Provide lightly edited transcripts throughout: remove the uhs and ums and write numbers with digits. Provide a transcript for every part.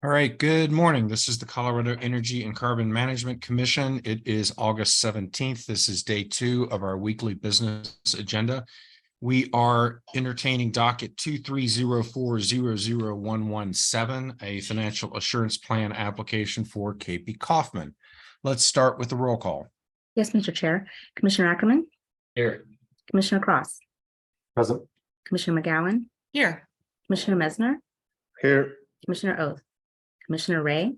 All right, good morning. This is the Colorado Energy and Carbon Management Commission. It is August 17th. This is day 2 of our weekly business agenda. We are entertaining docket 230400117, a financial assurance plan application for KP Kaufman. Let's start with the roll call. Yes, Mr. Chair. Commissioner Ackerman, Here. Commissioner Cross, Present. Commissioner McGowan, Here. Commissioner Mesner, Here. Commissioner Oath, Commissioner Ray,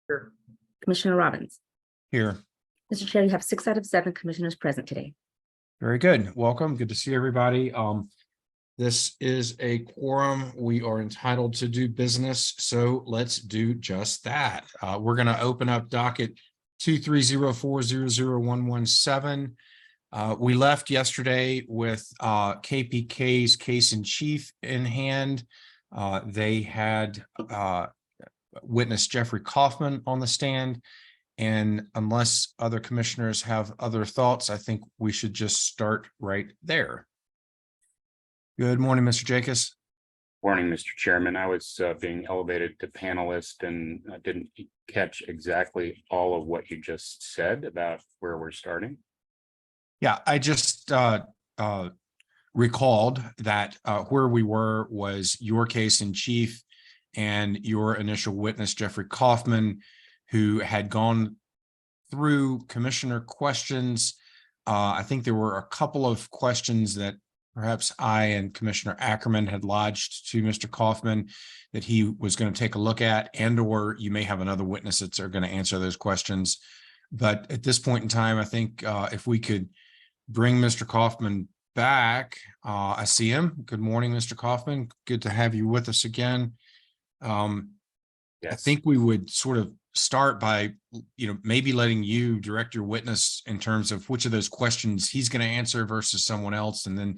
Here. Commissioner Robbins. Here. Mr. Chair, you have 6 out of 7 commissioners present today. Very good. Welcome. Good to see everybody. This is a quorum. We are entitled to do business, so let's do just that. We're going to open up docket 230400117. We left yesterday with KPK's case in chief in hand. They had witness Jeffrey Kaufman on the stand. And unless other commissioners have other thoughts, I think we should just start right there. Good morning, Mr. Jacobs. Morning, Mr. Chairman. I was being elevated to panelist and didn't catch exactly all of what you just said about where we're starting. Yeah, I just recalled that where we were was your case in chief and your initial witness, Jeffrey Kaufman, who had gone through commissioner questions. I think there were a couple of questions that perhaps I and Commissioner Ackerman had lodged to Mr. Kaufman that he was going to take a look at, and or you may have another witness that's going to answer those questions. But at this point in time, I think if we could bring Mr. Kaufman back. I see him. Good morning, Mr. Kaufman. Good to have you with us again. Yes. I think we would sort of start by, maybe letting you direct your witness in terms of which of those questions he's going to answer versus someone else. And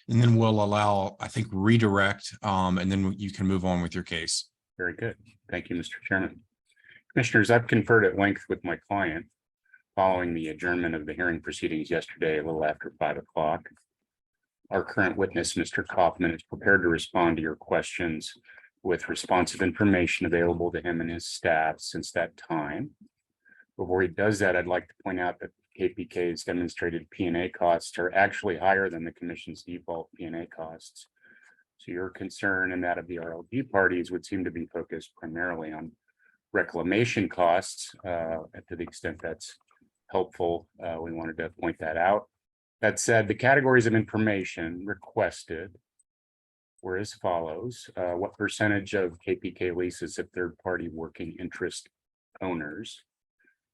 then we'll allow, I think, redirect, and then you can move on with your case. Very good. Thank you, Mr. Chairman. Commissioners, I've conferred at length with my client following the adjournment of the hearing proceedings yesterday, a little after 5 o'clock. Our current witness, Mr. Kaufman, is prepared to respond to your questions with responsive information available to him and his staff since that time. Before he does that, I'd like to point out that KPK's demonstrated P&A costs are actually higher than the Commission's default P&A costs. So your concern and that of the RLD parties would seem to be focused primarily on reclamation costs. To the extent that's helpful, we wanted to point that out. That said, the categories of information requested were as follows. What percentage of KPK leases have third-party working interest owners?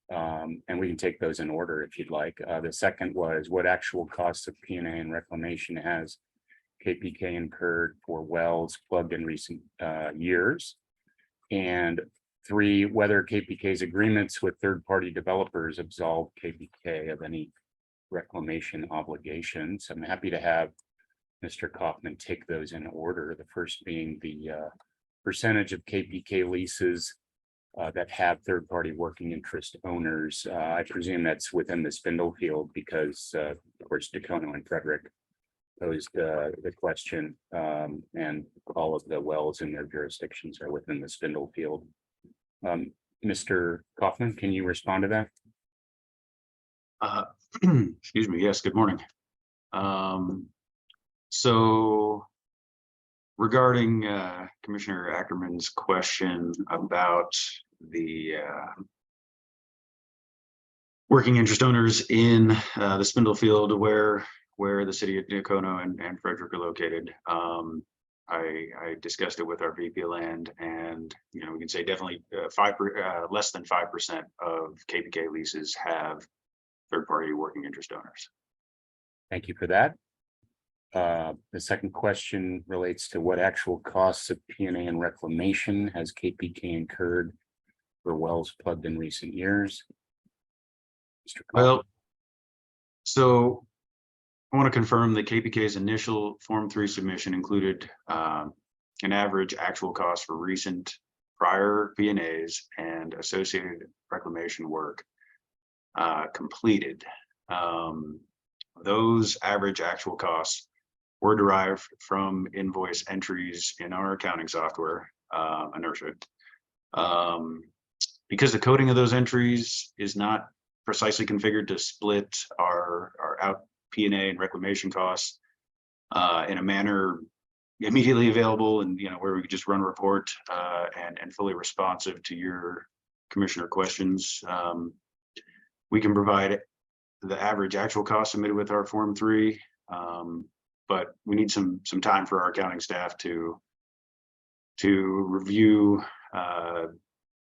And we can take those in order if you'd like. The second was what actual costs of P&A and reclamation has KPK incurred for wells plugged in recent years? And 3, whether KPK's agreements with third-party developers absolve KPK of any reclamation obligations. I'm happy to have Mr. Kaufman take those in order. The first being the percentage of KPK leases that have third-party working interest owners. I presume that's within the spindle field because, of course, Dacono and Frederick posed the question, and all of the wells in their jurisdictions are within the spindle field. Mr. Kaufman, can you respond to that? Excuse me. Yes, good morning. So regarding Commissioner Ackerman's question about the working interest owners in the spindle field where the city of Dacono and Frederick are located, I discussed it with our VP of Land, and we can say definitely less than 5% of KPK leases have third-party working interest owners. Thank you for that. The second question relates to what actual costs of P&A and reclamation has KPK incurred for wells plugged in recent years? Mr. Well, so I want to confirm that KPK's initial Form 3 submission included an average actual cost for recent prior P&As and associated reclamation work completed. Those average actual costs were derived from invoice entries in our accounting software, Inertia, Because the coding of those entries is not precisely configured to split our out P&A and reclamation costs in a manner immediately available and, where we could just run a report and fully responsive to your commissioner questions. We can provide the average actual cost submitted with our Form 3, but we need some time for our accounting staff to review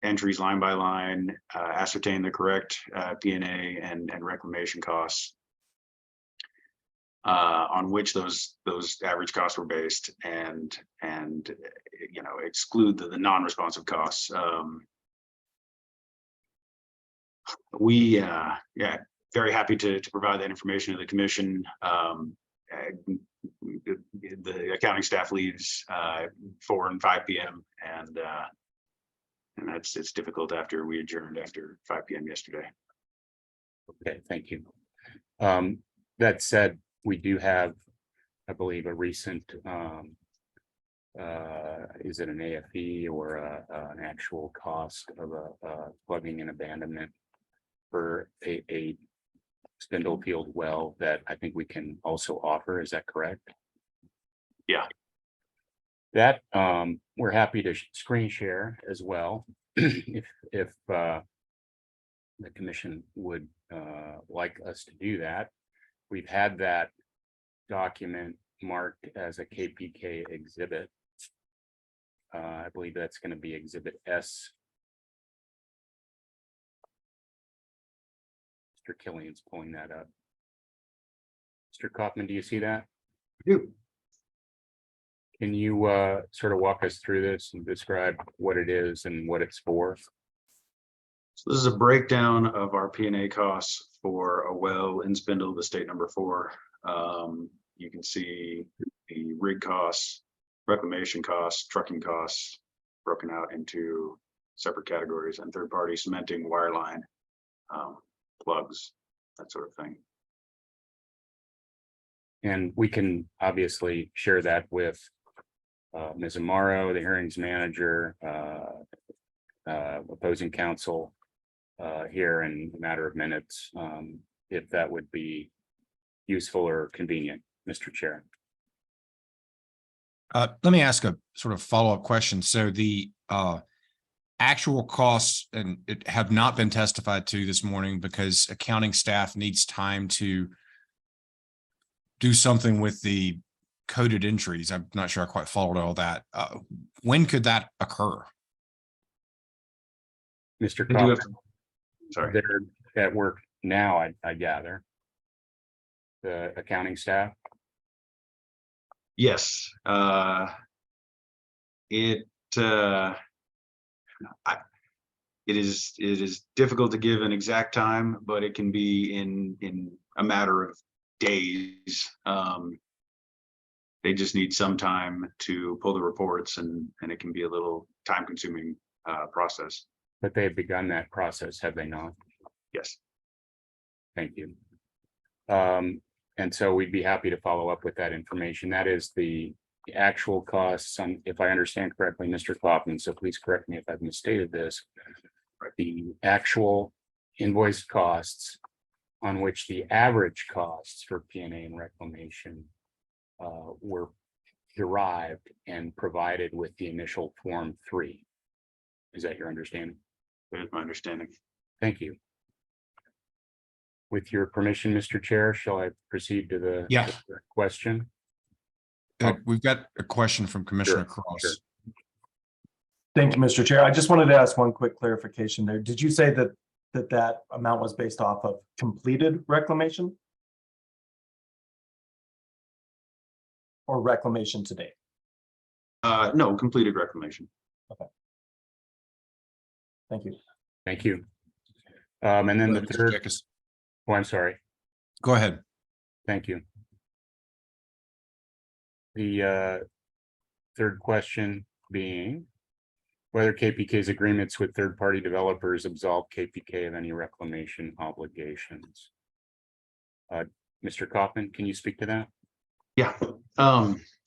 entries line by line, ascertain the correct P&A and reclamation costs on which those average costs were based, and exclude the non-responsive costs. We very happy to provide that information to the commission. The accounting staff leaves 4 and 5 p.m. and it's difficult after we adjourned after 5 p.m. yesterday. Okay, thank you. That said, we do have, I believe, a recent is it an AFE or an actual cost of a plugging and abandonment for a Spindlefield well that I think we can also offer. Is that correct? Yeah. That we're happy to screen share as well if the commission would like us to do that. We've had that document marked as a KPK exhibit. I believe that's going to be Exhibit S. Mr. Killian's pulling that up. Mr. Kaufman, do you see that? I do. Can you sort of walk us through this and describe what it is and what it's for? So this is a breakdown of our P&A costs for a well in Spindle, the state number 4. You can see the rig costs, reclamation costs, trucking costs broken out into separate categories, and third-party cementing, wireline, plugs, that sort of thing. And we can obviously share that with Ms. Amaro, the hearings manager, opposing counsel here in a matter of minutes, if that would be useful or convenient, Mr. Chair. Let me ask a sort of follow-up question. So the actual costs and it have not been testified to this morning because accounting staff needs time to do something with the coded entries. I'm not sure I quite followed all that. When could that occur? Mr. They do have Kaufman, Sorry. they're at work now, I gather. The accounting staff. Yes. It is difficult to give an exact time, but it can be in a matter of days. They just need some time to pull the reports, and it can be a little time-consuming process. But they have begun that process, have they not? Yes. Thank you. And so we'd be happy to follow up with that information. That is the actual costs, if I understand correctly, Mr. Kaufman, so please correct me if I've misstated this. The actual invoice costs on which the average costs for P&A and reclamation were derived and provided with the initial Form 3. Is that your understanding? That is my understanding. Thank you. With your permission, Mr. Chair, shall I proceed to the question? We've got a question from Commissioner Cross. Sure. Thank you, Mr. Chair. I just wanted to ask one quick clarification there. Did you say that amount was based off of completed reclamation? Or reclamation to date? No, completed reclamation. Okay. Thank you. Thank you. And then the Mr. third, Jacobs. oh, I'm sorry. Go ahead. Thank you. The third question being whether KPK's agreements with third-party developers absolve KPK of any reclamation obligations. Mr. Kaufman, can you speak to that? Yeah.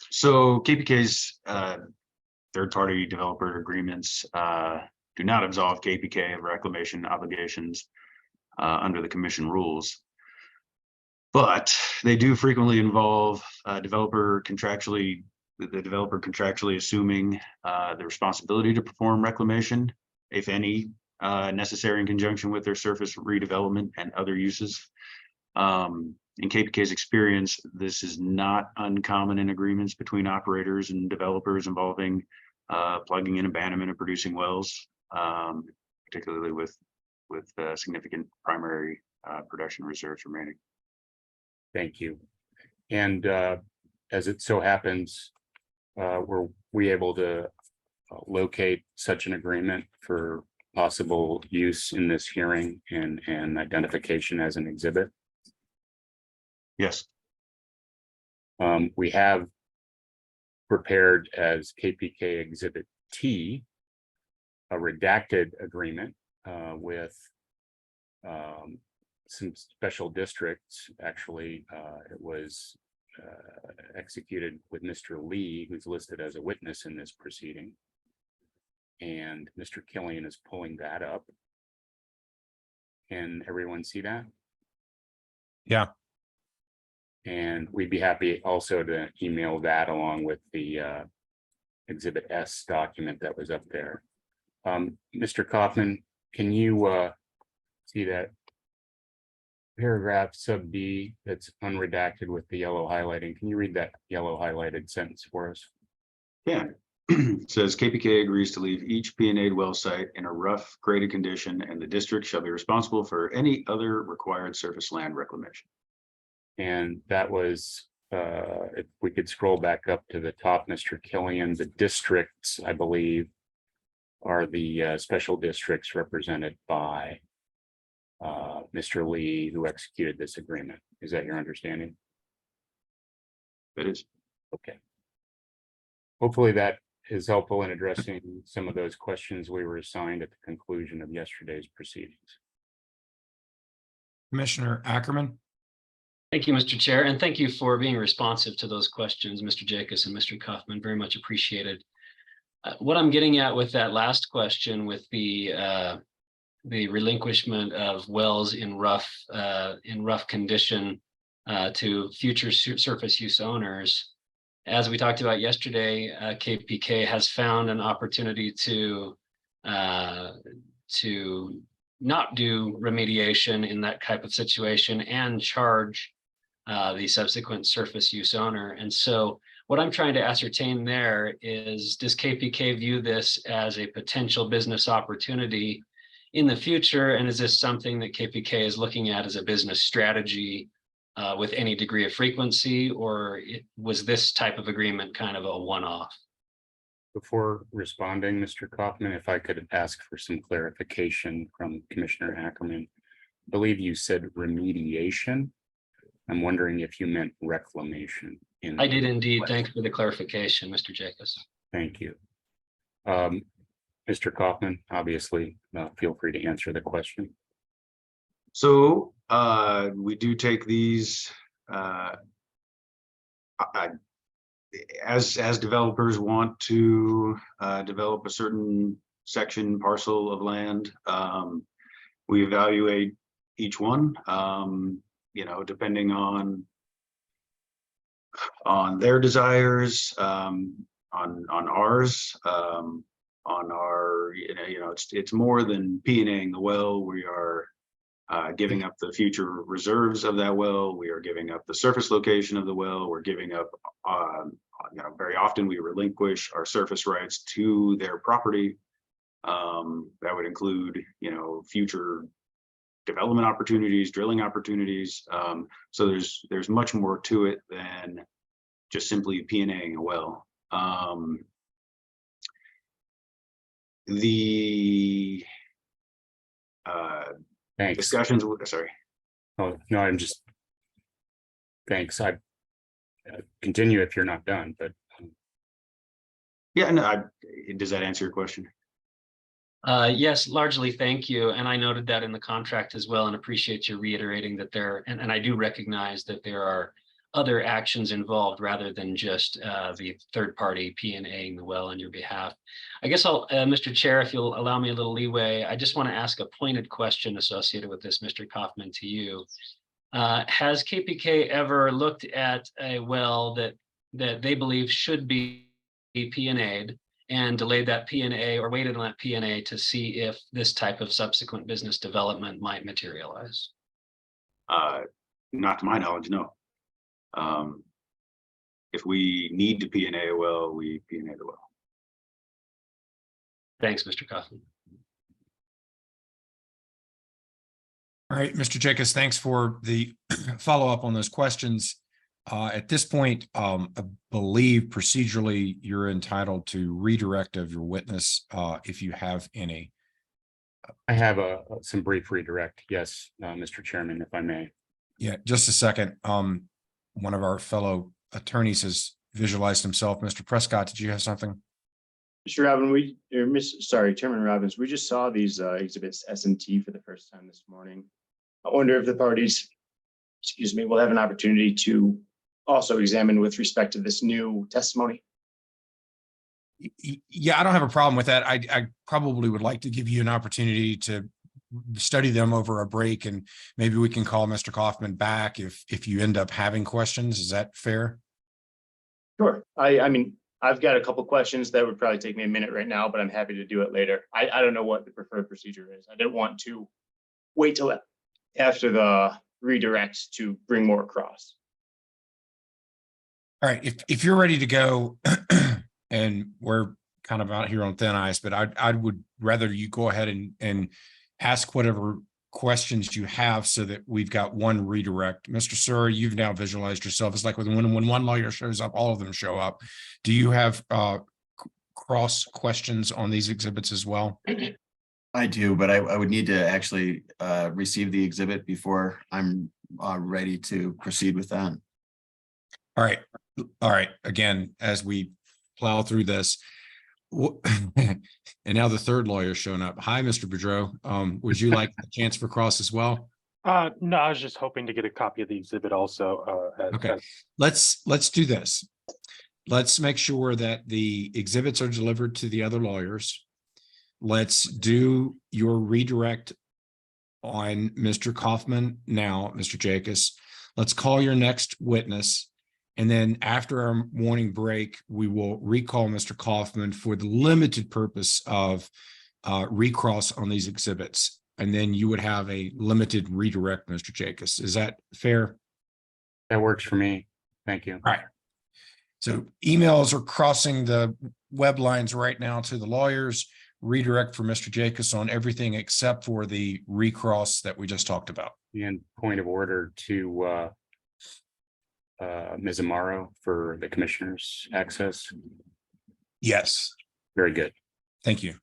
So KPK's third-party developer agreements do not absolve KPK of reclamation obligations under the commission rules. But they do frequently involve the developer contractually assuming the responsibility to perform reclamation, if any, necessary in conjunction with their surface redevelopment and other uses. In KPK's experience, this is not uncommon in agreements between operators and developers involving plugging in, abandonment, and producing wells, particularly with significant primary production reserves remaining. Thank you. And as it so happens, were we able to locate such an agreement for possible use in this hearing and identification as an exhibit? Yes. We have prepared as KPK Exhibit T, a redacted agreement with some special districts. Actually, it was executed with Mr. Lee, who's listed as a witness in this proceeding. And Mr. Killian is pulling that up. Can everyone see that? Yeah. And we'd be happy also to email that along with the Exhibit S document that was up there. Mr. Kaufman, can you see that paragraph sub B that's unredacted with the yellow highlighting? Can you read that yellow highlighted sentence for us? Yeah. It says KPK agrees to leave each P&A well site in a rough graded condition, and the district shall be responsible for any other required surface land reclamation. And that was, if we could scroll back up to the top, Mr. Killian, the districts, I believe, are the special districts represented by Mr. Lee, who executed this agreement. Is that your understanding? That is. Okay. Hopefully that is helpful in addressing some of those questions we were assigned at the conclusion of yesterday's proceedings. Commissioner Ackerman. Thank you, Mr. Chair, and thank you for being responsive to those questions, Mr. Jacobs and Mr. Kaufman. Very much appreciated. What I'm getting at with that last question, with the relinquishment of wells in rough condition to future surface use owners, as we talked about yesterday, KPK has found an opportunity to not do remediation in that type of situation and charge the subsequent surface use owner. And so what I'm trying to ascertain there is, does KPK view this as a potential business opportunity in the future? And is this something that KPK is looking at as a business strategy with any degree of frequency, or was this type of agreement kind of a one-off? Before responding, Mr. Kaufman, if I could ask for some clarification from Commissioner Ackerman. I believe you said remediation. I'm wondering if you meant reclamation. I did indeed. Thanks for the clarification, Mr. Jacobs. Thank you. Mr. Kaufman, obviously, feel free to answer the question. So we do take these as developers want to develop a certain section parcel of land. We evaluate each one, depending on their desires, on ours, on our, it's more than P&A-ing the well. We are giving up the future reserves of that well. We are giving up the surface location of the well. We're giving up, very often we relinquish our surface rights to their property. That would include, future development opportunities, drilling opportunities. So there's much more to it than just simply P&A-ing a well. Thanks. Discussions with, sorry. Oh, no, I'm just, thanks. I continue if you're not done, but. Yeah, no, does that answer your question? Yes, largely, thank you. And I noted that in the contract as well, and appreciate you reiterating that and I do recognize that there are other actions involved rather than just the third party P&Aing the well on your behalf. I guess I'll, Mr. Chair, if you'll allow me a little leeway, I just want to ask a pointed question associated with this, Mr. Kaufman, to you. Has KPK ever looked at a well that they believe should be P&A'd and delayed that P&A or waited on that P&A to see if this type of subsequent business development might materialize? Not to my knowledge, no. If we need to P&A a well, we P&A the well. Thanks, Mr. Kaufman. All right, Mr. Jacobs, thanks for the follow-up on those questions. At this point, I believe procedurally you're entitled to redirect of your witness if you have any. I have some brief redirect. Yes, Mr. Chairman, if I may. Yeah, just a second. One of our fellow attorneys has visualized himself. Mr. Prescott, did you have something? Mr. Robbins, Chairman Robbins, we just saw these exhibits S and T for the first time this morning. I wonder if the parties, will have an opportunity to also examine with respect to this new testimony. Yeah, I don't have a problem with that. I probably would like to give you an opportunity to study them over a break, and maybe we can call Mr. Kaufman back if you end up having questions. Is that fair? Sure. I mean, I've got a couple questions that would probably take me a minute right now, but I'm happy to do it later. I don't know what the preferred procedure is. I didn't want to wait till after the redirect to bring more across. All right, if you're ready to go, and we're kind of out here on thin ice, but I would rather you go ahead and ask whatever questions you have so that we've got one redirect. Mr. Sir, you've now visualized yourself. It's like when one lawyer shows up, all of them show up. Do you have cross questions on these exhibits as well? I do, but I would need to actually receive the exhibit before I'm ready to proceed with that. All right. All right. Again, as we plow through this, and now the third lawyer's shown up. Hi, Mr. Boudreau. Would you like a chance for cross as well? No, I was just hoping to get a copy of the exhibit also. Okay, let's do this. Let's make sure that the exhibits are delivered to the other lawyers. Let's do your redirect on Mr. Kaufman now, Mr. Jacobs. Let's call your next witness. And then after our morning break, we will recall Mr. Kaufman for the limited purpose of recross on these exhibits. And then you would have a limited redirect, Mr. Jacobs. Is that fair? That works for me. Thank you. All right. So emails are crossing the web lines right now to the lawyers. Redirect for Mr. Jacobs on everything except for the recross that we just talked about. And point of order to Ms. Amaro for the commissioner's access. Yes. Very good. Thank you.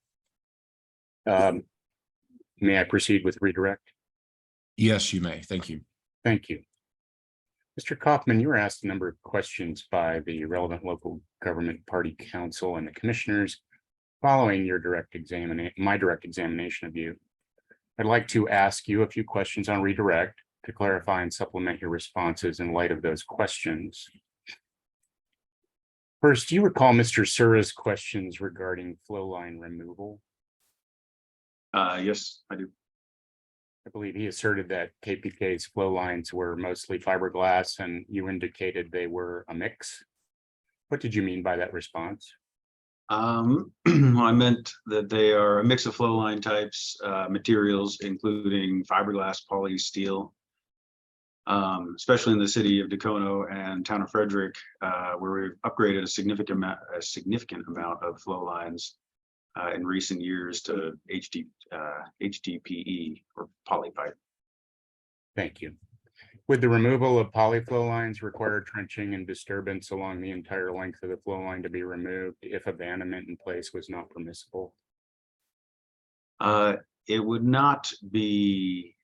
May I proceed with redirect? Yes, you may. Thank you. Thank you. Mr. Kaufman, you were asked a number of questions by the relevant local government party council and the commissioners following your my direct examination of you. I'd like to ask you a few questions on redirect to clarify and supplement your responses in light of those questions. First, do you recall Mr. Sura's questions regarding flow line removal? Yes, I do. I believe he asserted that KPK's flow lines were mostly fiberglass and you indicated they were a mix. What did you mean by that response? Well, I meant that they are a mix of flow line types, materials, including fiberglass, poly, steel, especially in the city of Dacono and town of Frederick, where we've upgraded a significant amount of flow lines in recent years to HDPE or polypipe. Thank you. Would the removal of polyflow lines require trenching and disturbance along the entire length of the flow line to be removed if abandonment in place was not permissible? It would not be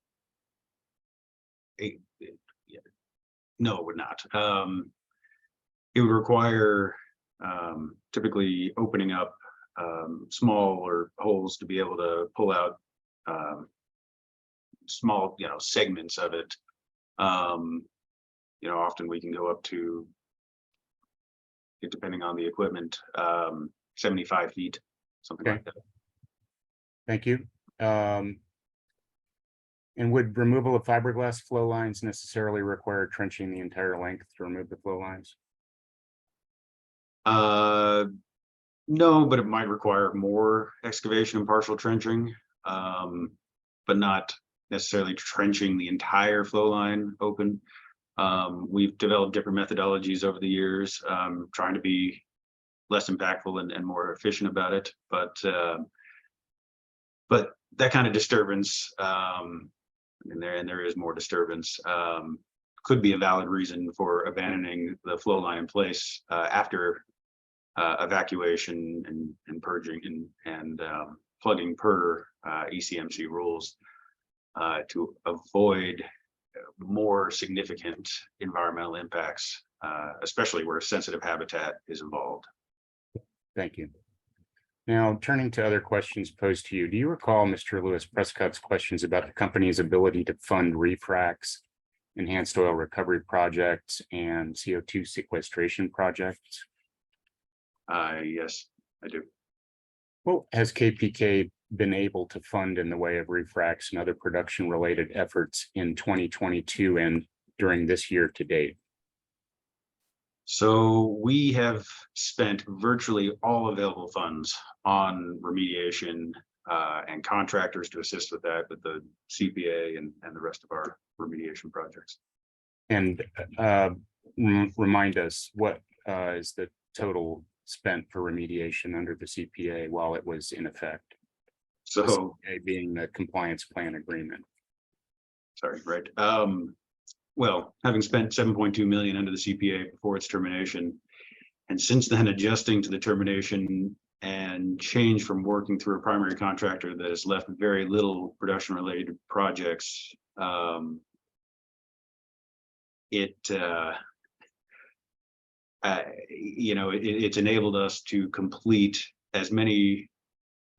no, it would not. It would require typically opening up smaller holes to be able to pull out small, segments of it. often we can go up to, depending on the equipment, 75 feet, something Okay. like that. Thank you. And would removal of fiberglass flow lines necessarily require trenching the entire length to remove the flow lines? No, but it might require more excavation and partial trenching, but not necessarily trenching the entire flow line open. We've developed different methodologies over the years, trying to be less impactful and more efficient about it. But that kind of disturbance, and there is more disturbance, could be a valid reason for abandoning the flow line in place after evacuation and purging and plugging per ECMC rules to avoid more significant environmental impacts, especially where sensitive habitat is involved. Thank you. Now, turning to other questions posed to you, do you recall Mr. Lewis Prescott's questions about the company's ability to fund refracs, enhanced oil recovery projects, and CO2 sequestration projects? Yes, I do. What has KPK been able to fund in the way of refracs and other production-related efforts in 2022 and during this year to date? So we have spent virtually all available funds on remediation and contractors to assist with that, with the CPA and the rest of our remediation projects. And remind us, what is the total spent for remediation under the CPA while it was in effect? So, CPA being the compliance plan agreement. sorry, right. Well, having spent 7.2 million under the CPA before its termination, and since then adjusting to the termination and change from working through a primary contractor that has left very little production related projects, it's enabled us to complete as many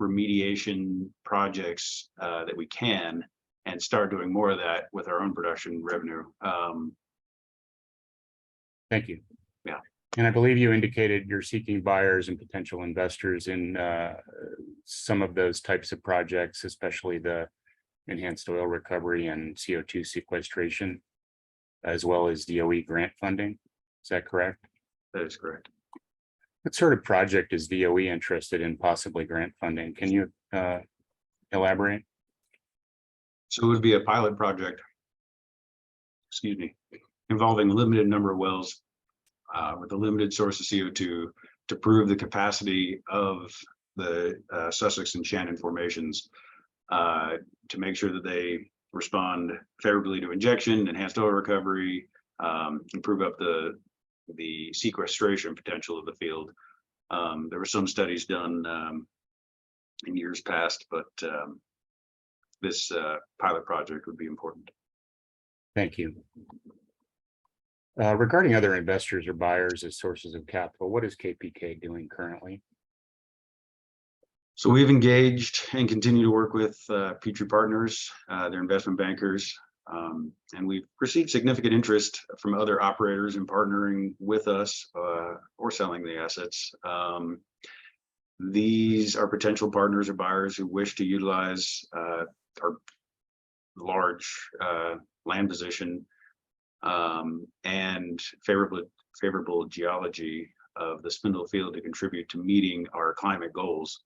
remediation projects that we can and start doing more of that with our own production revenue. Thank you. Yeah. And I believe you indicated you're seeking buyers and potential investors in some of those types of projects, especially the enhanced oil recovery and CO2 sequestration, as well as DOE grant funding. Is that correct? That is correct. What sort of project is DOE interested in possibly grant funding? Can you elaborate? So it would be a pilot project, excuse me, involving a limited number of wells with a limited source of CO2 to prove the capacity of the Sussex and Shannon formations to make sure that they respond favorably to injection, enhanced oil recovery, improve up the sequestration potential of the field. There were some studies done in years past, but this pilot project would be important. Thank you. Regarding other investors or buyers as sources of capital, what is KPK doing currently? So we've engaged and continue to work with Petrie Partners, their investment bankers, and we've received significant interest from other operators in partnering with us or selling the assets. These are potential partners or buyers who wish to utilize our large land position and favorable geology of the Spindle Field to contribute to meeting our climate goals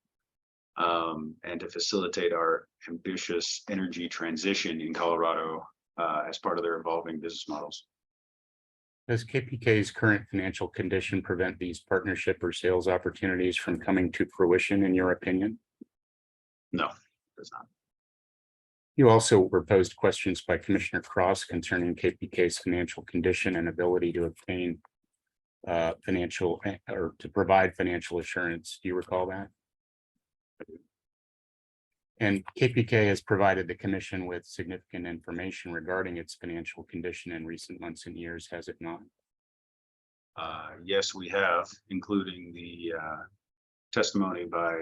and to facilitate our ambitious energy transition in Colorado as part of their evolving business models. Does KPK's current financial condition prevent these partnership or sales opportunities from coming to fruition, in your opinion? No, it does not. You also were posed questions by Commissioner Cross concerning KPK's financial condition and ability to obtain financial or to provide financial assurance. Do you recall that? And KPK has provided the commission with significant information regarding its financial condition in recent months and years, has it not? Yes, we have, including the testimony by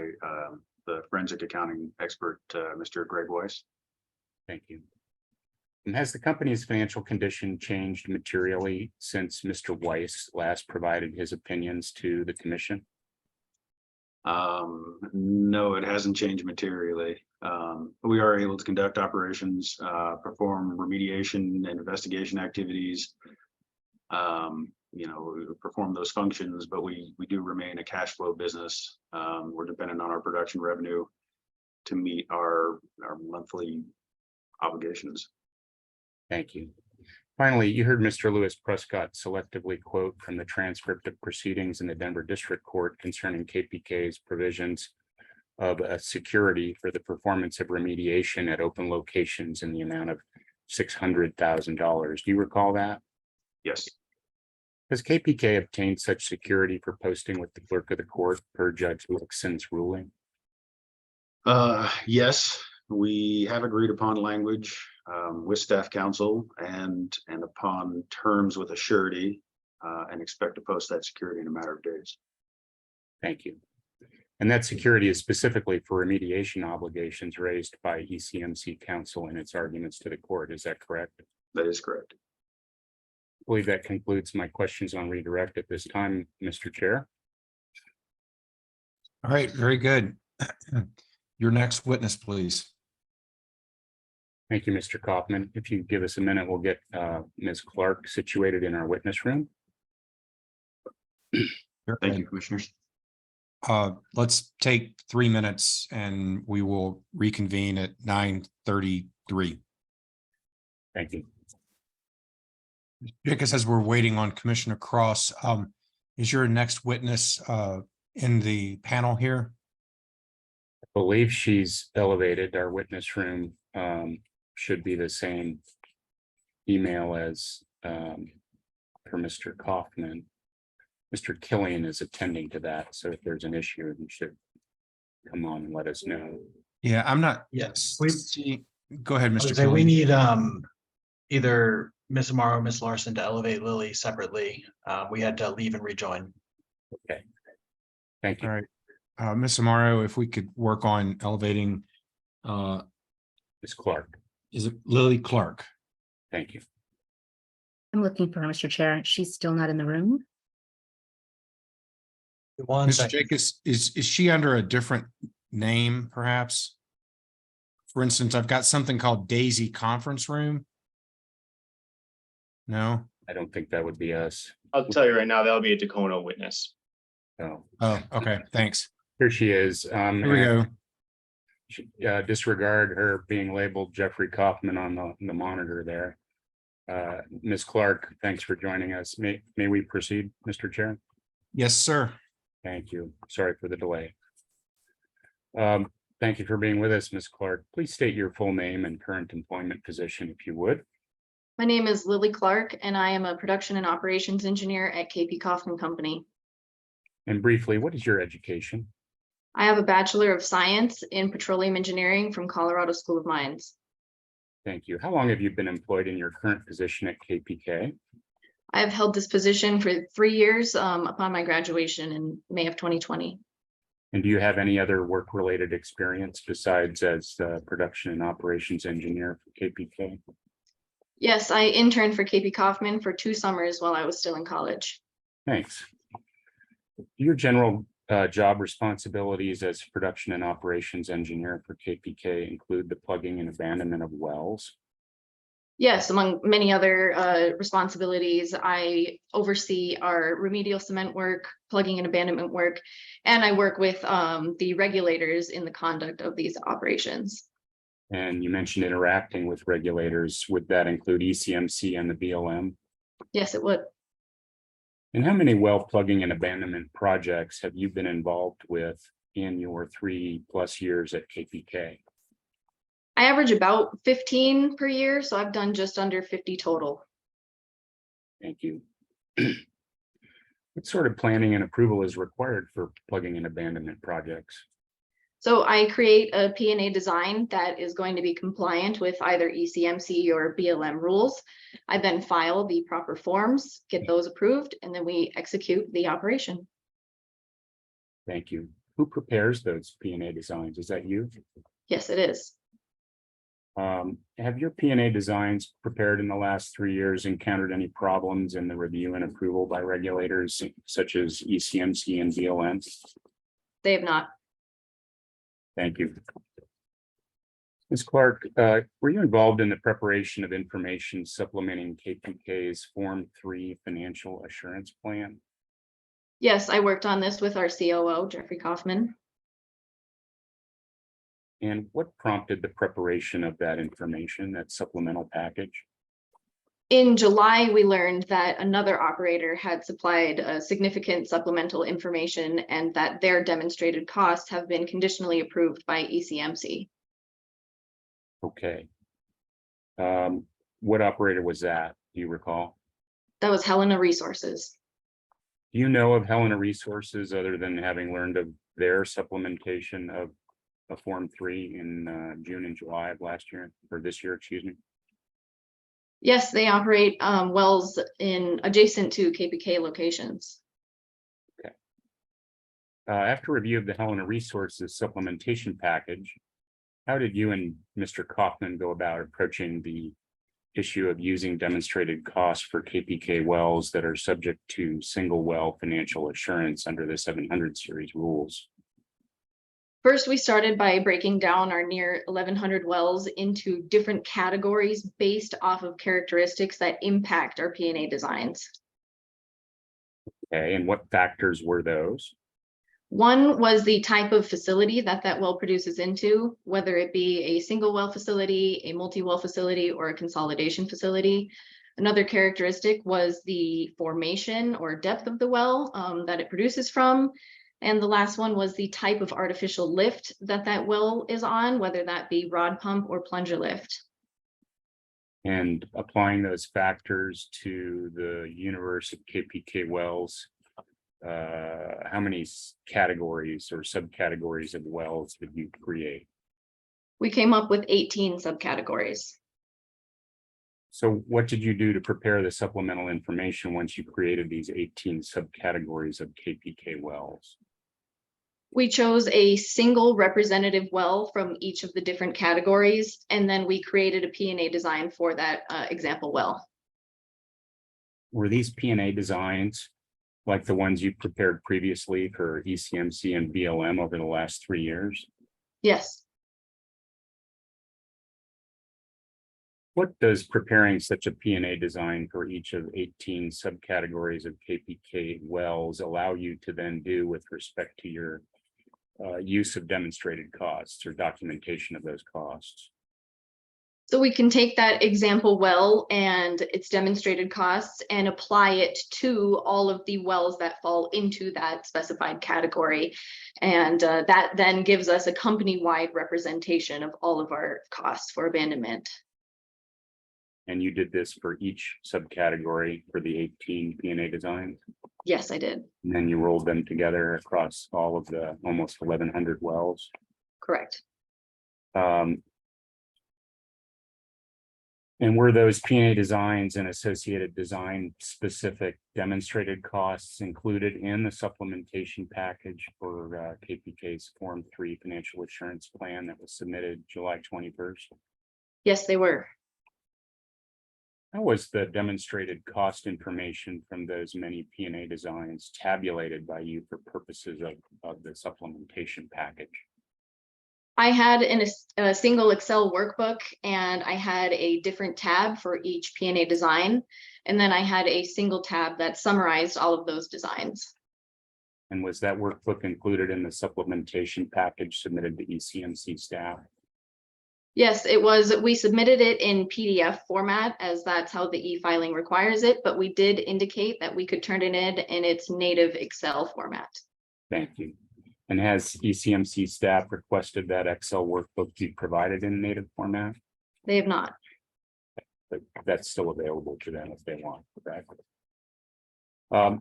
the forensic accounting expert, Mr. Greg Weiss. Thank you. And has the company's financial condition changed materially since Mr. Weiss last provided his opinions to the commission? No, it hasn't changed materially. We are able to conduct operations, perform remediation and investigation activities. We perform those functions, but we do remain a cash flow business. We're dependent on our production revenue to meet our monthly obligations. Thank you. Finally, you heard Mr. Lewis Prescott selectively quote from the transcript of proceedings in the Denver District Court concerning KPK's provisions of a security for the performance of remediation at open locations in the amount of $600,000. Do you recall that? Yes, Has KPK obtained such security for posting with the clerk of the court per Judge Lixon's ruling? yes, we have agreed upon language with staff counsel and upon terms with a surety and expect to post that security in a matter of days. Thank you. And that security is specifically for remediation obligations raised by ECMC counsel in its arguments to the court. Is that correct? That is correct. I believe that concludes my questions on redirect at this time, Mr. Chair. All right, very good. Your next witness, please. Thank you, Mr. Kaufman. If you give us a minute, we'll get Ms. Clark situated in our witness room. Thank you, commissioners. Let's take 3 minutes and we will reconvene at 9:33. Thank you. Jacobs, as we're waiting on Commissioner Cross, is your next witness in the panel here? I believe she's elevated. Our witness room should be the same email as for Mr. Kaufman. Mr. Killian is attending to that, so if there's an issue, he should come on and let us know. Yeah, I'm not. Yes, Go ahead, I Mr. would say we Killian. need either Ms. Amaro or Ms. Larson to elevate Lily separately. We had to leave and rejoin. Okay. Thank you. All right. Ms. Amaro, if we could work on elevating, Ms. Clark. is it Lily Clark? Thank you. I'm looking for her, Mr. Chair. She's still not in the room. One Mr. second. Jacobs, is she under a different name, perhaps? For instance, I've got something called Daisy Conference Room. No? I don't think that would be us. I'll tell you right now, that'll be a Dacono witness. Oh, Oh, okay, thanks. here she is. Here we go. Disregard her being labeled Jeffrey Kaufman on the monitor there. Ms. Clark, thanks for joining us. May we proceed, Mr. Chair? Yes, sir. Thank you. Sorry for the delay. Thank you for being with us, Ms. Clark. Please state your full name and current employment position, if you would. My name is Lily Clark, and I am a production and operations engineer at KP Kaufman Company. And briefly, what is your education? I have a Bachelor of Science in Petroleum Engineering from Colorado School of Mines. Thank you. How long have you been employed in your current position at KPK? I have held this position for 3 years upon my graduation in May of 2020. And do you have any other work-related experience besides as production and operations engineer for KPK? Yes, I interned for KP Kaufman for 2 summers while I was still in college. Thanks. Your general job responsibilities as production and operations engineer for KPK include the plugging and abandonment of wells. Yes, among many other responsibilities, I oversee our remedial cement work, plugging and abandonment work, and I work with the regulators in the conduct of these operations. And you mentioned interacting with regulators. Would that include ECMC and the BLM? Yes, it would. And how many well plugging and abandonment projects have you been involved with in your 3+ years at KPK? I average about 15 per year, so I've done just under 50 total. Thank you. What sort of planning and approval is required for plugging and abandonment projects? So I create a P&A design that is going to be compliant with either ECMC or BLM rules. I then file the proper forms, get those approved, and then we execute the operation. Thank you. Who prepares those P&A designs? Is that you? Yes, it is. Have your P&A designs prepared in the last 3 years encountered any problems in the review and approval by regulators such as ECMC and BLM? They have not. Thank you. Ms. Clark, were you involved in the preparation of information supplementing KPK's Form 3 financial assurance plan? Yes, I worked on this with our COO, Jeffrey Kaufman. And what prompted the preparation of that information, that supplemental package? In July, we learned that another operator had supplied significant supplemental information and that their demonstrated costs have been conditionally approved by ECMC. Okay. What operator was that? Do you recall? That was Helena Resources. Do you know of Helena Resources other than having learned of their supplementation of a Form 3 in June and July of last year, or this year, excuse me? Yes, they operate wells in adjacent to KPK locations. After review of the Helena Resources supplementation package, how did you and Mr. Kaufman go about approaching the issue of using demonstrated costs for KPK wells that are subject to single well financial assurance under the 700 series rules? First, we started by breaking down our near 1,100 wells into different categories based off of characteristics that impact our P&A designs. Okay, and what factors were those? One was the type of facility that that well produces into, whether it be a single well facility, a multi-well facility, or a consolidation facility. Another characteristic was the formation or depth of the well that it produces from. And the last one was the type of artificial lift that that well is on, whether that be rod pump or plunger lift. And applying those factors to the universe of KPK wells, how many categories or subcategories of wells did you create? We came up with 18 subcategories. So what did you do to prepare the supplemental information once you created these 18 subcategories of KPK wells? We chose a single representative well from each of the different categories, and then we created a P&A design for that example well. Were these P&A designs like the ones you prepared previously for ECMC and BLM over the last 3 years? Yes. What does preparing such a P&A design for each of 18 subcategories of KPK wells allow you to then do with respect to your use of demonstrated costs or documentation of those costs? So we can take that example well and its demonstrated costs and apply it to all of the wells that fall into that specified category. And that then gives us a company-wide representation of all of our costs for abandonment. And you did this for each subcategory for the 18 P&A designs? Yes, I did. And then you rolled them together across all of the almost 1,100 wells? Correct. And were those P&A designs and associated design specific demonstrated costs included in the supplementation package for KPK's Form 3 financial assurance plan that was submitted July 21st? Yes, they were. How was the demonstrated cost information from those many P&A designs tabulated by you for purposes of the supplementation package? I had a single Excel workbook, and I had a different tab for each P&A design. And then I had a single tab that summarized all of those designs. And was that workbook included in the supplementation package submitted to ECMC staff? Yes, it was. We submitted it in PDF format as that's how the e-filing requires it, but we did indicate that we could turn it in its native Excel format. Thank you. And has ECMC staff requested that Excel workbook be provided in native format? They have not. But that's still available to them if they want.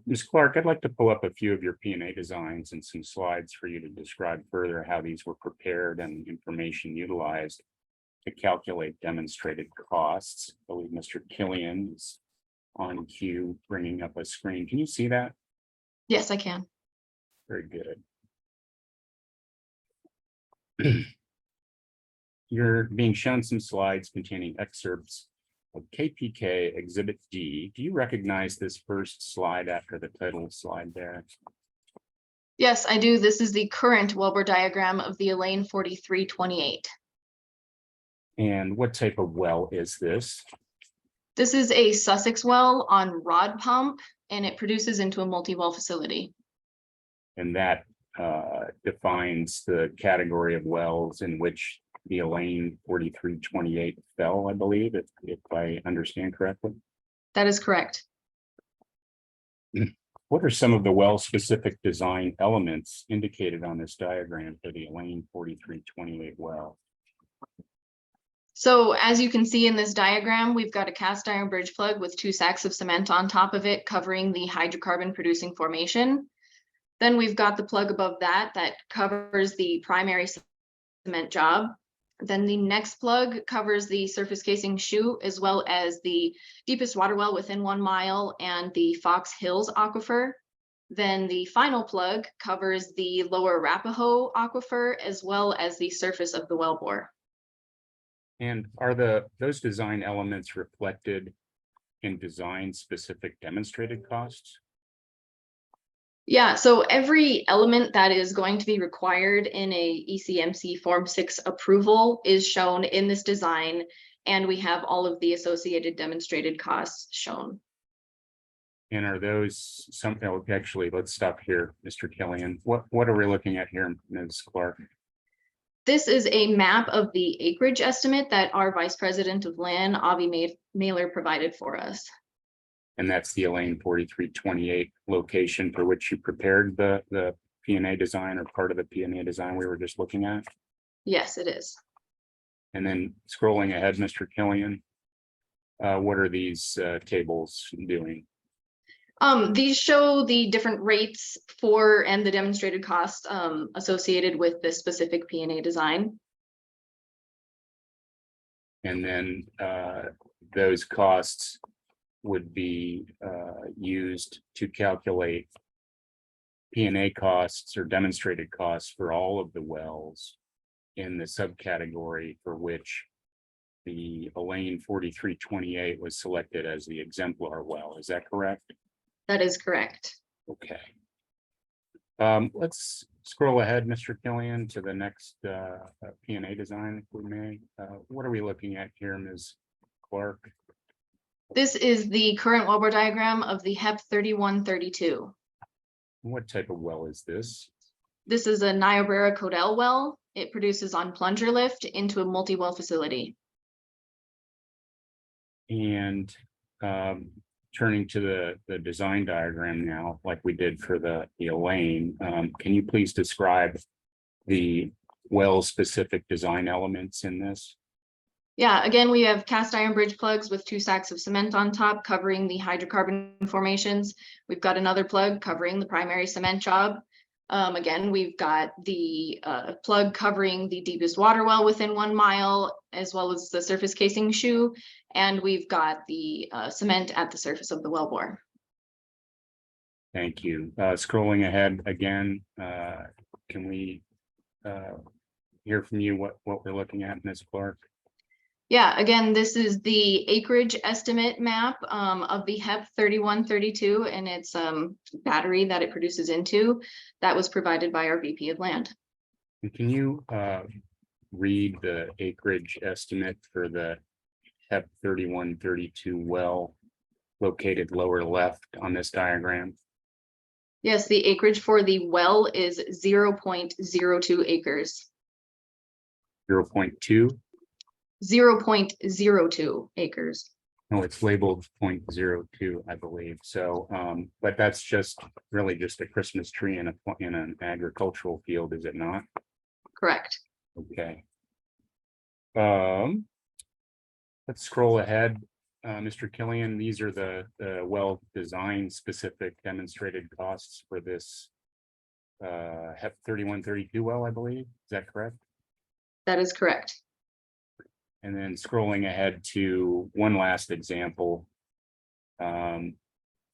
Ms. Clark, I'd like to pull up a few of your P&A designs and some slides for you to describe further how these were prepared and information utilized to calculate demonstrated costs. I believe Mr. Killian is on cue bringing up a screen. Can you see that? Yes, I can. Very good. you're being shown some slides containing excerpts of KPK Exhibit D. Do you recognize this first slide after the title slide there? Yes, I do. This is the current wellbore diagram of the Elaine 4328. And what type of well is this? This is a Sussex well on rod pump, and it produces into a multi-well facility. And that defines the category of wells in which the Elaine 4328 fell, I believe, if I understand correctly. That is correct. What are some of the well-specific design elements indicated on this diagram for the Elaine 4328 well? So as you can see in this diagram, we've got a cast iron bridge plug with 2 sacks of cement on top of it covering the hydrocarbon producing formation. Then we've got the plug above that covers the primary cement job. Then the next plug covers the surface casing shoe, as well as the deepest water well within 1 mile and the Fox Hills aquifer. Then the final plug covers the lower Arapahoe aquifer, as well as the surface of the wellbore. And are those design elements reflected in design specific demonstrated costs? Yeah, so every element that is going to be required in a ECMC Form 6 approval is shown in this design, and we have all of the associated demonstrated costs shown. And are those something, actually, let's stop here, Mr. Killian. What are we looking at here, Ms. Clark? This is a map of the acreage estimate that our Vice President of Land, Avi Mailer, provided for us. And that's the Elaine 4328 location for which you prepared the P&A design, or part of the P&A design we were just looking at. Yes, it is. And then scrolling ahead, Mr. Killian, what are these tables doing? These show the different rates for and the demonstrated cost associated with this specific P&A design. And then those costs would be used to calculate P&A costs or demonstrated costs for all of the wells in the subcategory for which the Elaine 4328 was selected as the exemplar well. Is that correct? That is correct. Okay. Let's scroll ahead, Mr. Killian, to the next P&A design, if we may. What are we looking at here, Ms. Clark? This is the current wellbore diagram of the HEP 3132. What type of well is this? This is a Niobrara Codell well. It produces on plunger lift into a multi-well facility. And turning to the design diagram now, like we did for the Elaine, can you please describe the well-specific design elements in this? Yeah, again, we have cast iron bridge plugs with 2 sacks of cement on top covering the hydrocarbon formations. We've got another plug covering the primary cement job. Again, we've got the plug covering the deepest water well within 1 mile, as well as the surface casing shoe. And we've got the cement at the surface of the wellbore. Thank you. Scrolling ahead again, can we hear from you what we're looking at, Ms. Clark? Yeah, again, this is the acreage estimate map of the HEP 3132 and its battery that it produces into. That was provided by our VP of Land. And can you read the acreage estimate for the HEP 3132 well located lower left on this diagram? Yes, the acreage for the well is 0.02 acres. 0.2? 0.02 acres. No, it's labeled 0.02, I believe. So, but that's just really just a Christmas tree in an agricultural field, is it not? Correct. Okay. Let's scroll ahead, Mr. Killian. These are the well design specific demonstrated costs for this HEP 3132 well, I believe. Is that correct? That is correct. And then scrolling ahead to one last example.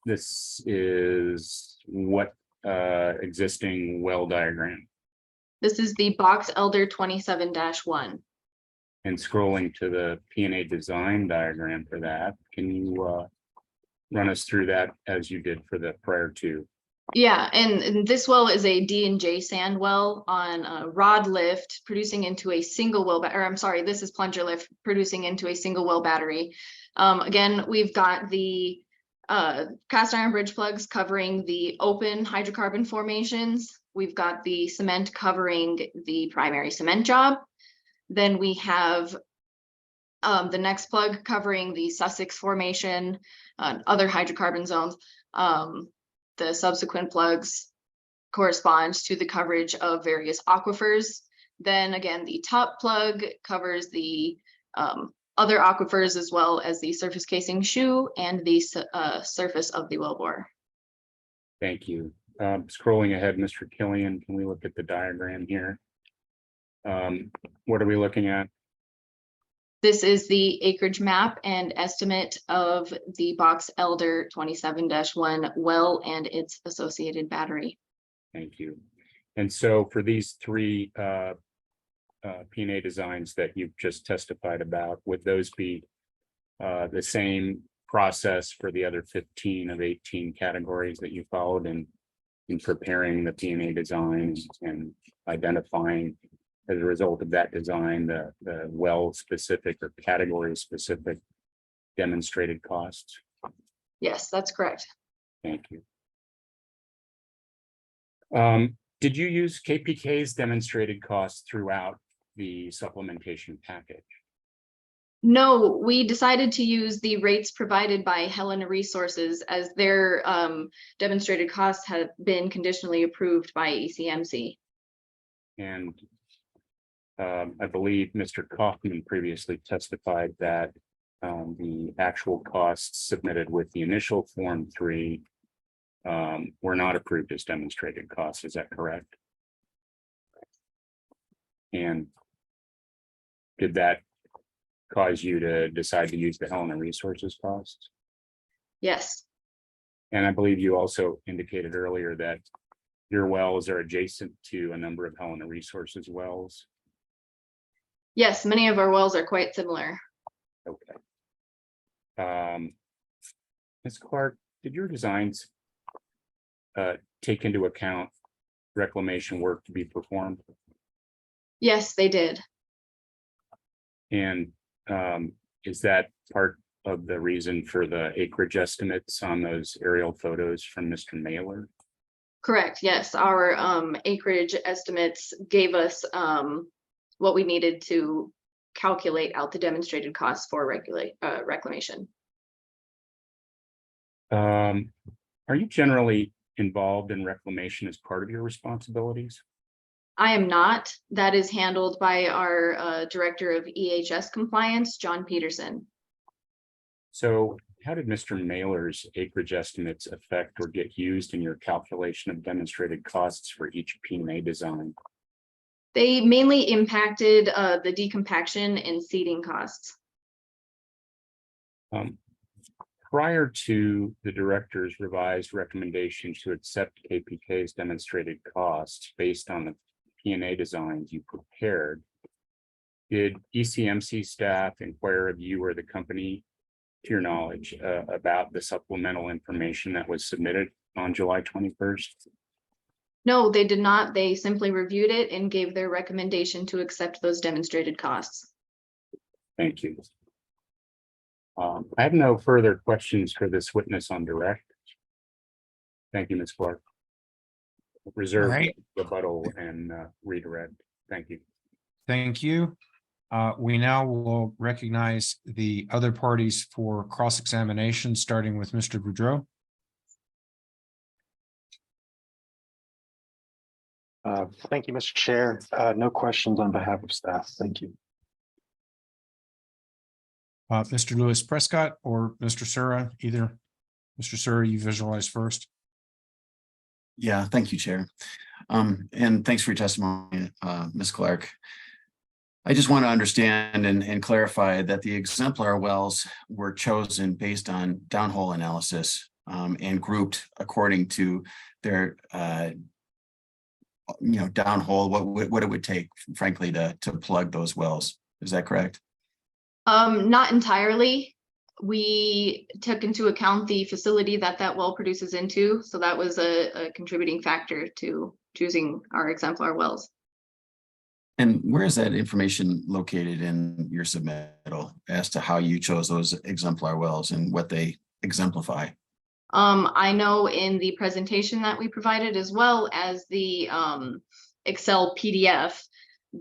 This is what existing well diagram? This is the box Elder 27-1. And scrolling to the P&A design diagram for that, can you run us through that as you did for the prior two? Yeah, and this well is a D&J sand well on a rod lift producing into a single well, or I'm sorry, this is plunger lift producing into a single well battery. Again, we've got the cast iron bridge plugs covering the open hydrocarbon formations. We've got the cement covering the primary cement job. Then we have the next plug covering the Sussex formation, other hydrocarbon zones. The subsequent plugs correspond to the coverage of various aquifers. Then again, the top plug covers the other aquifers as well as the surface casing shoe and the surface of the wellbore. Thank you. Scrolling ahead, Mr. Killian, can we look at the diagram here? What are we looking at? This is the acreage map and estimate of the Box Elder 27-1 well and its associated battery. Thank you. And so for these three P&A designs that you've just testified about, would those be the same process for the other 15 of 18 categories that you followed in preparing the P&A designs and identifying, as a result of that design, the well specific or category specific demonstrated costs? Yes, that's correct. Thank you. Did you use KPK's demonstrated costs throughout the supplementation package? No, we decided to use the rates provided by Helena Resources as their demonstrated costs have been conditionally approved by ECMC. And I believe Mr. Kaufman previously testified that the actual costs submitted with the initial Form 3 were not approved as demonstrated costs. Is that correct? And did that cause you to decide to use the Helena Resources costs? Yes. And I believe you also indicated earlier that your wells are adjacent to a number of Helena Resources wells. Yes, many of our wells are quite similar. Okay. Ms. Clark, did your designs take into account reclamation work to be performed? Yes, they did. And is that part of the reason for the acreage estimates on those aerial photos from Mr. Mailer? Correct. Yes, our acreage estimates gave us what we needed to calculate out the demonstrated costs for reclamation. Are you generally involved in reclamation as part of your responsibilities? I am not. That is handled by our Director of EHS Compliance, John Peterson. So how did Mr. Mailer's acreage estimates affect or get used in your calculation of demonstrated costs for each P&A design? They mainly impacted the decompaction and seeding costs. Prior to the director's revised recommendation to accept KPK's demonstrated costs based on the P&A designs you prepared, did ECMC staff inquire of you or the company, to your knowledge, about the supplemental information that was submitted on July 21st? No, they did not. They simply reviewed it and gave their recommendation to accept those demonstrated costs. Thank you. I have no further questions for this witness on direct. Thank you, Ms. Clark. Reserve rebuttal and redirect. Thank you. Thank you. We now will recognize the other parties for cross-examination, starting with Mr. Boudreau. Thank you, Mr. Chair. No questions on behalf of staff. Thank you. Mr. Lewis Prescott or Mr. Sura, either. Mr. Sura, you visualize first. Yeah, thank you, Chair. And thanks for your testimony, Ms. Clark. I just want to understand and clarify that the exemplar wells were chosen based on downhole analysis and grouped according to their downhole, what it would take, frankly, to plug those wells. Is that correct? Not entirely. We took into account the facility that that well produces into, so that was a contributing factor to choosing our exemplar wells. And where is that information located in your submittal as to how you chose those exemplar wells and what they exemplify? I know in the presentation that we provided, as well as the Excel PDF,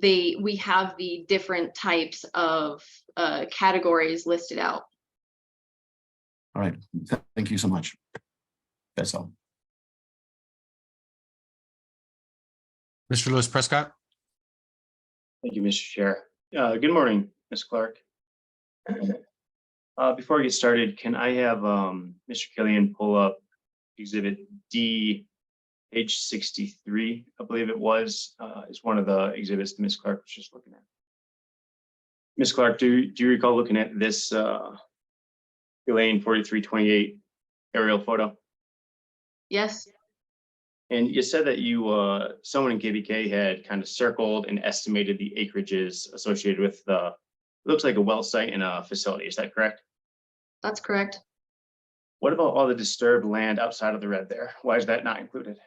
we have the different types of categories listed out. All right, thank you so much. That's all. Mr. Lewis Prescott. Thank you, Mr. Chair. Good morning, Ms. Clark. Before we get started, can I have Mr. Killian pull up Exhibit D, page 63, I believe it was, is one of the exhibits that Ms. Clark was just looking at. Ms. Clark, do you recall looking at this Elaine 4328 aerial photo? Yes, And you said that someone in KVK had kind of circled and estimated the acreages associated with it looks like a well site and a facility. Is that correct? that's correct. What about all the disturbed land outside of the red there? Why is that not included?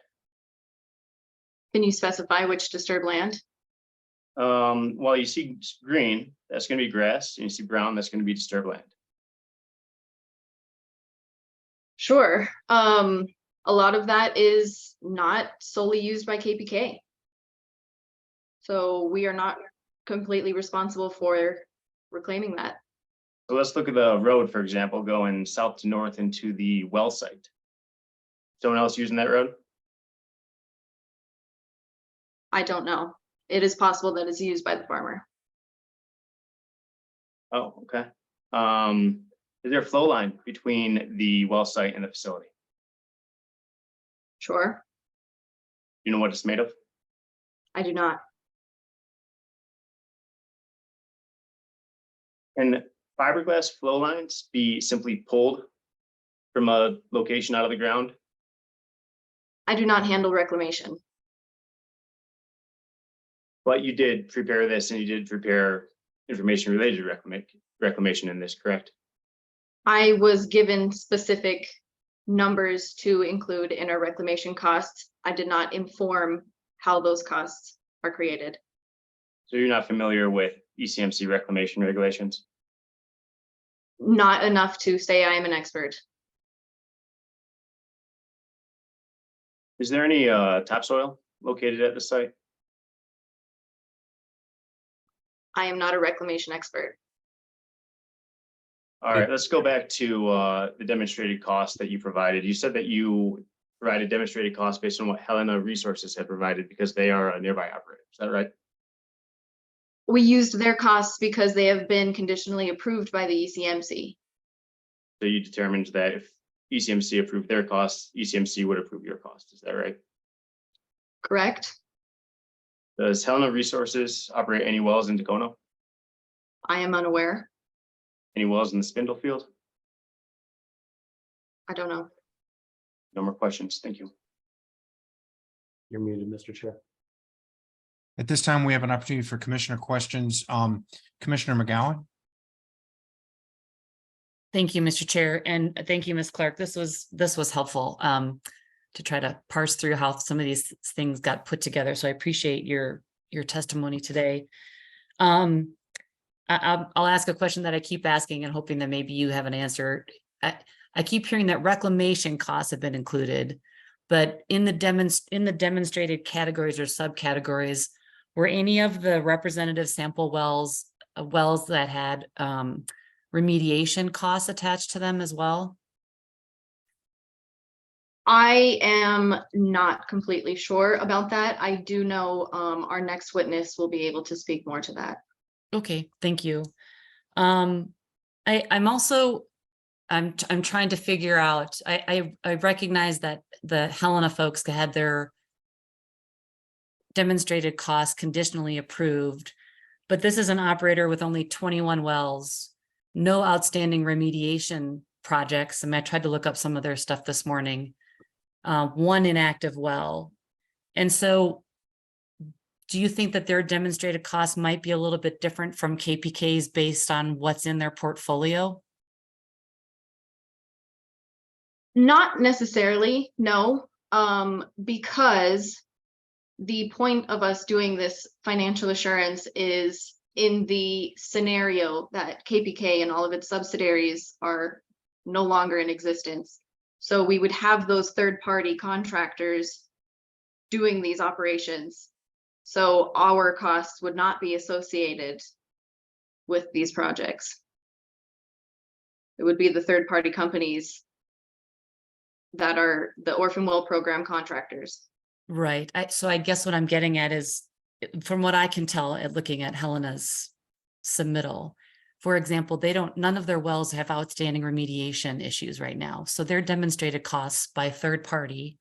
Can you specify which disturbed land? Well, you see green, that's going to be grass, and you see brown, that's going to be disturbed land. Sure. A lot of that is not solely used by KPK. So we are not completely responsible for reclaiming that. So let's look at the road, for example, going south to north into the well site. Someone else using that road? I don't know. It is possible that it's used by the farmer. Oh, okay. Is there a flow line between the well site and the facility? Sure, You know what it's made of? I do not. Can fiberglass flow lines be simply pulled from a location out of the ground? I do not handle reclamation. But you did prepare this and you did prepare information related to reclamation in this, correct? I was given specific numbers to include in our reclamation costs. I did not inform how those costs are created. So you're not familiar with ECMC reclamation regulations? Not enough to say I am an expert. Is there any topsoil located at the site? I am not a reclamation expert. All right, let's go back to the demonstrated cost that you provided. You said that you provided demonstrated cost based on what Helena Resources had provided because they are a nearby operator. Is that right? We used their costs because they have been conditionally approved by the ECMC. So you determined that if ECMC approved their costs, ECMC would approve your cost. Is that right? Correct? Does Helena Resources operate any wells in Tacona? I am unaware. Any wells in the Spindle field? I don't know. No more questions. Thank you. You're muted, Mr. Chair. At this time, we have an opportunity for commissioner questions. Commissioner McGowan. Thank you, Mr. Chair, and thank you, Ms. Clark. This was helpful to try to parse through how some of these things got put together. So I appreciate your testimony today. I'll ask a question that I keep asking and hoping that maybe you have an answer. I keep hearing that reclamation costs have been included, but in the demonstrated categories or subcategories, were any of the representative sample wells that had remediation costs attached to them as well? I am not completely sure about that. I do know our next witness will be able to speak more to that. Okay, thank you. I'm trying to figure out, I recognize that the Helena folks had their demonstrated costs conditionally approved, but this is an operator with only 21 wells, no outstanding remediation projects. I mean, I tried to look up some of their stuff this morning, one inactive well. And so do you think that their demonstrated cost might be a little bit different from KPK's based on what's in their portfolio? Not necessarily, no, because the point of us doing this financial assurance is in the scenario that KPK and all of its subsidiaries are no longer in existence. So we would have those third-party contractors doing these operations. So our costs would not be associated with these projects. It would be the third-party companies that are the orphan well program contractors. Right. So I guess what I'm getting at is, from what I can tell at looking at Helena's submittal, for example, none of their wells have outstanding remediation issues right now. So their demonstrated costs by third party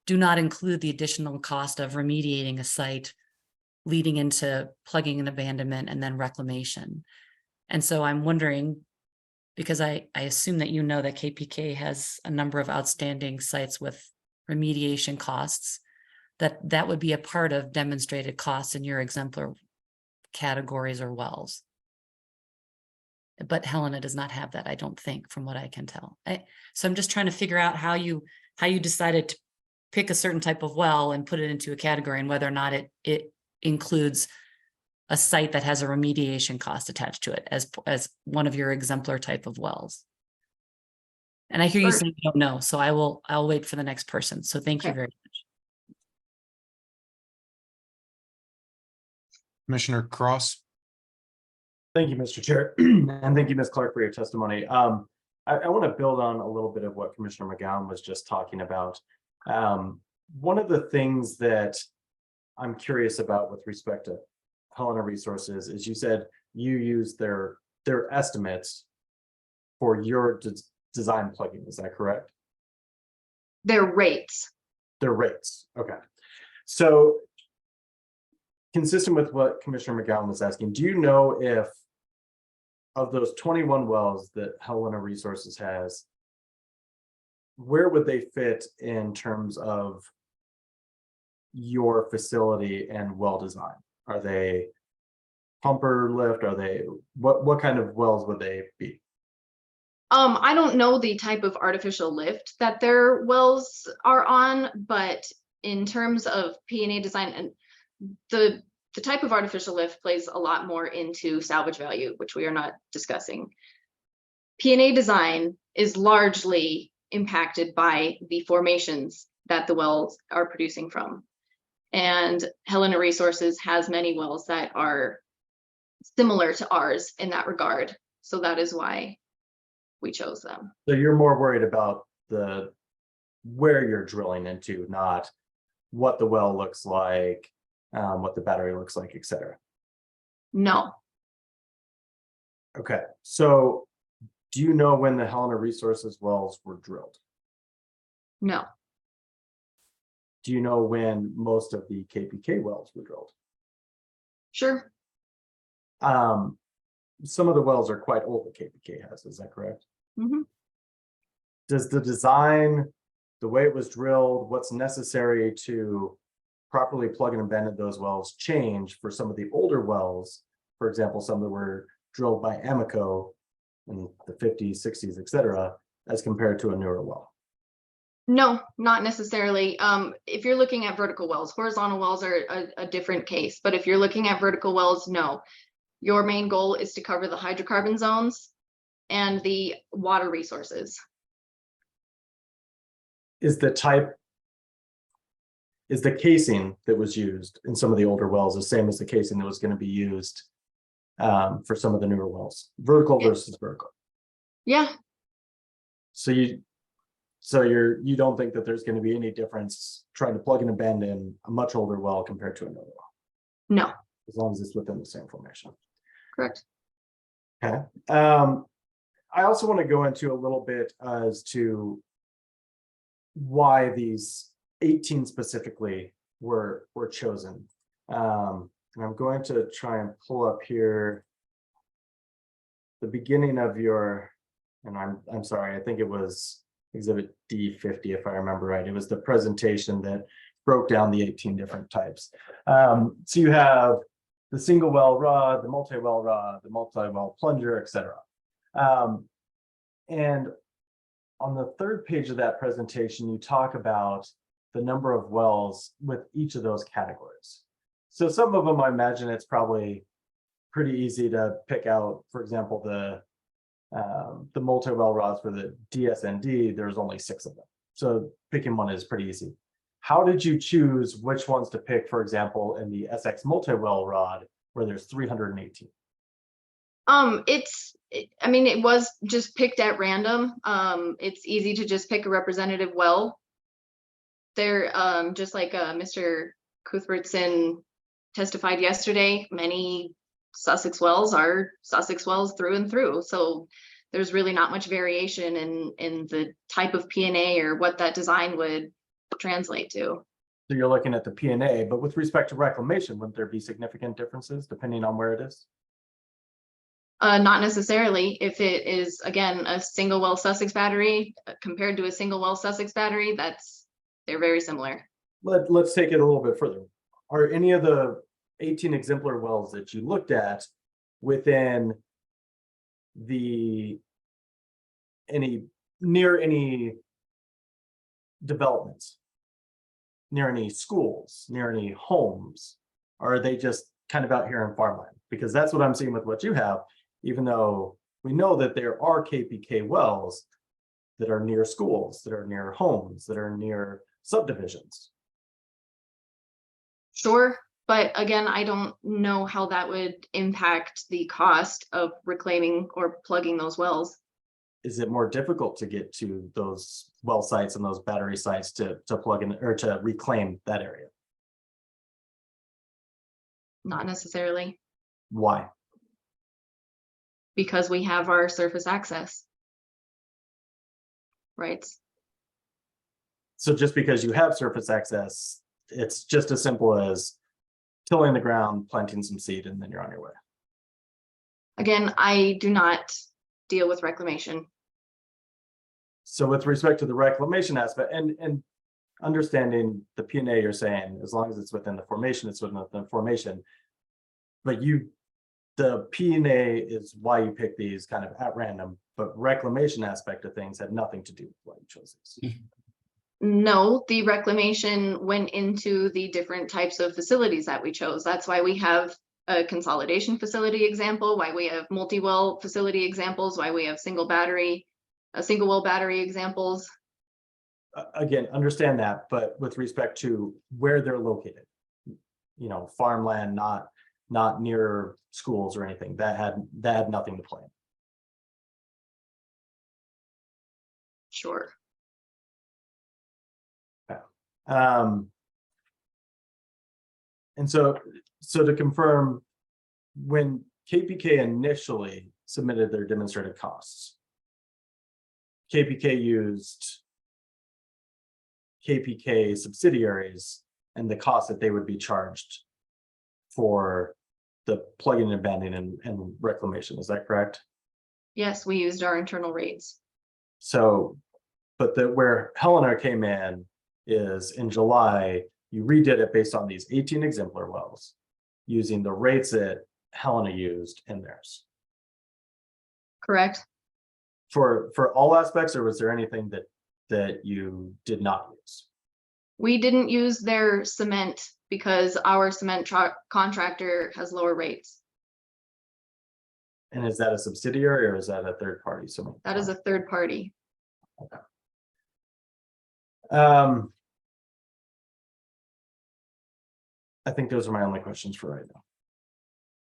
do not include the additional cost of remediating a site leading into plugging and abandonment and then reclamation. And so I'm wondering, because I assume that you know that KPK has a number of outstanding sites with remediation costs, that would be a part of demonstrated costs in your exemplar categories or wells. But Helena does not have that, I don't think, from what I can tell. So I'm just trying to figure out how you decided to pick a certain type of well and put it into a category, and whether or not it includes a site that has a remediation cost attached to it as one of your exemplar type of wells. And I hear you Sure. saying you don't know, so I'll wait for the next person. So thank you Okay. very much. Commissioner Cross. Thank you, Mr. Chair, and thank you, Ms. Clark, for your testimony. I want to build on a little bit of what Commissioner McGowan was just talking about. One of the things that I'm curious about with respect to Helena Resources is, you said you use their estimates for your design plugging. Is that correct? Their rates. Their rates. Okay. So consistent with what Commissioner McGowan was asking, do you know if of those 21 wells that Helena Resources has, where would they fit in terms of your facility and well design? Are they pumper lift? Are they, what kind of wells would they be? I don't know the type of artificial lift that their wells are on, but in terms of P&A design, and the type of artificial lift plays a lot more into salvage value, which we are not discussing. P&A design is largely impacted by the formations that the wells are producing from. And Helena Resources has many wells that are similar to ours in that regard. So that is why we chose them. So you're more worried about where you're drilling into, not what the well looks like, what the battery looks like, etc. No, Okay, so do you know when the Helena Resources wells were drilled? no, Do you know when most of the KPK wells were drilled? sure. Some of the wells are quite old that KPK has, is that correct? Mhm. Does the design, the way it was drilled, what's necessary to properly plug and abandon those wells change for some of the older wells? For example, some that were drilled by Amoco in the 50s, 60s, etc., as compared to a newer well? No, not necessarily. If you're looking at vertical wells, horizontal wells are a different case. But if you're looking at vertical wells, no. Your main goal is to cover the hydrocarbon zones and the water resources. Is the casing that was used in some of the older wells the same as the casing that was going to be used for some of the newer wells? Vertical versus vertical. Yeah, So you don't think that there's going to be any difference trying to plug and abandon a much older well compared to another well, no, as long as it's within the same formation? correct. Okay. I also want to go into a little bit as to why these 18 specifically were chosen. And I'm going to try and pull up here the beginning of your, and I'm sorry, I think it was exhibit D50, if I remember right. It was the presentation that broke down the 18 different types. So you have the single well rod, the multi-well rod, the multi-well plunger, etc. And on the third page of that presentation, you talk about the number of wells with each of those categories. So some of them, I imagine it's probably pretty easy to pick out. For example, the multi-well rods for the DSND, there's only 6 of them. So picking one is pretty easy. How did you choose which ones to pick, for example, in the SX multi-well rod where there's 318? I mean, it was just picked at random. It's easy to just pick a representative well. They're just like Mr. Cuthbertson testified yesterday, many Sussex wells are Sussex wells through and through. So there's really not much variation in the type of P&A or what that design would translate to. So you're looking at the P&A, but with respect to reclamation, wouldn't there be significant differences depending on where it is? Not necessarily. If it is, again, a single well Sussex battery compared to a single well Sussex battery, they're very similar. Let's take it a little bit further. Are any of the 18 exemplar wells that you looked at within near any developments, near any schools, near any homes? Or are they just kind of out here in farmland? Because that's what I'm seeing with what you have, even though we know that there are KPK wells that are near schools, that are near homes, that are near subdivisions. Sure, but again, I don't know how that would impact the cost of reclaiming or plugging those wells. Is it more difficult to get to those well sites and those battery sites to plug in or to reclaim that area? Not necessarily, Why? because we have our surface access rights. So just because you have surface access, it's just as simple as tilling the ground, planting some seed, and then you're on your way. Again, I do not deal with reclamation. So with respect to the reclamation aspect and understanding the P&A, you're saying as long as it's within the formation, it's within the formation. But the P&A is why you pick these kind of at random, but reclamation aspect of things had nothing to do with why you chose these. No, the reclamation went into the different types of facilities that we chose. That's why we have a consolidation facility example, why we have multi-well facility examples, why we have single well battery examples. Again, understand that, but with respect to where they're located, farmland, not near schools or anything, that had nothing to play in. Sure. And so to confirm, when KPK initially submitted their demonstrated costs, KPK used KPK subsidiaries and the cost that they would be charged for the plugging and abandoning and reclamation. Is that correct? Yes, we used our internal rates. So, but where Helena came in is in July, you redid it based on these 18 exemplar wells using the rates that Helena used in theirs. Correct. For all aspects, or was there anything that you did not use? We didn't use their cement because our cement contractor has lower rates. And is that a subsidiary or is that a third party? So That is a third party. I think those are my only questions for right now.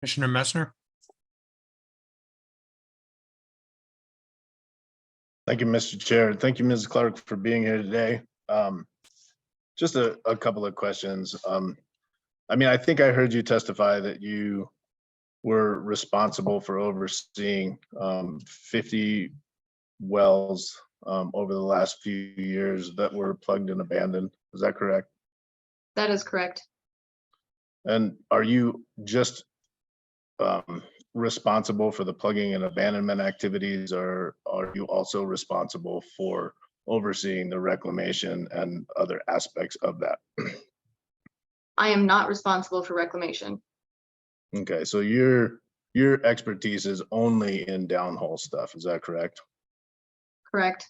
Commissioner Messner? Thank you, Mr. Chair. Thank you, Ms. Clark, for being here today. Just a couple of questions. I mean, I think I heard you testify that you were responsible for overseeing 50 wells over the last few years that were plugged and abandoned. Is that correct? That is correct. And are you just responsible for the plugging and abandonment activities, or are you also responsible for overseeing the reclamation and other aspects of that. I am not responsible for reclamation. Okay, so your expertise is only in downhole stuff, is that correct? Correct.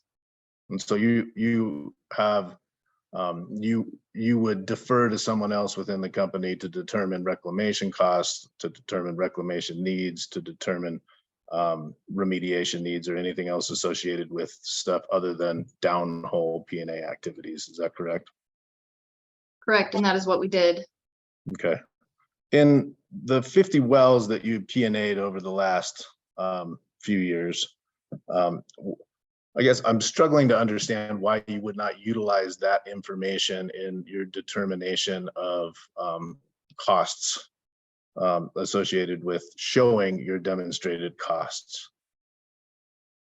And so you have you would defer to someone else within the company to determine reclamation costs, to determine reclamation needs, to determine remediation needs or anything else associated with stuff other than downhole P&A activities. Is that correct? Correct. And that is what we did. Okay. In the 50 wells that you P&A'd over the last few years, I guess I'm struggling to understand why you would not utilize that information in your determination of costs associated with showing your demonstrated costs.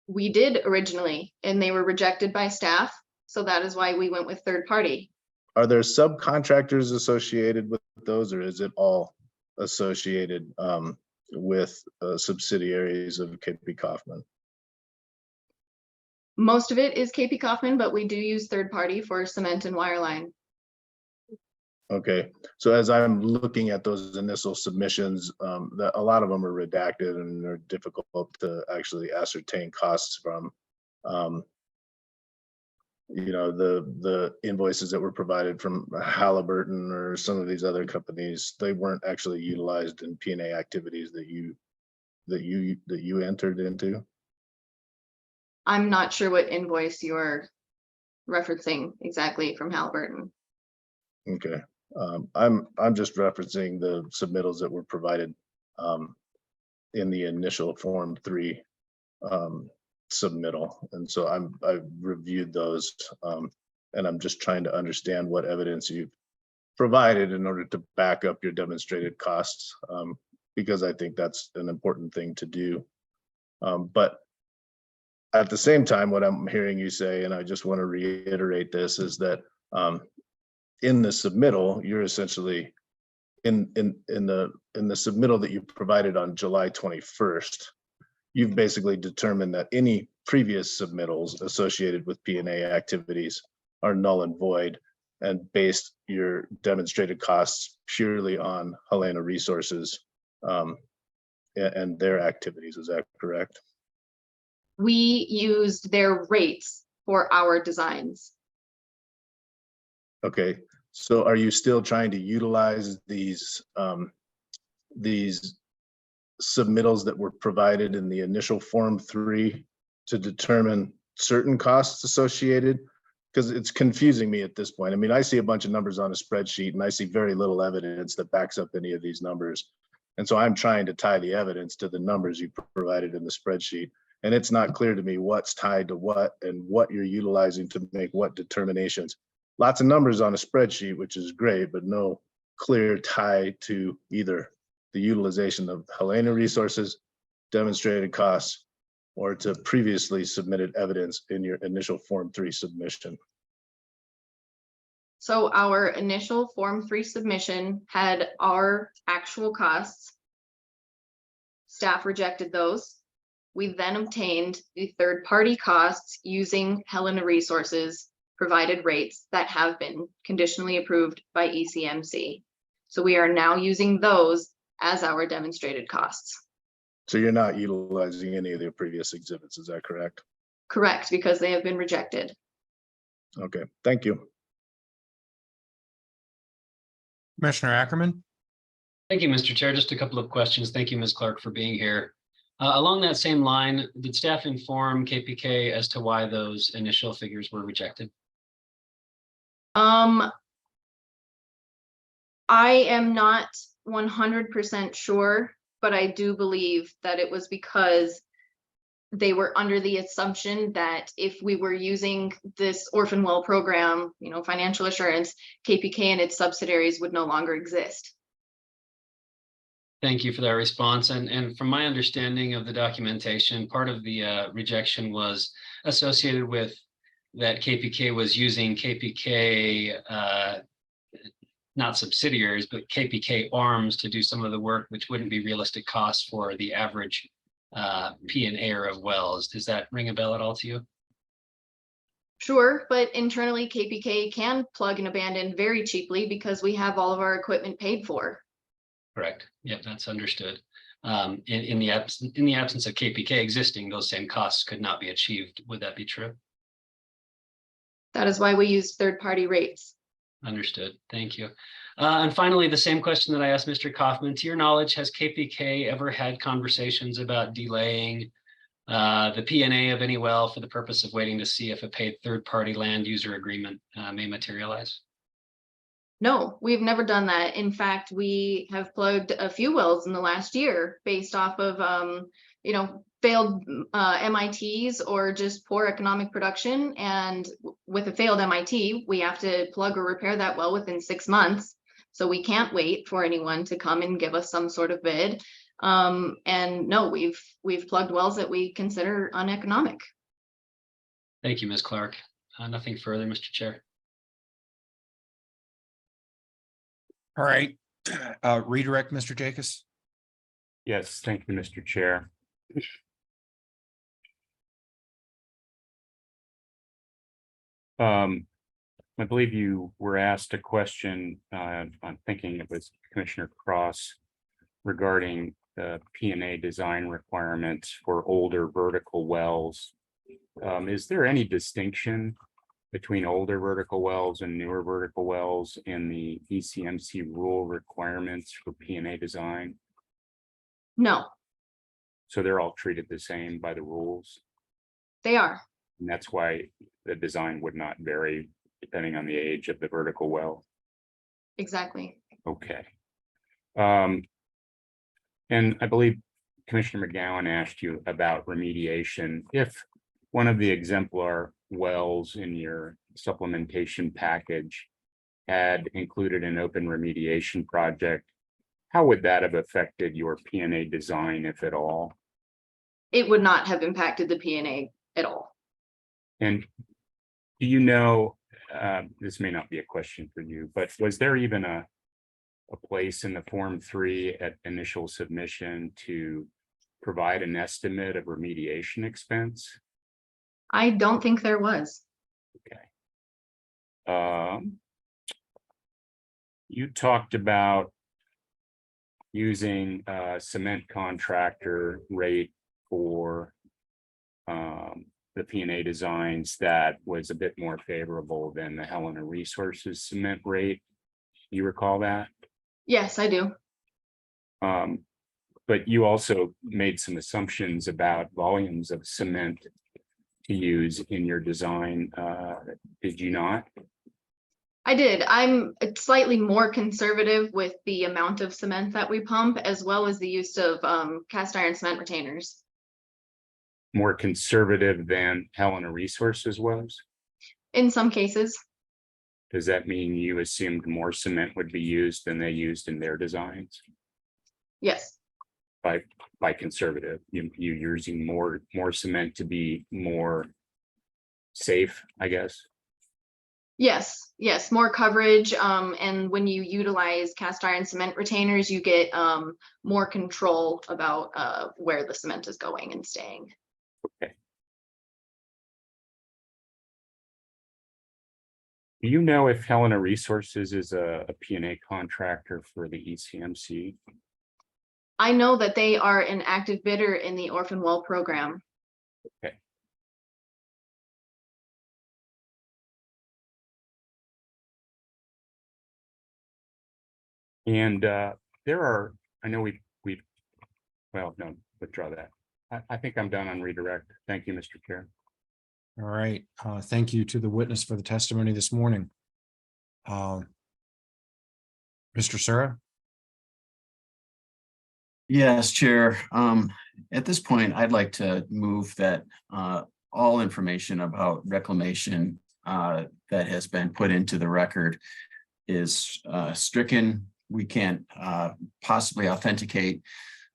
We did originally, and they were rejected by staff. So that is why we went with third party. Are there subcontractors associated with those, or is it all associated with subsidiaries of KP Kaufman? Most of it is KP Kaufman, but we do use third party for cement and wireline. Okay, so as I'm looking at those initial submissions, that a lot of them are redacted and they're difficult to actually ascertain costs from. You know, the invoices that were provided from Halliburton or some of these other companies, they weren't actually utilized in P&A activities that you entered into. I'm not sure what invoice you're referencing exactly from Halliburton. Okay, I'm just referencing the submittals that were provided in the initial Form 3 submittal, and so I've reviewed those, and I'm just trying to understand what evidence you've provided in order to back up your demonstrated costs, because I think that's an important thing to do. But at the same time, what I'm hearing you say, and I just want to reiterate this, is that in the submittal, you're essentially in the submittal that you provided on July 21st, you've basically determined that any previous submittals associated with P&A activities are null and void, and based your demonstrated costs purely on Helena Resources and their activities. Is that correct? We used their rates for our designs. Okay, so are you still trying to utilize these submittals that were provided in the initial Form 3 to determine certain costs associated? Because it's confusing me at this point. I mean, I see a bunch of numbers on a spreadsheet and I see very little evidence that backs up any of these numbers. And so I'm trying to tie the evidence to the numbers you provided in the spreadsheet. And it's not clear to me what's tied to what and what you're utilizing to make what determinations. Lots of numbers on a spreadsheet, which is great, but no clear tie to either the utilization of Helena Resources, demonstrated costs, or to previously submitted evidence in your initial Form 3 submission. So our initial Form 3 submission had our actual costs. Staff rejected those. We then obtained the third-party costs using Helena Resources provided rates that have been conditionally approved by ECMC. So we are now using those as our demonstrated costs. So you're not utilizing any of the previous exhibits, is that correct? Correct, because they have been rejected. Okay, thank you. Commissioner Ackerman? Thank you, Mr. Chair. Just a couple of questions. Thank you, Ms. Clark, for being here. Along that same line, did staff inform KPK as to why those initial figures were rejected? I am not 100% sure, but I do believe that it was because they were under the assumption that if we were using this orphan well program, you know, financial assurance, KPK and its subsidiaries would no longer exist. Thank you for that response. And from my understanding of the documentation, part of the rejection was associated with that KPK was using KPK, not subsidiaries, but KPK arms to do some of the work, which wouldn't be realistic costs for the average P&A of wells. Does that ring a bell at all to you? Sure, but internally KPK can plug and abandon very cheaply because we have all of our equipment paid for. Correct. Yep, that's understood. In the absence of KPK existing, those same costs could not be achieved. Would that be true? That is why we use third-party rates. Understood. Thank you. And finally, the same question that I asked Mr. Kaufman, to your knowledge, has KPK ever had conversations about delaying the P&A of any well for the purpose of waiting to see if a paid third-party land user agreement may materialize? No, we've never done that. In fact, we have plugged a few wells in the last year based off of, failed MITs or just poor economic production. And with a failed MIT, we have to plug or repair that well within 6 months. So we can't wait for anyone to come and give us some sort of bid. And no, we've plugged wells that we consider uneconomic. Thank you, Ms. Clark. Nothing further, Mr. Chair. All right, redirect, Mr. Jacobs. Yes, thank you, Mr. Chair. I believe you were asked a question, I'm thinking it was Commissioner Cross, regarding the P&A design requirements for older vertical wells. Is there any distinction between older vertical wells and newer vertical wells in the ECMC rule requirements for P&A design? No, So they're all treated the same by the rules, they are. and that's why the design would not vary depending on the age of the vertical well. Exactly. Okay. And I believe Commissioner McGowan asked you about remediation. If one of the exemplar wells in your supplementation package had included an open remediation project, how would that have affected your P&A design, if at all? It would not have impacted the P&A at all. And do you know, this may not be a question for you, but was there even a place in the Form 3 at initial submission to provide an estimate of remediation expense? I don't think there was. Okay. You talked about using a cement contractor rate for the P&A designs that was a bit more favorable than the Helena Resources cement rate. You recall that? Yes, I do. But you also made some assumptions about volumes of cement to use in your design. Did you not? I did. I'm slightly more conservative with the amount of cement that we pump, as well as the use of cast iron cement retainers. More conservative than Helena Resources was? In some cases, Does that mean you assumed more cement would be used than they used in their designs? yes. By conservative, you're using more cement to be more safe, I guess. Yes, more coverage. And when you utilize cast iron cement retainers, you get more control about where the cement is going and staying. Okay. Do you know if Helena Resources is a P&A contractor for the ECMC? I know that they are an active bidder in the Orphan Well program. Okay. And there are, I know well, no, withdraw that. I think I'm done on redirect. Thank you, Mr. Chair. All right, thank you to the witness for the testimony this morning. Mr. Sura? Yes, Chair. At this point, I'd like to move that all information about reclamation that has been put into the record is stricken. We can't possibly authenticate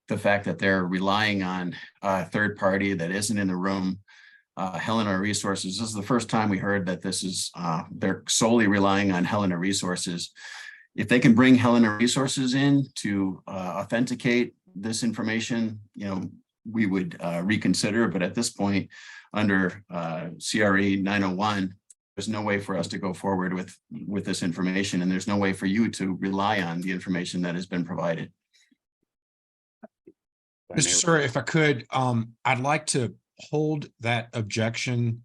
the fact that they're relying on a third party that isn't in the room. Helena Resources, this is the first time we heard that this is, they're solely relying on Helena Resources. If they can bring Helena Resources in to authenticate this information, we would reconsider, but at this point, under CRE 901, there's no way for us to go forward with this information, and there's no way for you to rely on the information that has been provided. Mr. Sir, if I could, I'd like to hold that objection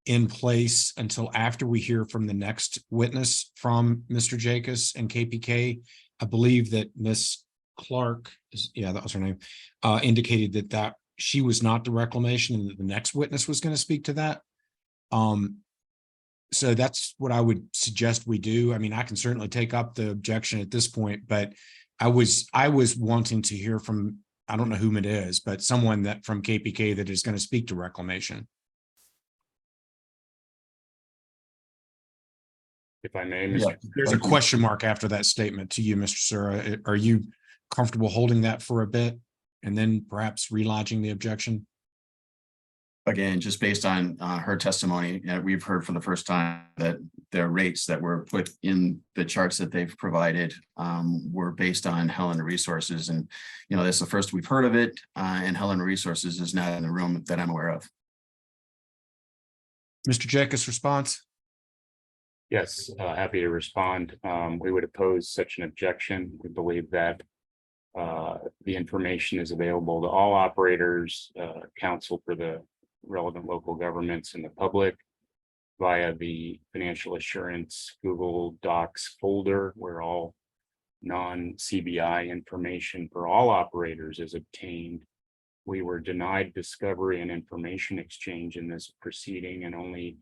in place until after we hear from the next witness from Mr. Jacobs and KPK. I believe that Ms. Clark, that was her name, indicated that she was not the reclamation and that the next witness was going to speak to that. So that's what I would suggest we do. I mean, I can certainly take up the objection at this point, but I was wanting to hear from, I don't know whom it is, but someone that from KPK that is going to speak to reclamation. If I may, Yeah. Mr. There's a question mark after that statement to you, Mr. Sura. Are you comfortable holding that for a bit and then perhaps relodging the objection? Again, just based on her testimony, we've heard for the first time that the rates that were put in the charts that they've provided were based on Helena Resources. And, that's the first we've heard of it. And Helena Resources is not in the room that I'm aware of. Mr. Jacobs, response? Yes, happy to respond. We would oppose such an objection. We believe that the information is available to all operators, counsel for the relevant local governments and the public via the financial assurance Google Docs folder, where all non-CBI information for all operators is obtained. We were denied discovery and information exchange in this proceeding and only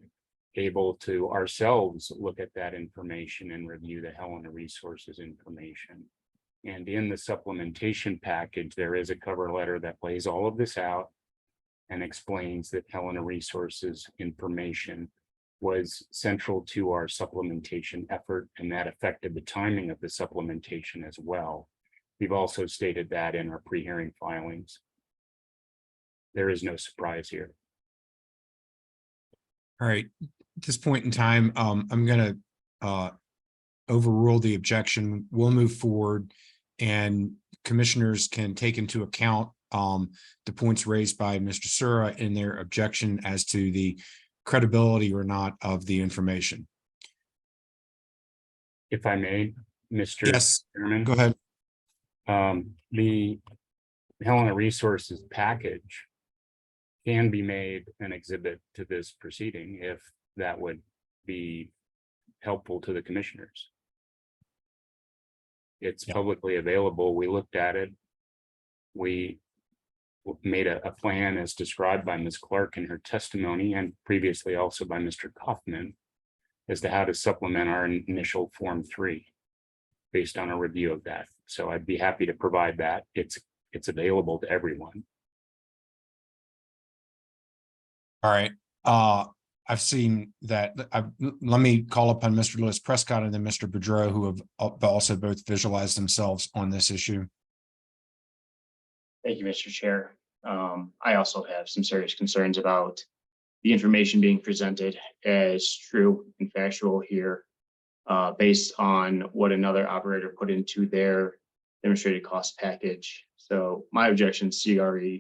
able to ourselves look at that information and review the Helena Resources information. And in the supplementation package, there is a cover letter that lays all of this out and explains that Helena Resources information was central to our supplementation effort, and that affected the timing of the supplementation as well. We've also stated that in our pre-hearing filings. There is no surprise here. All right, at this point in time, I'm going to overrule the objection. We'll move forward and commissioners can take into account the points raised by Mr. Sura in their objection as to the credibility or not of the information. If I may, Mr. Yes, Chairman. go ahead. The Helena Resources package can be made an exhibit to this proceeding if that would be helpful to the commissioners. It's publicly available. We looked at it. We made a plan as described by Ms. Clark in her testimony and previously also by Mr. Kaufman as to how to supplement our initial Form 3 based on a review of that. So I'd be happy to provide that. It's available to everyone. All right. I've seen that. Let me call upon Mr. Lewis Prescott and then Mr. Boudreau, who have also both visualized themselves on this issue. Thank you, Mr. Chair. I also have some serious concerns about the information being presented as true and factual here, based on what another operator put into their demonstrated cost package. So my objection is CRE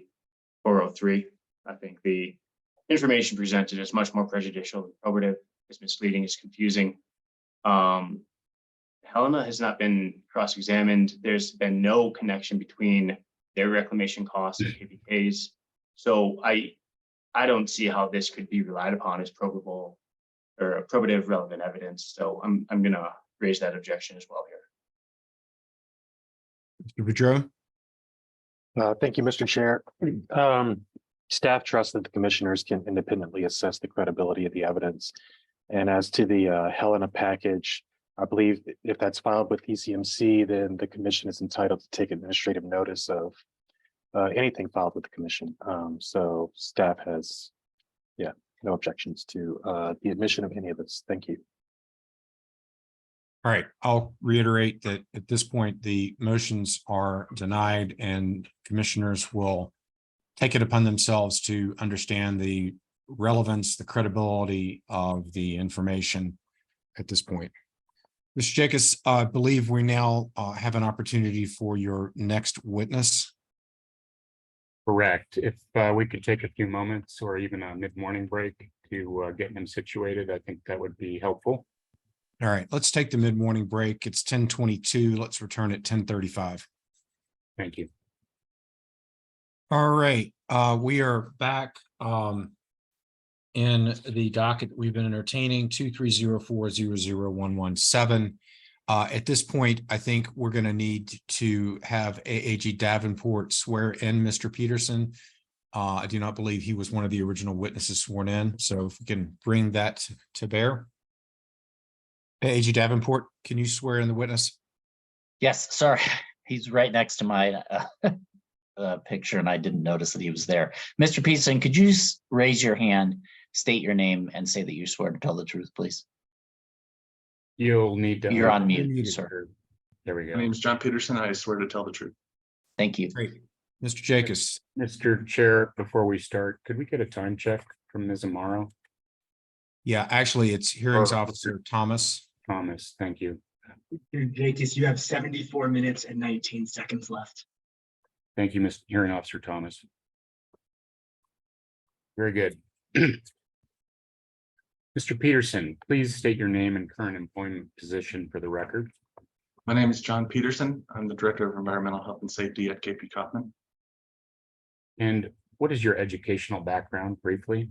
403. I think the information presented is much more prejudicial than probative. It's misleading, it's confusing. Helena has not been cross-examined. There's been no connection between their reclamation costs and KPK's. So I don't see how this could be relied upon as probable or probative relevant evidence. So I'm gonna raise that objection as well here. Mr. Boudreau? Thank you, Mr. Chair. Staff trusts that the commissioners can independently assess the credibility of the evidence. And as to the Helena package, I believe if that's filed with ECMC, then the commission is entitled to take administrative notice of anything filed with the commission. So staff has, no objections to the admission of any of this. Thank you. All right, I'll reiterate that at this point, the motions are denied and commissioners will take it upon themselves to understand the relevance, the credibility of the information at this point. Mr. Jacobs, I believe we now have an opportunity for your next witness. Correct. If we could take a few moments or even a mid-morning break to getting him situated, I think that would be helpful. All right, let's take the mid-morning break. It's 10:22. Let's return at 10:35. Thank you. All right, we are back in the docket that we've been entertaining, 230400117. At this point, I think we're going to need to have AAG Davenport swear in Mr. Peterson. I do not believe he was one of the original witnesses sworn in, so if we can bring that to bear. AAG Davenport, can you swear in the witness? Yes, sorry, he's right next to my picture and I didn't notice that he was there. Mr. Peterson, could you raise your hand, state your name and say that you swear to tell the truth, please? You'll need to. You're on You're mute, muted. sir. There we My go. name is John Peterson. I swear to tell the truth. Thank you. Great. Mr. Jacobs. Mr. Chair, before we start, could we get a time check from Ms. Amaro? Yeah, actually, it's hearings Or- officer Thomas. Thomas, thank you. Jacobs, you have 74 minutes and 19 seconds left. Thank you, Mr. Hearing Officer Thomas. Very good. Mr. Peterson, please state your name and current employment position for the record. My name is John Peterson. I'm the Director of Environmental Health and Safety at KP Kaufman. And what is your educational background briefly?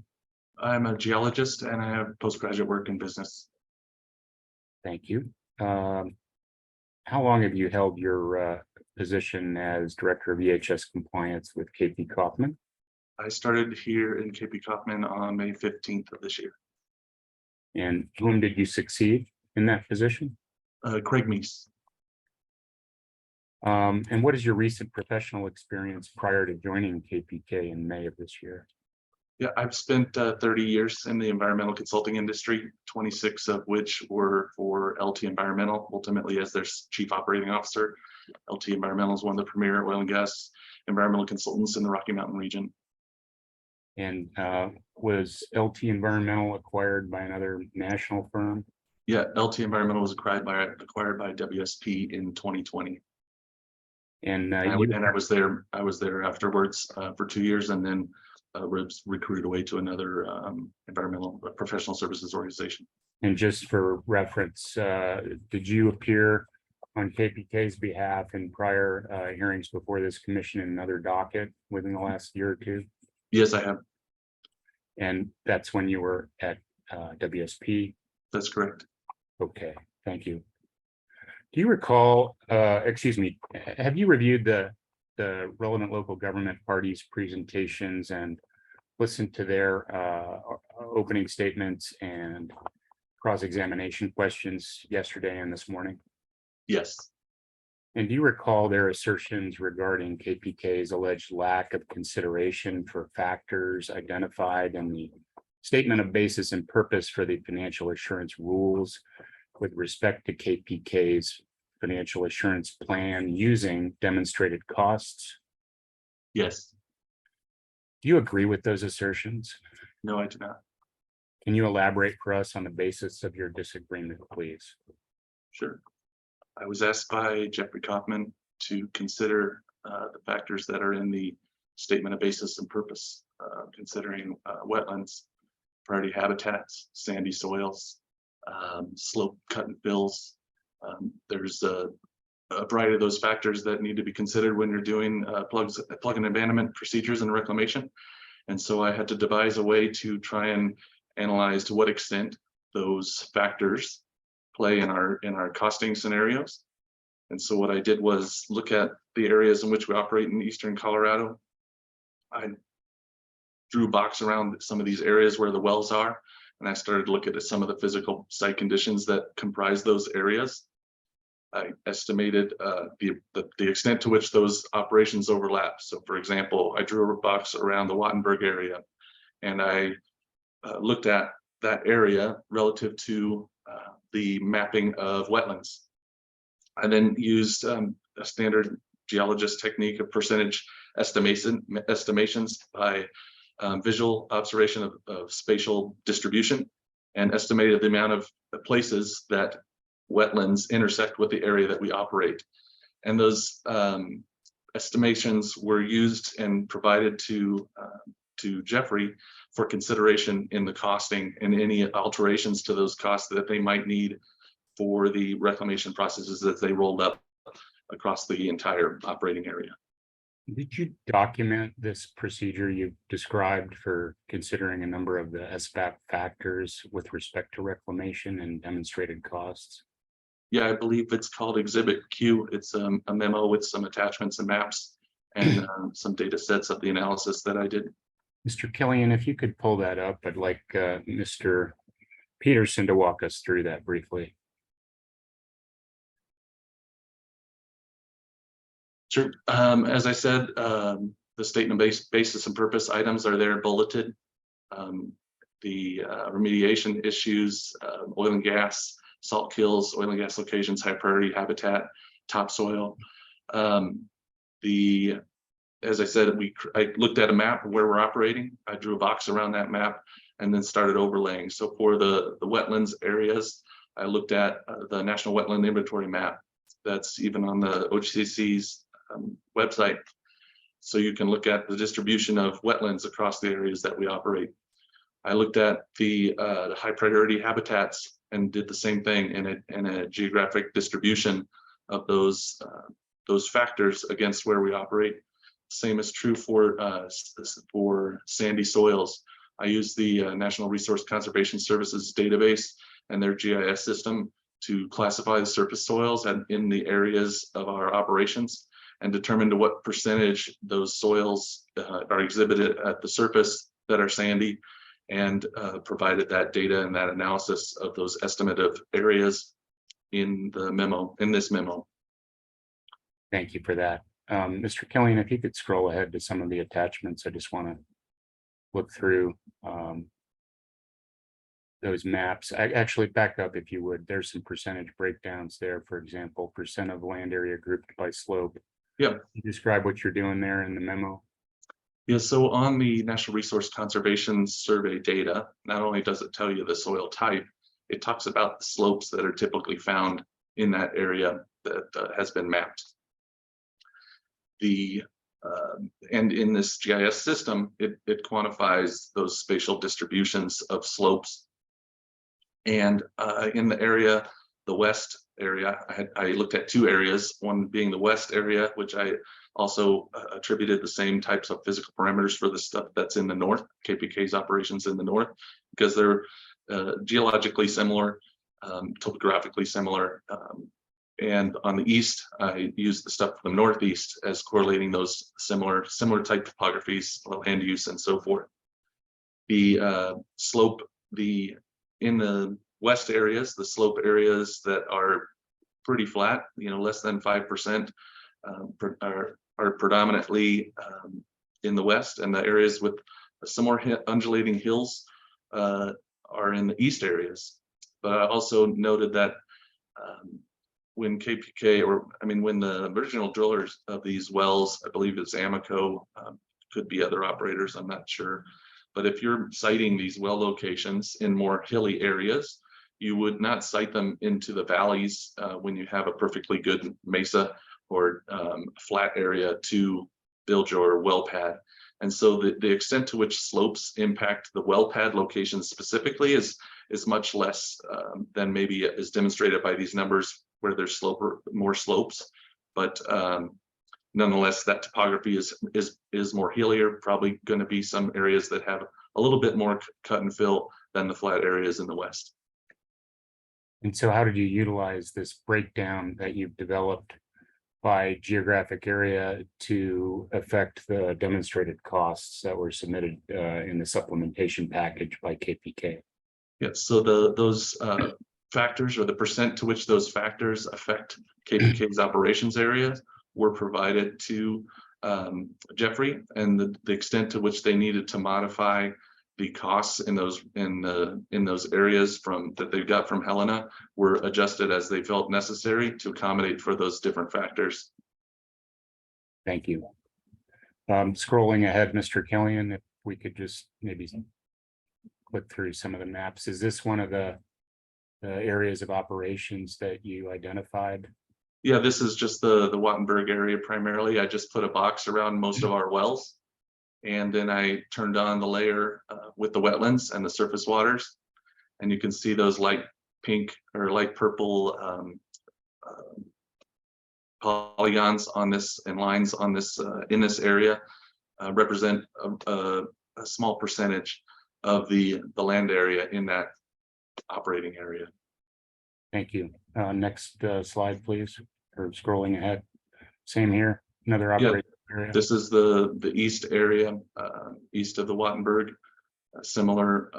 I'm a geologist and I have postgraduate work in business. Thank you. How long have you held your position as Director of EHS Compliance with KP Kaufman? I started here in KP Kaufman on May 15th of this year. And whom did you succeed in that position? Craig Meese. And what is your recent professional experience prior to joining KPK in May of this year? Yeah, I've spent 30 years in the environmental consulting industry, 26 of which were for LT Environmental, ultimately as their chief operating officer. LT Environmental is one of the premier oil and gas environmental consultants in the Rocky Mountain region. And was LT Environmental acquired by another national firm? Yeah, LT Environmental was acquired by WSP in 2020. And I was there afterwards for 2 years and then was recruited away to another environmental professional services organization. And just for reference, did you appear on KPK's behalf in prior hearings before this commission in another docket within the last year or two? Yes, I have. And that's when you were at WSP? That's correct. Okay, thank you. Do you recall, excuse me, have you reviewed the relevant local government parties' presentations and listened to their opening statements and cross-examination questions yesterday and this morning? Yes. And do you recall their assertions regarding KPK's alleged lack of consideration for factors identified in the statement of basis and purpose for the financial assurance rules with respect to KPK's financial assurance plan using demonstrated costs? Yes. Do you agree with those assertions? No, I do not. Can you elaborate for us on the basis of your disagreement, please? Sure. I was asked by Jeffrey Kaufman to consider the factors that are in the statement of basis and purpose, considering wetlands, priority habitats, sandy soils, slope cut and fills. There's a variety of those factors that need to be considered when you're doing plug and abandonment procedures and reclamation. And so I had to devise a way to try and analyze to what extent those factors play in our costing scenarios. And so what I did was look at the areas in which we operate in eastern Colorado. I drew a box around some of these areas where the wells are, and I started to look at some of the physical site conditions that comprise those areas. I estimated the extent to which those operations overlap. So for example, I drew a box around the Wattenberg area, and I looked at that area relative to the mapping of wetlands. I then used a standard geologist technique of percentage estimations by visual observation of spatial distribution, and estimated the amount of places that wetlands intersect with the area that we operate. And those estimations were used and provided to to Jeffrey for consideration in the costing and any alterations to those costs that they might need for the reclamation processes as they rolled up across the entire operating area. Did you document this procedure you described for considering a number of the SBAP factors with respect to reclamation and demonstrated costs? Yeah, I believe it's called Exhibit Q. It's a memo with some attachments and maps and some data sets of the analysis that I did. Mr. Killian, if you could pull that up, I'd like Mr. Peterson to walk us through that briefly. Sure. As I said, the statement basis and purpose items are there bulleted. The remediation issues, oil and gas, salt kills, oil and gas locations, high priority habitat, topsoil. As I said, I looked at a map of where we're operating. I drew a box around that map and then started overlaying. So for the wetlands areas, I looked at the National Wetland Inventory map. That's even on the OGCC's website. So you can look at the distribution of wetlands across the areas that we operate. I looked at the high priority habitats and did the same thing in a geographic distribution of those factors against where we operate. Same is true for sandy soils. I use the National Resource Conservation Services database and their GIS system to classify the surface soils and in the areas of our operations and determine to what percentage those soils are exhibited at the surface that are sandy, and provided that data and that analysis of those estimative areas in the memo, in this memo. Thank you for that. Mr. Killian, if you could scroll ahead to some of the attachments, I just want to look through those maps. I actually back up if you would. There's some percentage breakdowns there. For example, percent of land area grouped by slope. Yeah. You describe what you're doing there in the memo. Yeah, so on the National Resource Conservation Survey data, not only does it tell you the soil type, it talks about the slopes that are typically found in that area that has been mapped. And in this GIS system, it quantifies those spatial distributions of slopes. And in the area, the west area, I looked at two areas, one being the west area, which I also attributed the same types of physical parameters for the stuff that's in the north, KPK's operations in the north, because they're geologically similar, topographically similar. And on the east, I used the stuff from the northeast as correlating those similar type topographies, land use, and so forth. The slope, in the west areas, the slope areas that are pretty flat, less than 5%, are predominantly in the west, and the areas with similar undulating hills are in the east areas. But I also noted that when KPK, when the original drillers of these wells, I believe it's Amoco, could be other operators, I'm not sure. But if you're siting these well locations in more hilly areas, you would not site them into the valleys when you have a perfectly good mesa or flat area to build your well pad. And so the extent to which slopes impact the well pad location specifically is much less than maybe is demonstrated by these numbers where there's more slopes. But nonetheless, that topography is more hillier, probably going to be some areas that have a little bit more cut and fill than the flat areas in the west. And so how did you utilize this breakdown that you've developed by geographic area to affect the demonstrated costs that were submitted in the supplementation package by KPK? Yes, so those factors, or the percent to which those factors affect KPK's operations areas, were provided to Jeffrey, and the extent to which they needed to modify the costs in those areas that they got from Helena were adjusted as they felt necessary to accommodate for those different factors. Thank you. Scrolling ahead, Mr. Killian, if we could just maybe click through some of the maps. Is this one of the areas of operations that you identified? Yeah, this is just the Wattenberg area primarily. I just put a box around most of our wells. And then I turned on the layer with the wetlands and the surface waters. And you can see those light pink or light purple polygons on this and lines on this in this area represent a small percentage of the land area in that operating area. Thank you. Next slide, please, or scrolling ahead. Same here, another operating area. This is the east area, east of the Wattenberg, similar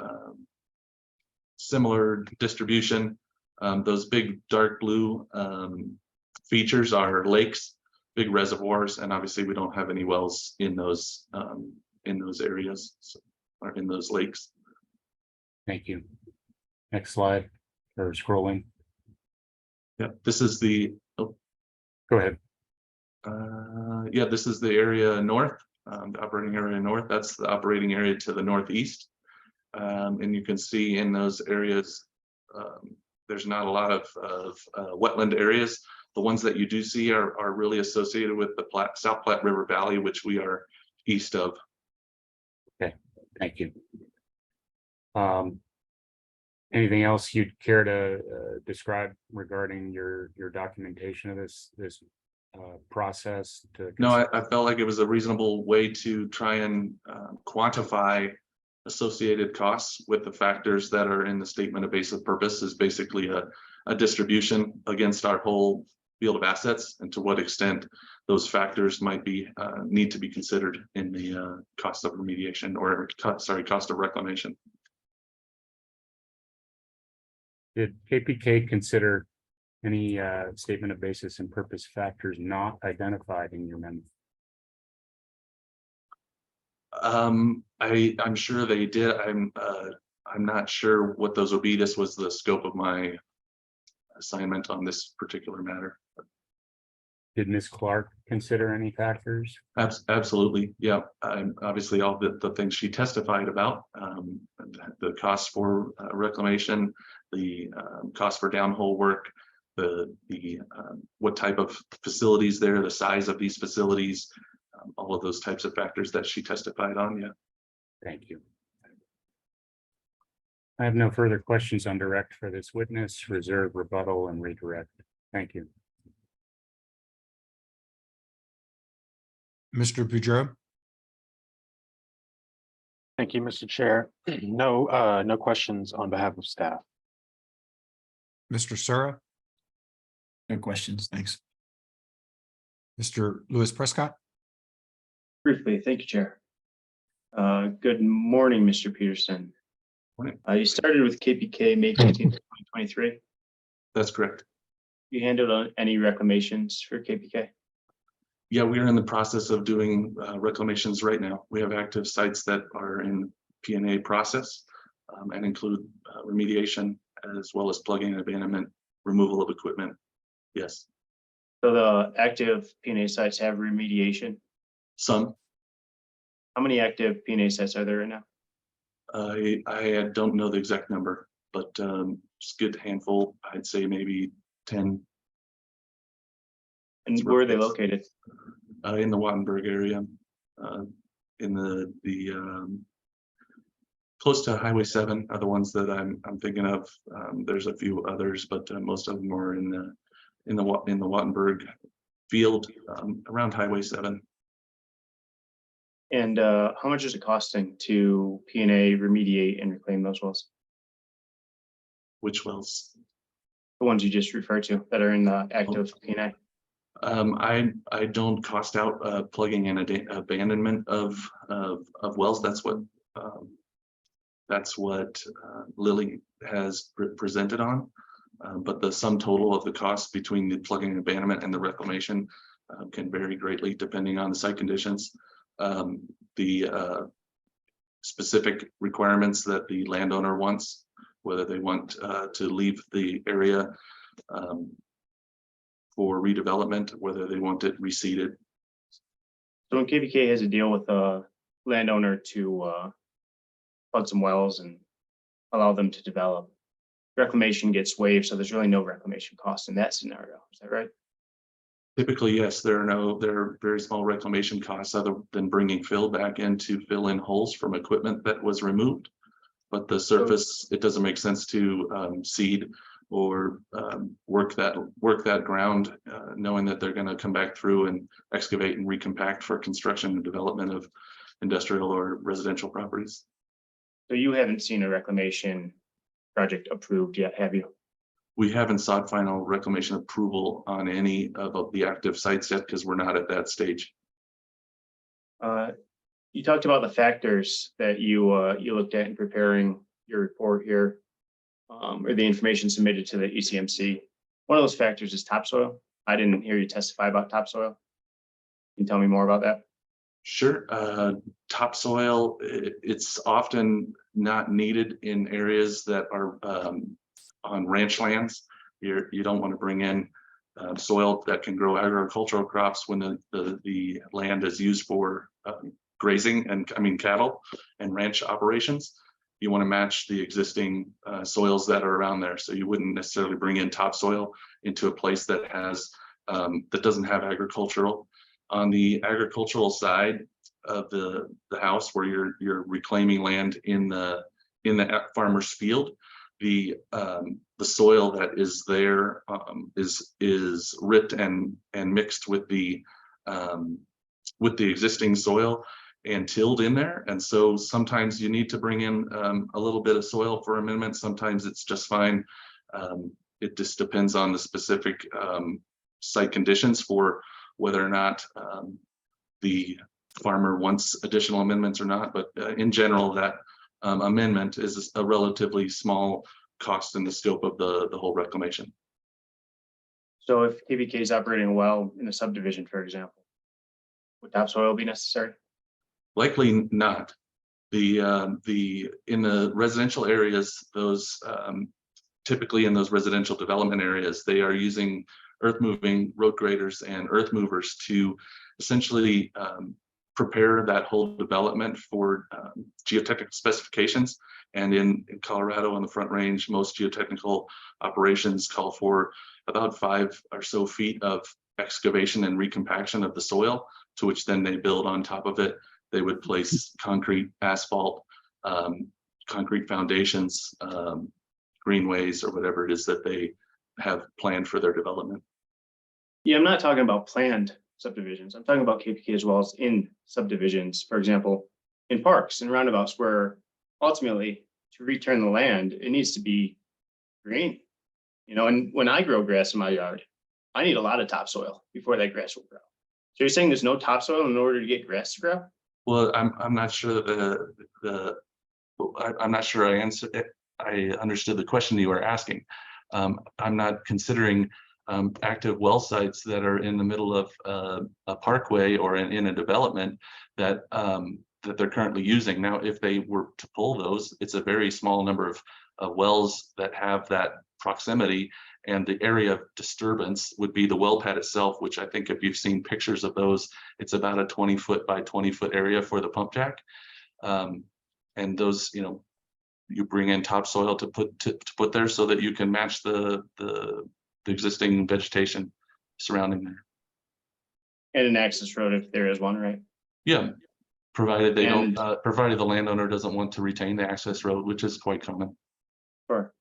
distribution. Those big dark blue features are lakes, big reservoirs, and obviously we don't have any wells in those areas or in those lakes. Thank you. Next slide, or scrolling. Yeah, this is the. Oh, go ahead. Yeah, this is the area north, the operating area north. That's the operating area to the northeast. And you can see in those areas, there's not a lot of wetland areas. The ones that you do see are really associated with the South Platte River Valley, which we are east of. Okay, thank you. Anything else you'd care to describe regarding your documentation of this process? No, I felt like it was a reasonable way to try and quantify associated costs with the factors that are in the statement of basic purpose. Is basically a distribution against our whole field of assets, and to what extent those factors might be need to be considered in the cost of remediation or cost of reclamation. Did KPK consider any statement of basis and purpose factors not identified in your memo? I'm sure they did. I'm not sure what those would be. This was the scope of my assignment on this particular matter. Did Ms. Clark consider any factors? Absolutely, yeah. Obviously, all the things she testified about, the cost for reclamation, the cost for downhole work, the what type of facilities there, the size of these facilities, all of those types of factors that she testified on. Yeah. Thank you. I have no further questions on direct for this witness. Reserve, rebuttal, and redirect. Thank you. Mr. Boudreau. Thank you, Mr. Chair. No questions on behalf of staff. Mr. Sura. No questions, thanks. Mr. Lewis Prescott. Briefly, thank you, Chair. Good morning, Mr. Peterson. Morning. You started with KPK May 15th, 2023. That's correct. You handled any reclamations for KPK? Yeah, we are in the process of doing reclamations right now. We have active sites that are in P&A process and include remediation as well as plugging and abandonment, removal of equipment. Yes. So the active P&A sites have remediation? Some. How many active P&A sites are there right now? I don't know the exact number, but just a good handful. I'd say maybe 10. And where are they located? In the Wattenberg area, in the close to Highway 7 are the ones that I'm thinking of. There's a few others, but most of them are in the Wattenberg field around Highway 7. And how much is it costing to P&A remediate and reclaim those wells? Which wells? The ones you just referred to that are in the active P&A. I don't cost out plugging and abandonment of wells. That's what Lily has presented on. But the sum total of the cost between the plugging and abandonment and the reclamation can vary greatly depending on the site conditions. The specific requirements that the landowner wants, whether they want to leave the area for redevelopment, whether they want it reseeded. So when KPK has a deal with a landowner to plug some wells and allow them to develop, reclamation gets waived, so there's really no reclamation cost in that scenario. Is that right? Typically, yes, there are very small reclamation costs other than bringing fill back in to fill in holes from equipment that was removed. But the surface, it doesn't make sense to seed or work that ground, knowing that they're going to come back through and excavate and recompact for construction and development of industrial or residential properties. So you haven't seen a reclamation project approved yet, have you? We haven't sought final reclamation approval on any of the active sites yet because we're not at that stage. You talked about the factors that you looked at in preparing your report here, or the information submitted to the ECMC. One of those factors is topsoil. I didn't hear you testify about topsoil. Can you tell me more about that? Sure. Topsoil, it's often not needed in areas that are on ranch lands. You don't want to bring in soil that can grow agricultural crops when the land is used for grazing and cattle and ranch operations. You want to match the existing soils that are around there. So you wouldn't necessarily bring in topsoil into a place that has that doesn't have agricultural. On the agricultural side of the house, where you're reclaiming land in the farmer's field, the soil that is there is ripped and mixed with the existing soil and tilled in there. And so sometimes you need to bring in a little bit of soil for amendment. Sometimes it's just fine. It just depends on the specific site conditions for whether or not the farmer wants additional amendments or not. But in general, that amendment is a relatively small cost in the scope of the whole reclamation. So if KBK is operating a well in a subdivision, for example, would topsoil be necessary? Likely not. In the residential areas, those typically in those residential development areas, they are using earth moving road graders and earth movers to essentially prepare that whole development for geotechnical specifications. And in Colorado on the Front Range, most geotechnical operations call for about 5 or so feet of excavation and recompaction of the soil, to which then they build on top of it. They would place concrete, asphalt, concrete foundations, greenways, or whatever it is that they have planned for their development. Yeah, I'm not talking about planned subdivisions. I'm talking about KPK as well as in subdivisions, for example, in parks and roundabouts, where ultimately to return the land, it needs to be green. You know, and when I grow grass in my yard, I need a lot of topsoil before that grass will grow. So you're saying there's no topsoil in order to get grass to grow? Well, I'm not sure I'm not sure I understood the question you were asking. I'm not considering active well sites that are in the middle of a parkway or in a development that they're currently using. Now, if they were to pull those, it's a very small number of wells that have that proximity, and the area of disturbance would be the well pad itself, which I think if you've seen pictures of those, it's about a 20-foot by 20-foot area for the pump jack. And those, you know, you bring in topsoil to put there so that you can match the existing vegetation surrounding there. And an access road if there is one, right? Yeah, provided they don't, provided the landowner doesn't want to retain the access road, which is quite common. Sure.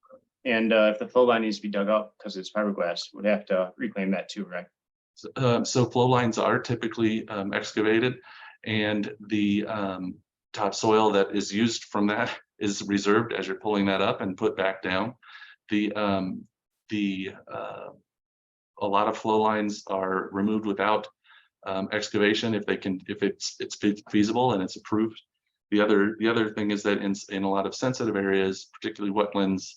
And if the flow line needs to be dug up because it's fiberglass, would have to reclaim that too, right? So flow lines are typically excavated, and the topsoil that is used from that is reserved as you're pulling that up and put back down. A lot of flow lines are removed without excavation if it's feasible and it's approved. The other thing is that in a lot of sensitive areas, particularly wetlands,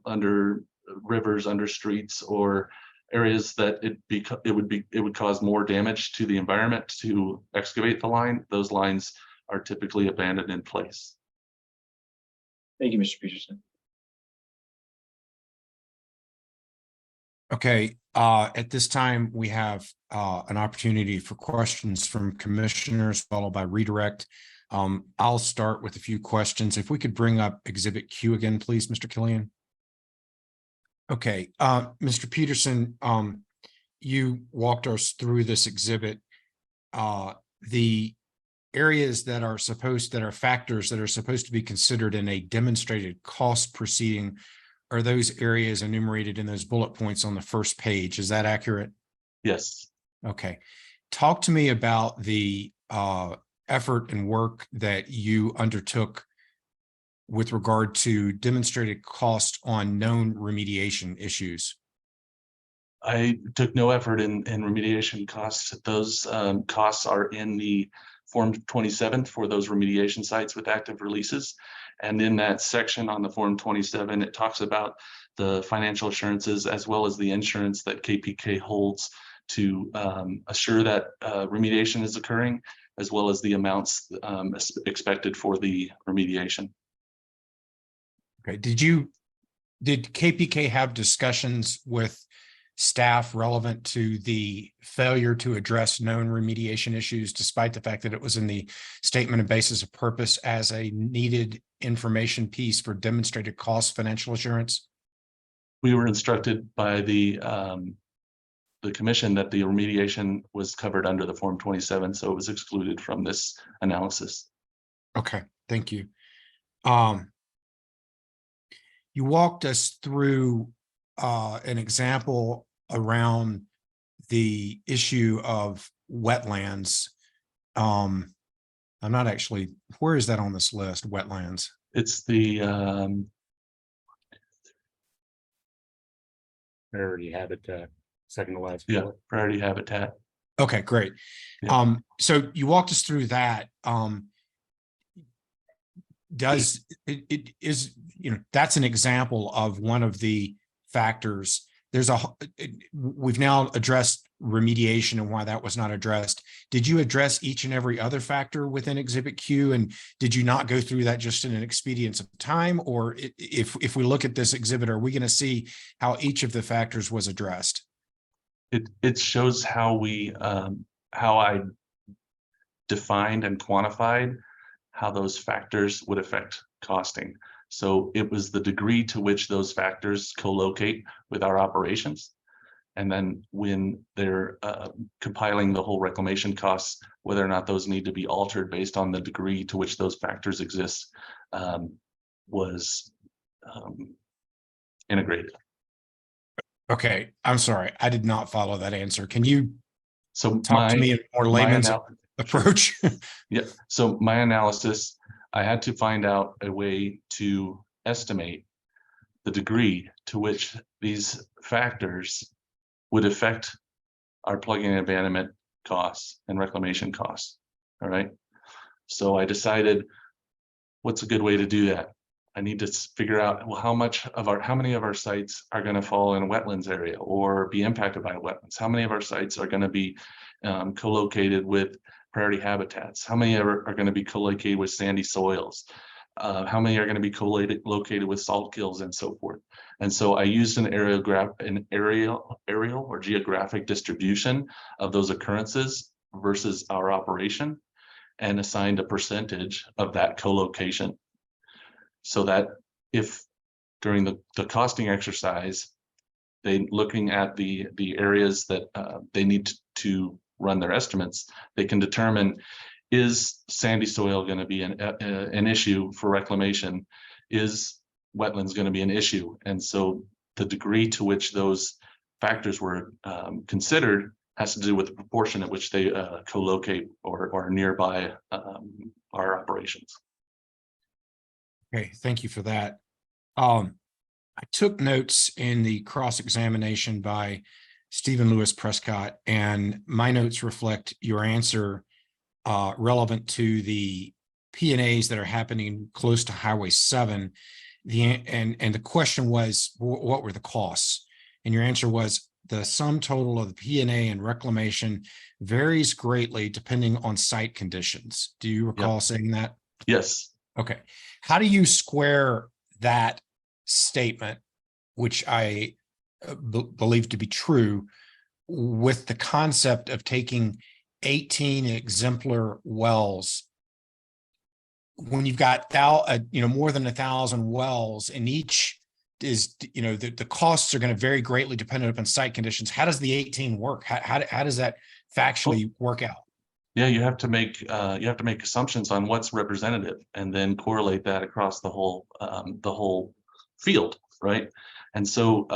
under rivers, under streets, or areas that it would cause more damage to the environment to excavate the line, those lines are typically abandoned in place. Thank you, Mr. Peterson. Okay, at this time, we have an opportunity for questions from commissioners, followed by redirect. I'll start with a few questions. If we could bring up Exhibit Q again, please, Mr. Killian. Okay, Mr. Peterson, you walked us through this exhibit, the areas that are factors that are supposed to be considered in a demonstrated cost proceeding are those areas enumerated in those bullet points on the first page. Is that accurate? Yes. Okay. Talk to me about the effort and work that you undertook with regard to demonstrated cost on known remediation issues. I took no effort in remediation costs. Those costs are in the Form 27 for those remediation sites with active releases. And in that section on the Form 27, it talks about the financial assurances as well as the insurance that KPK holds to assure that remediation is occurring, as well as the amounts expected for the remediation. Okay. Did KPK have discussions with staff relevant to the failure to address known remediation issues, despite the fact that it was in the statement of basis of purpose as a needed information piece for demonstrated cost financial assurance? We were instructed by the commission that the remediation was covered under the Form 27, so it was excluded from this analysis. Okay, thank you. You walked us through an example around the issue of wetlands. I'm not actually, where is that on this list, wetlands? It's the Priority habitat, second to last. yeah, bullet. priority habitat. Okay, great. Yeah. So you walked us through that. Does it is, that's an example of one of the factors. We've now addressed remediation and why that was not addressed. Did you address each and every other factor within Exhibit Q? And did you not go through that just in an expedience of time? Or if we look at this exhibit, are we going to see how each of the factors was addressed? It shows how how I defined and quantified how those factors would affect costing. So it was the degree to which those factors co-locate with our operations. And then when they're compiling the whole reclamation costs, whether or not those need to be altered based on the degree to which those factors exist was integrated. Okay, I'm sorry. I did not follow that answer. Can you So talk to me in more layman's approach? Yeah. So my analysis, I had to find out a way to estimate the degree to which these factors would affect our plugging and abandonment costs and reclamation costs. All right. So I decided, what's a good way to do that? I need to figure out, well, how many of our sites are going to fall in a wetlands area or be impacted by wetlands? How many of our sites are going to be co-located with priority habitats? How many are going to be co-located with sandy soils? How many are going to be co-located with salt kills and so forth? And so I used an aerial or geographic distribution of those occurrences versus our operation, and assigned a percentage of that co-location, so that if during the costing exercise, they looking at the areas that they need to run their estimates, they can determine, is sandy soil going to be an issue for reclamation? Is wetlands going to be an issue? And so the degree to which those factors were considered has to do with the proportion at which they co-locate or are nearby our operations. Okay, thank you for that. I took notes in the cross-examination by Stephen Lewis Prescott, and my notes reflect your answer relevant to the P&As that are happening close to Highway 7. And the question was, what were the costs? And your answer was, the sum total of the P&A and reclamation varies greatly depending on site conditions. Do you recall saying that? Yes. Okay. How do you square that statement, which I believe to be true, with the concept of taking 18 exemplar wells when you've got more than 1,000 wells, and each you know, the costs are going to vary greatly depending upon site conditions. How does the 18 work? How does that factually work out? Yeah, you have to make assumptions on what's representative and then correlate that across the whole field, right? And so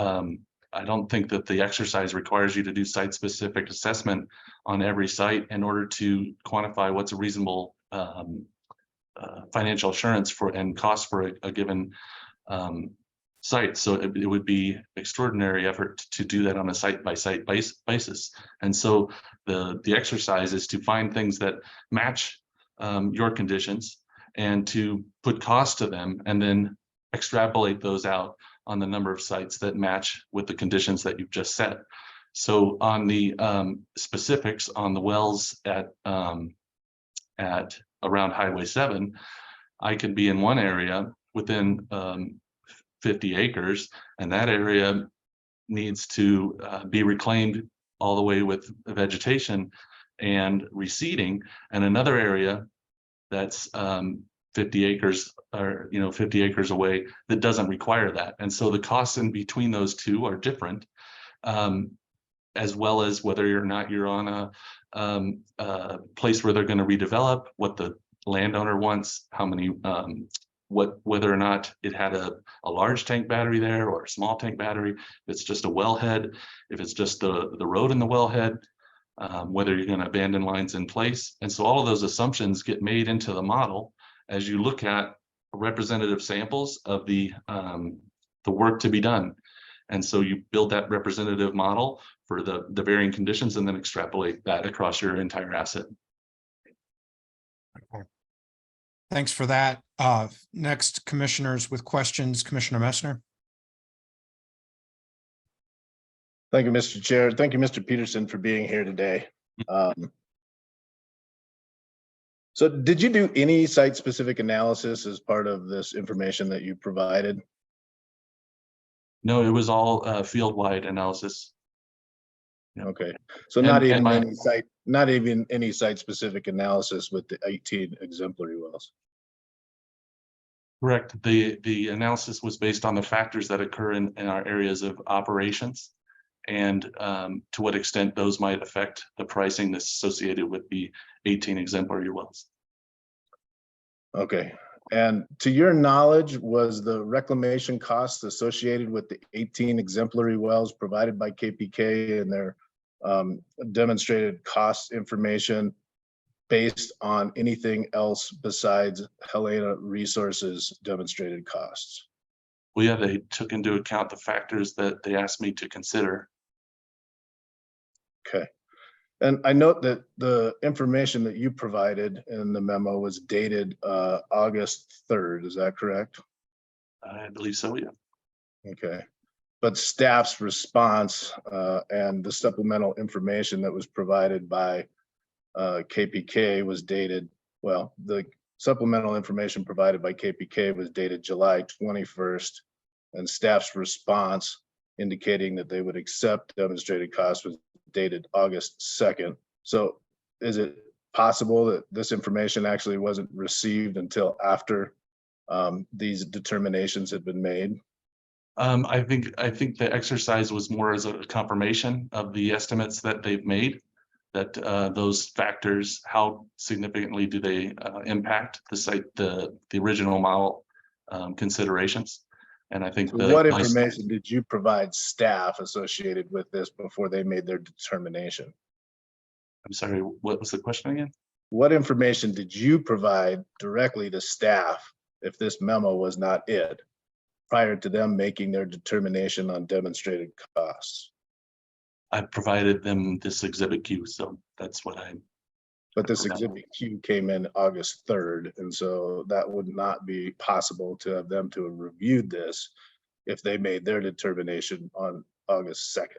I don't think that the exercise requires you to do site-specific assessment on every site in order to quantify what's a reasonable financial assurance for and cost for a given site. So it would be extraordinary effort to do that on a site-by-site basis. And so the exercise is to find things that match your conditions and to put cost to them and then extrapolate those out on the number of sites that match with the conditions that you've just set. So on the specifics on the wells at around Highway 7, I could be in one area within 50 acres, and that area needs to be reclaimed all the way with vegetation and reseeding, and another area that's 50 acres or 50 acres away that doesn't require that. And so the costs in between those two are different, as well as whether or not you're on a place where they're going to redevelop, what the landowner wants, how many whether or not it had a large tank battery there or a small tank battery, if it's just a wellhead, if it's just the road in the wellhead, whether you're going to abandon lines in place. And so all of those assumptions get made into the model as you look at representative samples of the work to be done. And so you build that representative model for the varying conditions and then extrapolate that across your entire asset. Okay. Thanks for that. Next, commissioners with questions. Commissioner Messner. Thank you, Mr. Chair. Thank you, Mr. Peterson, for being here today. So did you do any site-specific analysis as part of this information that you provided? No, it was all field-wide analysis. Yeah. Okay, so not even any site-specific analysis with the 18 exemplary wells. Correct. The analysis was based on the factors that occur in our areas of operations and to what extent those might affect the pricing that's associated with the 18 exemplary wells. Okay, and to your knowledge, was the reclamation costs associated with the 18 exemplary wells provided by KPK and their demonstrated cost information based on anything else besides Helena Resources demonstrated costs? Well, yeah, they took into account the factors that they asked me to consider. Okay. And I note that the information that you provided in the memo was dated August 3rd. Is that correct? I believe so, yeah. Okay. But staff's response and the supplemental information that was provided by KPK was dated, well, the supplemental information provided by KPK was dated July 21st, and staff's response indicating that they would accept demonstrated costs was dated August 2nd. So is it possible that this information actually wasn't received until after these determinations had been made? I think the exercise was more as a confirmation of the estimates that they've made, that those factors, how significantly do they impact the site, the original model considerations. And I think so what information did you provide staff associated with this before they made their determination? I'm sorry, what was the question again? What information did you provide directly to staff if this memo was not it, prior to them making their determination on demonstrated costs? I provided them this exhibit Q, so that's what I. But this exhibit Q came in August 3rd, and so that would not be possible to have them to have reviewed this if they made their determination on August 2nd.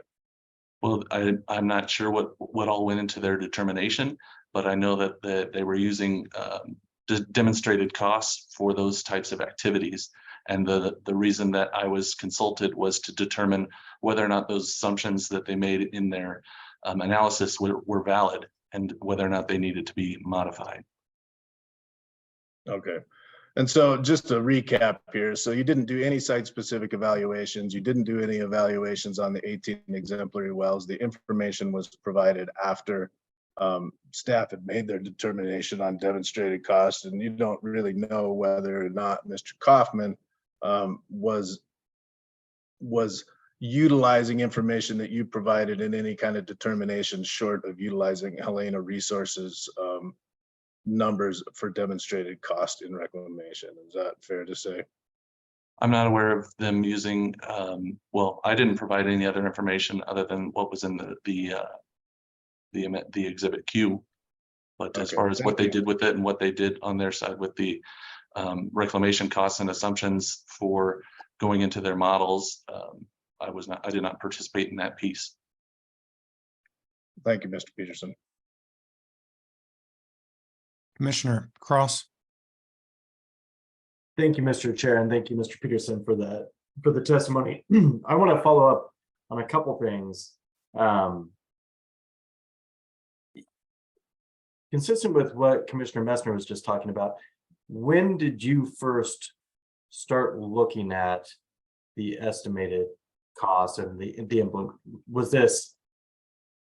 Well, I'm not sure what all went into their determination, but I know that they were using demonstrated costs for those types of activities. And the reason that I was consulted was to determine whether or not those assumptions that they made in their analysis were valid and whether or not they needed to be modified. Okay. And so just to recap here, so you didn't do any site-specific evaluations, you didn't do any evaluations on the 18 exemplary wells. The information was provided after staff had made their determination on demonstrated costs, and you don't really know whether or not Mr. Kaufman was utilizing information that you provided in any kind of determination short of utilizing Helena Resources numbers for demonstrated cost in reclamation. Is that fair to say? I'm not aware of them using, well, I didn't provide any other information other than what was in the exhibit Q. But as Okay, far as thank what they you. did with it and what they did on their side with the reclamation costs and assumptions for going into their models, I did not participate in that piece. Thank you, Mr. Peterson. Commissioner Cross. Thank you, Mr. Chair, and thank you, Mr. Peterson, for the testimony. I want to follow up on a couple things. Consistent with what Commissioner Messner was just talking about, when did you first start looking at the estimated cost and the implement? Was this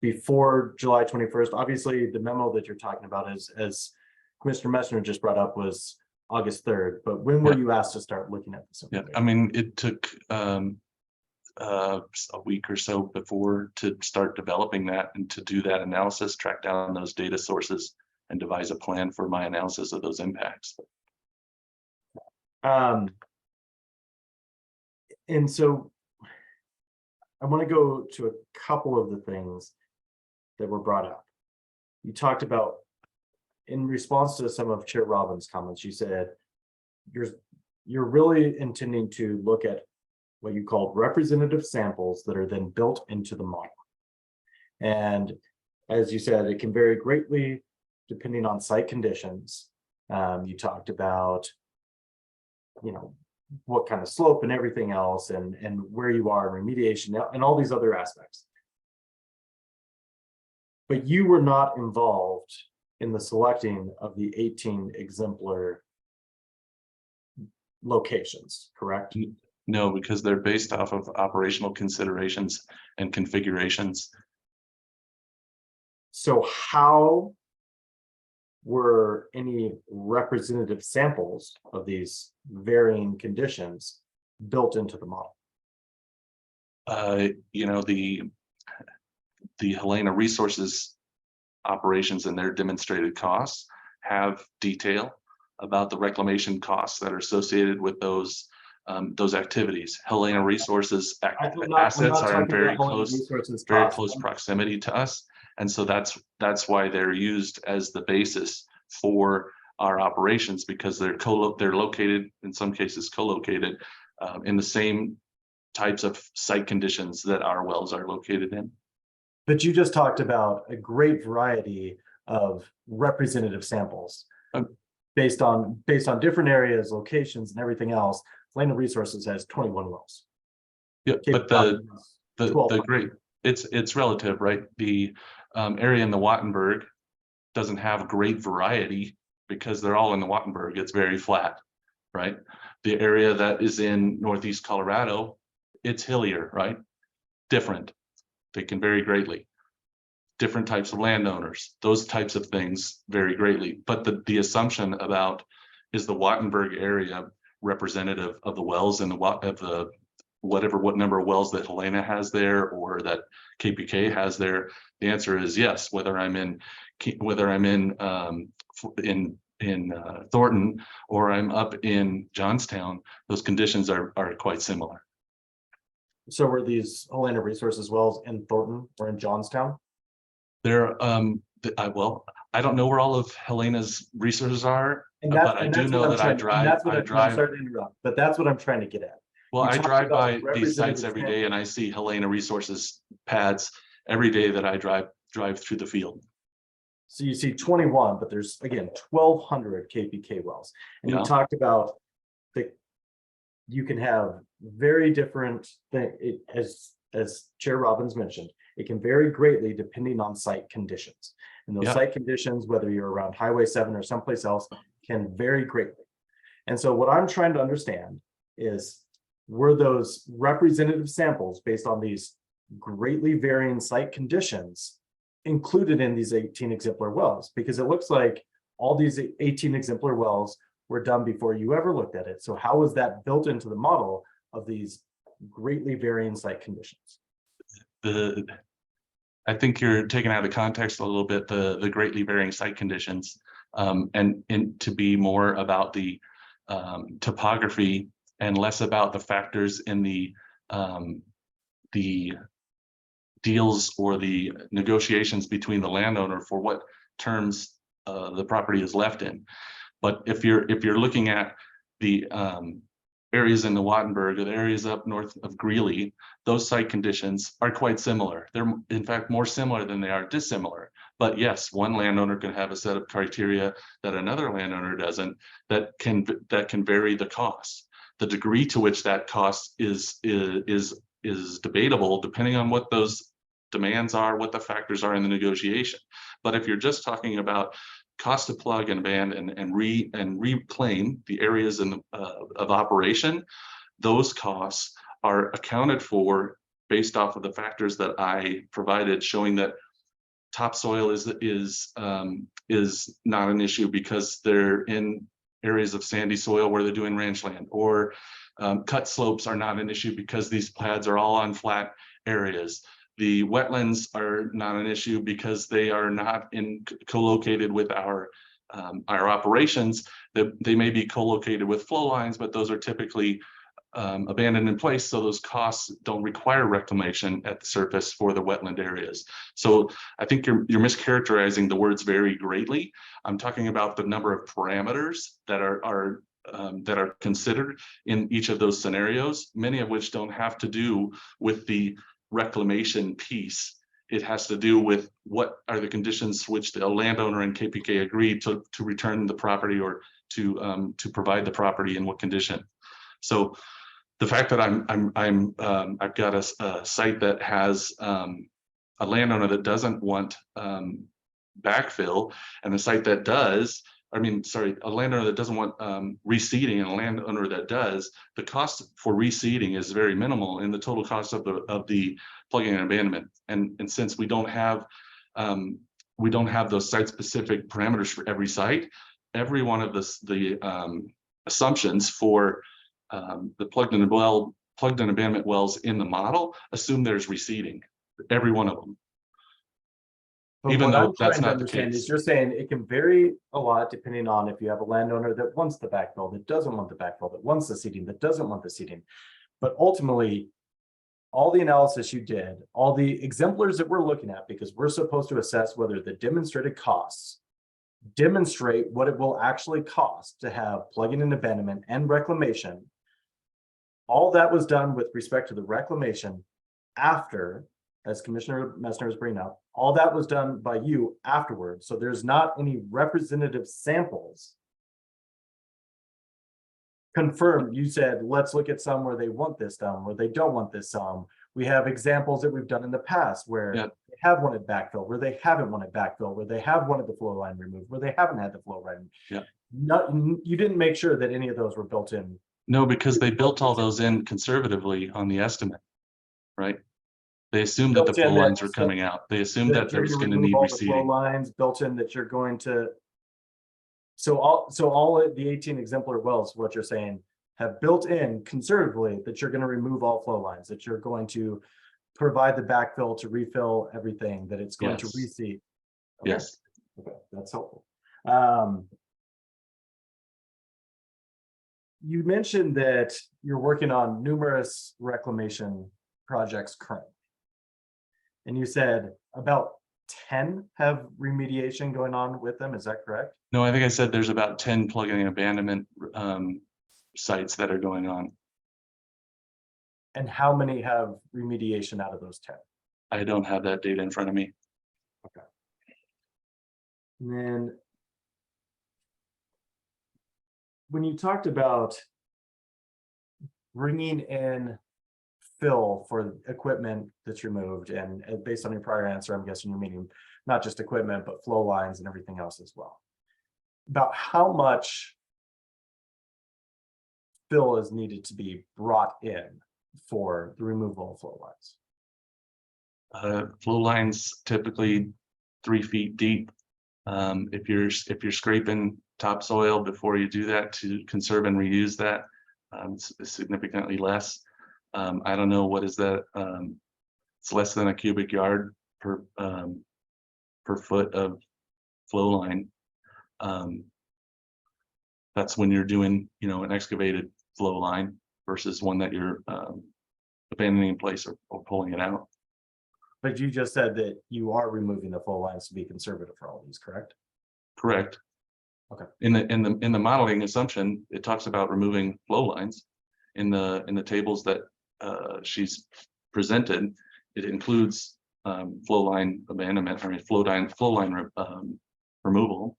before July 21st? Obviously, the memo that you're talking about is, as Commissioner Messner just brought up, was August 3rd, but when were you asked to start looking at this? Yeah, I mean, it took a week or so before to start developing that and to do that analysis, track down those data sources and devise a plan for my analysis of those impacts. And so I want to go to a couple of the things that were brought up. You talked about, in response to some of Chair Robbins' comments, you said you're really intending to look at what you called representative samples that are then built into the model. And as you said, it can vary greatly depending on site conditions. You talked about, what kind of slope and everything else, and where you are in remediation and all these other aspects. But you were not involved in the selecting of the 18 exemplar locations, correct? No, because they're based off of operational considerations and configurations. So how were any representative samples of these varying conditions built into the model? The Helena Resources operations and their demonstrated costs have detail about the reclamation costs that are associated with those activities. Helena Resources assets are in very close proximity to us. And so that's why they're used as the basis for our operations, because they're located, in some cases co-located, in the same types of site conditions that our wells are located in. But you just talked about a great variety of representative samples based on different areas, locations, and everything else. Helena Resources has 21 wells. Yeah, but the great, it's relative, right? The area in the Wattenberg doesn't have great variety because they're all in the Wattenberg. It's very flat, right? The area that is in Northeast Colorado, it's hillier, right? Different. They can vary greatly. Different types of landowners, those types of things vary greatly. But the assumption about, is the Wattenberg area representative of the wells and what number of wells that Helena has there or that KPK has there? The answer is yes. Whether I'm in Thornton or I'm up in Johnstown, those conditions are quite similar. So were these Helena Resources wells in Thornton or in Johnstown? They're well, I don't know where all of Helena's resources are, but I do know that I drive. I'm sorry to interrupt, but that's what I'm trying to get at. Well, I drive by these sites every day and I see Helena Resources pads every day that I drive through the field. So you see 21, but there's again 1,200 KPK wells. And you talked about that you can have very different things, as Chair Robbins mentioned, it can vary greatly depending on site conditions. And those site conditions, whether you're around Highway 7 or someplace else, can vary greatly. And so what I'm trying to understand is, were those representative samples based on these greatly varying site conditions included in these 18 exemplar wells? Because it looks like all these 18 exemplar wells were done before you ever looked at it. So how was that built into the model of these greatly varying site conditions? I think you're taking out of context a little bit the greatly varying site conditions, and to be more about the topography and less about the factors in the deals or the negotiations between the landowner for what terms the property is left in. But if you're looking at the areas in the Wattenberg or the areas up north of Greeley, those site conditions are quite similar. They're in fact more similar than they are dissimilar. But yes, one landowner can have a set of criteria that another landowner doesn't, that can vary the cost. The degree to which that cost is debatable depending on what those demands are, what the factors are in the negotiation. But if you're just talking about cost to plug and abandon and reclaim the areas of operation, those costs are accounted for based off of the factors that I provided, showing that topsoil is not an issue because they're in areas of sandy soil where they're doing ranch land, or cut slopes are not an issue because these pads are all on flat areas. The wetlands are not an issue because they are not co-located with our operations. They may be co-located with flow lines, but those are typically abandoned in place, so those costs don't require reclamation at the surface for the wetland areas. So I think you're mischaracterizing the words vary greatly. I'm talking about the number of parameters that are considered in each of those scenarios, many of which don't have to do with the reclamation piece. It has to do with what are the conditions which the landowner and KPK agreed to return the property or to provide the property in what condition. So the fact that I've got a site that has a landowner that doesn't want backfill, and a site that does, a landowner that doesn't want reseeding and a landowner that does, the cost for reseeding is very minimal in the total cost of the plugging and abandonment. And since we don't have those site specific parameters for every site, every one of the assumptions for the plugged and abandonment wells in the model assume there's reseeding, every one of them. But Even what though I'm that's trying to not the understand case. is you're saying it can vary a lot depending on if you have a landowner that wants the backfill, that doesn't want the backfill, that wants the seeding, that doesn't want the seeding. But ultimately, all the analysis you did, all the exemplars that we're looking at, because we're supposed to assess whether the demonstrated costs demonstrate what it will actually cost to have plugging and abandonment and reclamation. All that was done with respect to the reclamation after, as Commissioner Messner is bringing up, all that was done by you afterwards. So there's not any representative samples confirmed. You said, let's look at some where they want this done, where they don't want this some. We have examples that we've done in the past where they have wanted backfill, where they haven't wanted backfill, where they have wanted the flow line removed, where they haven't had the flow line. You didn't make sure that any of those were built in. No, because they built all those in conservatively on the estimate, right? They assumed that the flow lines were coming out. They assumed that there was going to need reseeding. Flow reseeding. lines built in that you're going to. So all of the 18 exemplar wells, what you're saying, have built in conservatively that you're going to remove all flow lines, that you're going to provide the backfill to refill everything, that it's going to reseed. Okay. Yes. Okay, that's helpful. You mentioned that you're working on numerous reclamation projects currently. And you said about 10 have remediation going on with them. Is that correct? No, I think I said there's about 10 plugging and abandonment sites that are going on. And how many have remediation out of those 10? I don't have that data in front of me. Okay. And then when you talked about bringing in fill for equipment that's removed, and based on your prior answer, I'm guessing you're meaning not just equipment, but flow lines and everything else as well. About how much fill is needed to be brought in for the removal of flow lines? Flow lines typically 3 feet deep. If you're scraping topsoil before you do that to conserve and reuse that, it's significantly less. I don't know, what is that? It's less than a cubic yard per foot of flow line. That's when you're doing, an excavated flow line versus one that you're abandoning in place or pulling it out. But you just said that you are removing the flow lines to be conservative for all of these, correct? Correct. Okay. In the modeling assumption, it talks about removing flow lines. In the tables that she's presented, it includes flow line abandonment, flow line removal.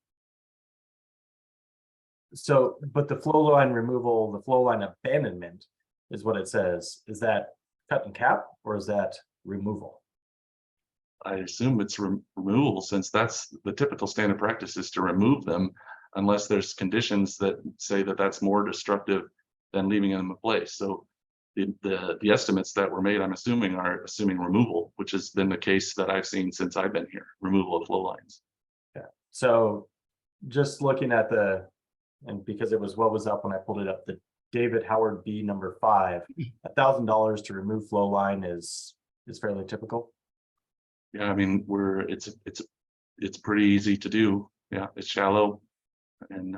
So, but the flow line removal, the flow line abandonment is what it says. Is that cut and cap or is that removal? I assume it's removal, since that's the typical standard practice, is to remove them unless there's conditions that say that that's more destructive than leaving them in place. So the estimates that were made, I'm assuming, are assuming removal, which has been the case that I've seen since I've been here, removal of flow lines. Yeah. So just looking at and because it was what was up when I pulled it up, the David Howard B number 5, $1,000 to remove flow line is fairly typical. Yeah, I mean, it's pretty easy to do. Yeah, it's shallow, and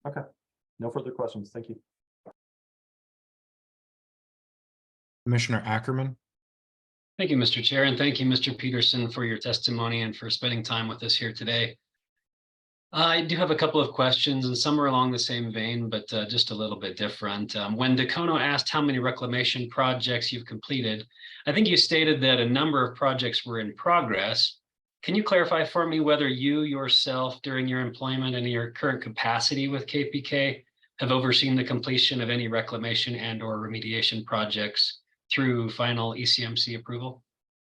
Okay, no further questions. Thank you. Commissioner Ackerman. Thank you, Mr. Chair, and thank you, Mr. Peterson, for your testimony and for spending time with us here today. I do have a couple of questions, and some are along the same vein, but just a little bit different. When Dacono asked how many reclamation projects you've completed, I think you stated that a number of projects were in progress. Can you clarify for me whether you yourself, during your employment and your current capacity with KPK, have overseen the completion of any reclamation and/or remediation projects through final ECMC approval?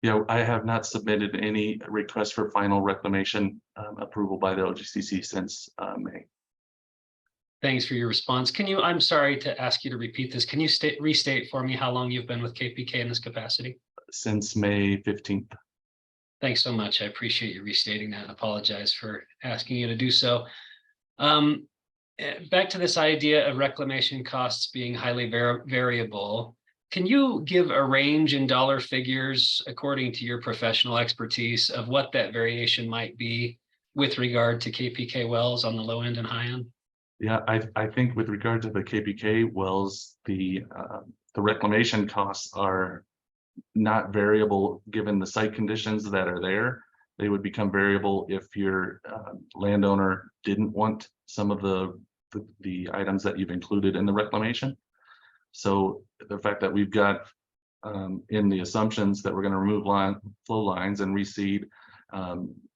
Yeah, I have not submitted any request for final reclamation approval by the OGCC since May. Thanks for your response. I'm sorry to ask you to repeat this. Can you restate for me how long you've been with KPK in this capacity? Since May 15th. Thanks so much. I appreciate you restating that and apologize for asking you to do so. Back to this idea of reclamation costs being highly variable. Can you give a range in dollar figures, according to your professional expertise, of what that variation might be with regard to KPK wells on the low end and high end? Yeah, I think with regard to the KPK wells, the reclamation costs are not variable given the site conditions that are there. They would become variable if your landowner didn't want some of the items that you've included in the reclamation. So the fact that we've got in the assumptions that we're going to remove flow lines and reseed,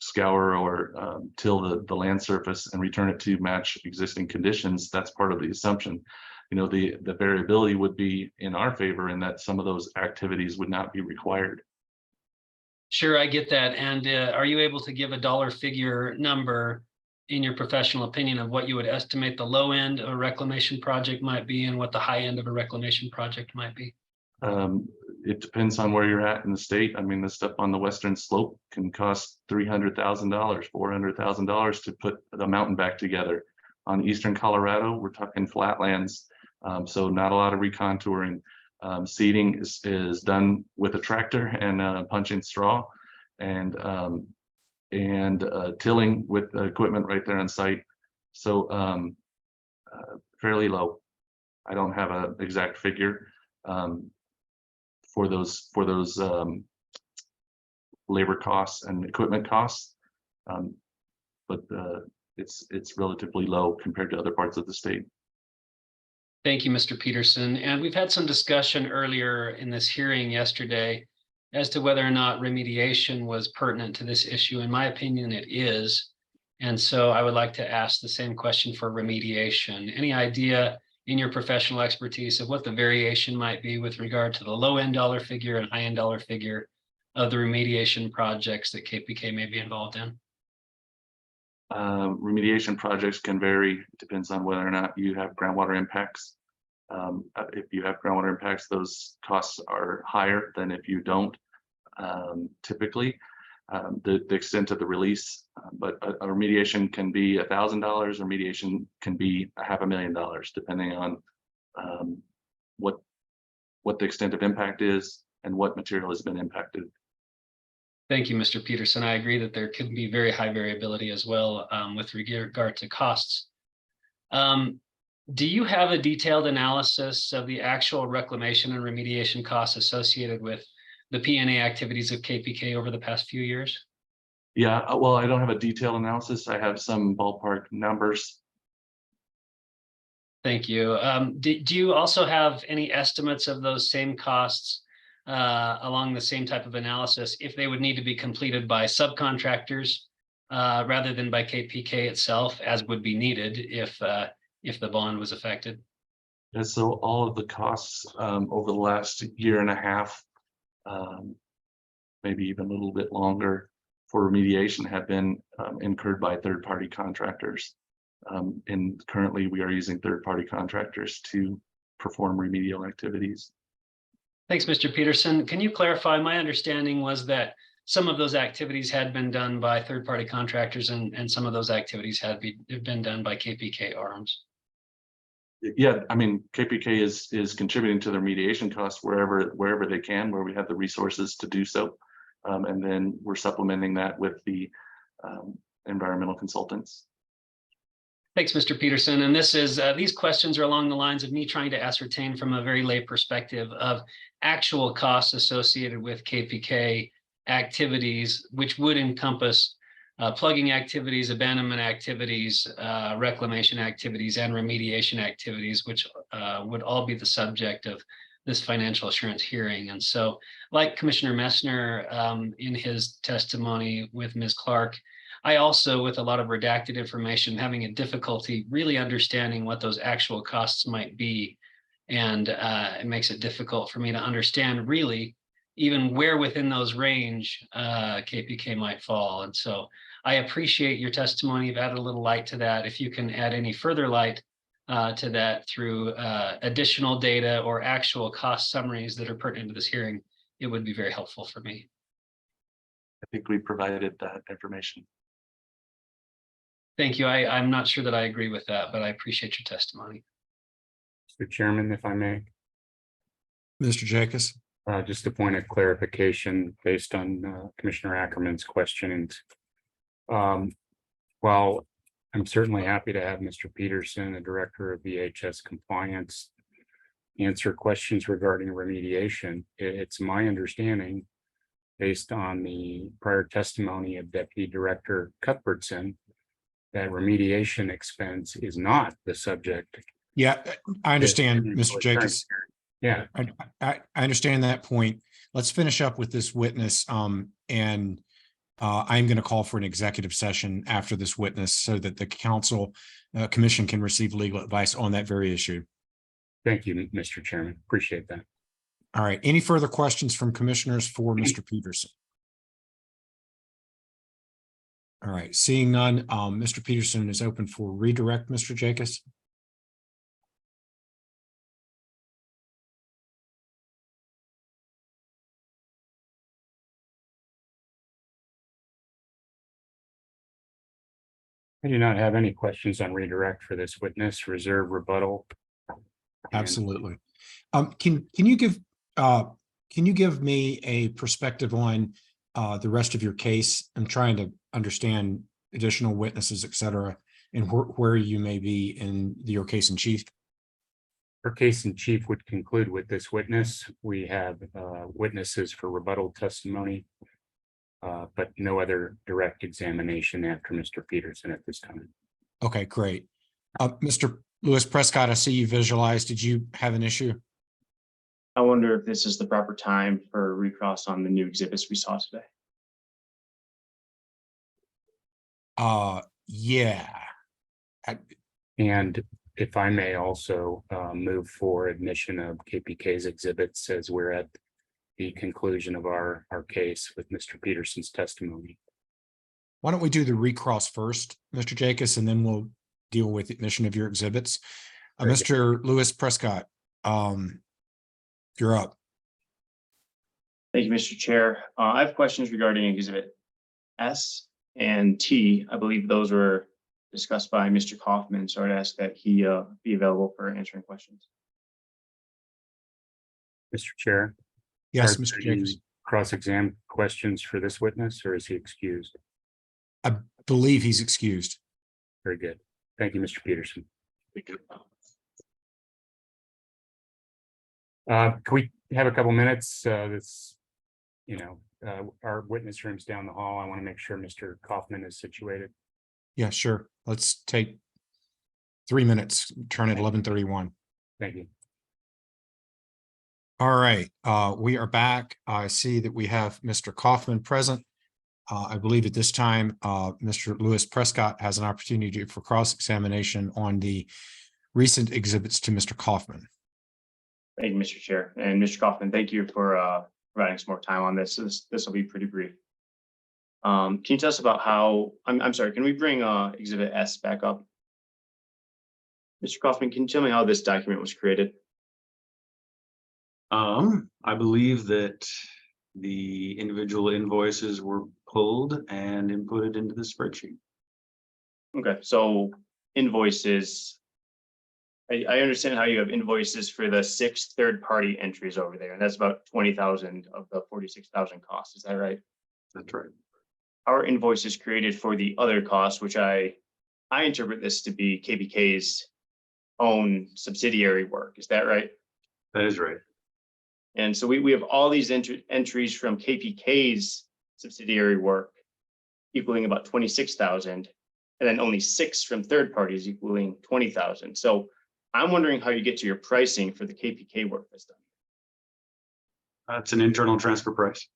scour or till the land surface and return it to match existing conditions, that's part of the assumption. The variability would be in our favor in that some of those activities would not be required. Sure, I get that. And are you able to give a dollar figure number in your professional opinion of what you would estimate the low end of a reclamation project might be and what the high end of a reclamation project might be? It depends on where you're at in the state. I mean, the stuff on the western slope can cost $300,000, $400,000 to put the mountain back together. On eastern Colorado, we're talking flatlands, so not a lot of recontouring. Seeding is done with a tractor and punching straw, and tilling with the equipment right there on site. So fairly low. I don't have an exact figure for those labor costs and equipment costs, but it's relatively low compared to other parts of the state. Thank you, Mr. Peterson. And we've had some discussion earlier in this hearing yesterday as to whether or not remediation was pertinent to this issue. In my opinion, it is. And so I would like to ask the same question for remediation. Any idea in your professional expertise of what the variation might be with regard to the low end dollar figure and high end dollar figure of the remediation projects that KPK may be involved in? Remediation projects can vary, it depends on whether or not you have groundwater impacts. If you have groundwater impacts, those costs are higher than if you don't. Typically, the extent of the release, but a remediation can be $1,000, remediation can be $500,000, depending on what the extent of impact is and what material has been impacted. Thank you, Mr. Peterson. I agree that there could be very high variability as well with regard to costs. Do you have a detailed analysis of the actual reclamation and remediation costs associated with the P&A activities of KPK over the past few years? Yeah, well, I don't have a detailed analysis. I have some ballpark numbers. Thank you. Do you also have any estimates of those same costs along the same type of analysis if they would need to be completed by subcontractors rather than by KPK itself, as would be needed if the bond was affected? And so all of the costs over the last year and a half, maybe even a little bit longer, for remediation have been incurred by third-party contractors. And currently we are using third-party contractors to perform remedial activities. Thanks, Mr. Peterson. Can you clarify? My understanding was that some of those activities had been done by third-party contractors and some of those activities had been done by KPK arms. Yeah, I mean, KPK is contributing to the remediation costs wherever they can, where we have the resources to do so. And then we're supplementing that with the environmental consultants. Thanks, Mr. Peterson. And these questions are along the lines of me trying to ascertain from a very lay perspective of actual costs associated with KPK activities, which would encompass plugging activities, abandonment activities, reclamation activities, and remediation activities, which would all be the subject of this financial assurance hearing. And so, like Commissioner Messner in his testimony with Ms. Clark, I also, with a lot of redacted information, having a difficulty really understanding what those actual costs might be. And it makes it difficult for me to understand really even where within those range KPK might fall. And so I appreciate your testimony. You've added a little light to that. If you can add any further light to that through additional data or actual cost summaries that are pertinent to this hearing, it would be very helpful for me. I think we provided that information. Thank you. I'm not sure that I agree with that, but I appreciate your testimony. Mr. Chairman, if I may, Mr. Jacobs. just a point of clarification based on Commissioner Ackerman's questions. While I'm certainly happy to have Mr. Peterson, the Director of VHS Compliance, answer questions regarding remediation, it's my understanding, based on the prior testimony of Deputy Director Cuthbertson, that remediation expense is not the subject. Yeah, I understand, Mr. Jacobs. Yeah, I understand that point. Let's finish up with this witness. And I'm going to call for an executive session after this witness so that the council commission can receive legal advice on that very issue. thank you, Mr. Chairman. Appreciate that. All right. Any further questions from commissioners for Mr. Peterson? All right. Seeing none, Mr. Peterson is open for redirect, Mr. Jacobs. I do not have any questions on redirect for this witness. Reserve rebuttal. Absolutely. Can you give me a perspective on the rest of your case? I'm trying to understand additional witnesses, et cetera, and where you may be in your case in chief. Our case in chief would conclude with this witness. We have witnesses for rebuttal testimony, but no other direct examination after Mr. Peterson at this time. Okay, great. Mr. Lewis Prescott, I see you visualized. Did you have an issue? I wonder if this is the proper time for a recross on the new exhibits we saw today. Yeah. And if I may also move for admission of KPK's exhibits as we're at the conclusion of our case with Mr. Peterson's testimony. Why don't we do the recross first, Mr. Jacobs, and then we'll deal with the admission of your exhibits. Very good. Mr. Lewis Prescott, you're up. Thank you, Mr. Chair. I have questions regarding Exhibit S and T. I believe those were discussed by Mr. Kaufman, so I'd ask that he be available for answering questions. Mr. Chair. Yes, are Mr. there Jacobs. any cross-exam questions for this witness, or is he excused? I believe he's excused. Very good. Thank you, Mr. Peterson. Can we have a couple minutes? Our witness room's down the hall. I want to make sure Mr. Kaufman is situated. Yeah, sure. Let's take 3 minutes, turn at 11:31. Thank you. All right, we are back. I see that we have Mr. Kaufman present. I believe at this time, Mr. Lewis Prescott has an opportunity for cross-examination on the recent exhibits to Mr. Kaufman. Thank you, Mr. Chair. And Mr. Kaufman, thank you for providing some more time on this. This will be pretty brief. Can you tell us about how, I'm sorry, can we bring Exhibit S back up? Mr. Kaufman, can you tell me how this document was created? I believe that the individual invoices were pulled and inputted into the spreadsheet. Okay, so invoices. I understand how you have invoices for the 6 third-party entries over there, and that's about 20,000 of the 46,000 costs. Is that right? That's right. Our invoices created for the other costs, which I interpret this to be KPK's own subsidiary work. Is that right? That is right. And so we have all these entries from KPK's subsidiary work equaling about 26,000, and then only 6 from third parties equaling 20,000. So I'm wondering how you get to your pricing for the KPK work that's done. It's an internal transfer price.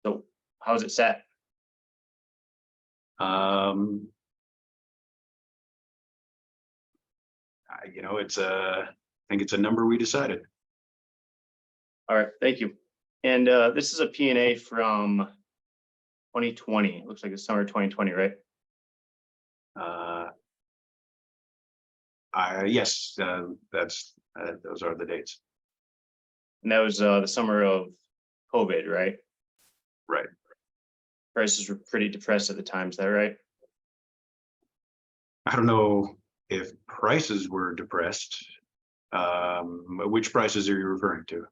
So how is it set? I think it's a number we decided. All right, thank you. And this is a P&A from 2020. It looks like it's summer 2020, right? Yes, those are the dates. And that was the summer of COVID, right? Right. Prices were pretty depressed at the time, is that right? I don't know if prices were depressed. Which prices are you referring to?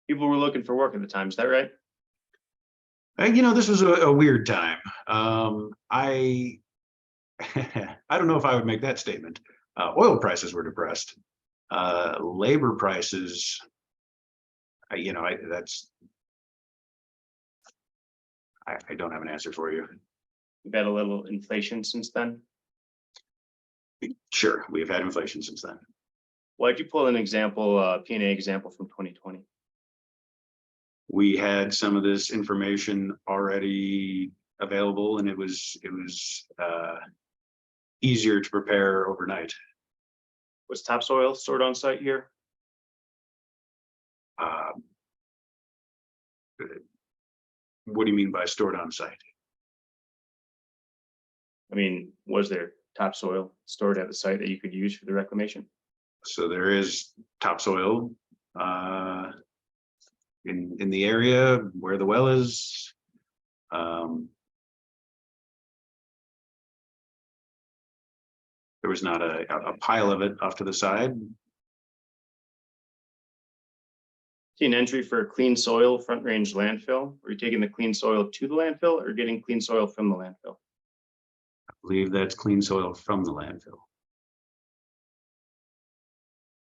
People were looking for work at the time, is that right? This was a weird time. I don't know if I would make that statement. Oil prices were depressed. Labor prices, I don't have an answer for you. We've had a little inflation since then. Sure, we've had inflation since then. Why'd you pull an example, P&A example from 2020? We had some of this information already available, and it was easier to prepare overnight. Was topsoil stored on site here? What do you mean by stored on site? I mean, was there topsoil stored at the site that you could use for the reclamation? So there is topsoil in the area where the well is. There was not a pile of it off to the side. See an entry for clean soil front range landfill. Are you taking the clean soil to the landfill or getting clean soil from the landfill? I believe that's clean soil from the landfill.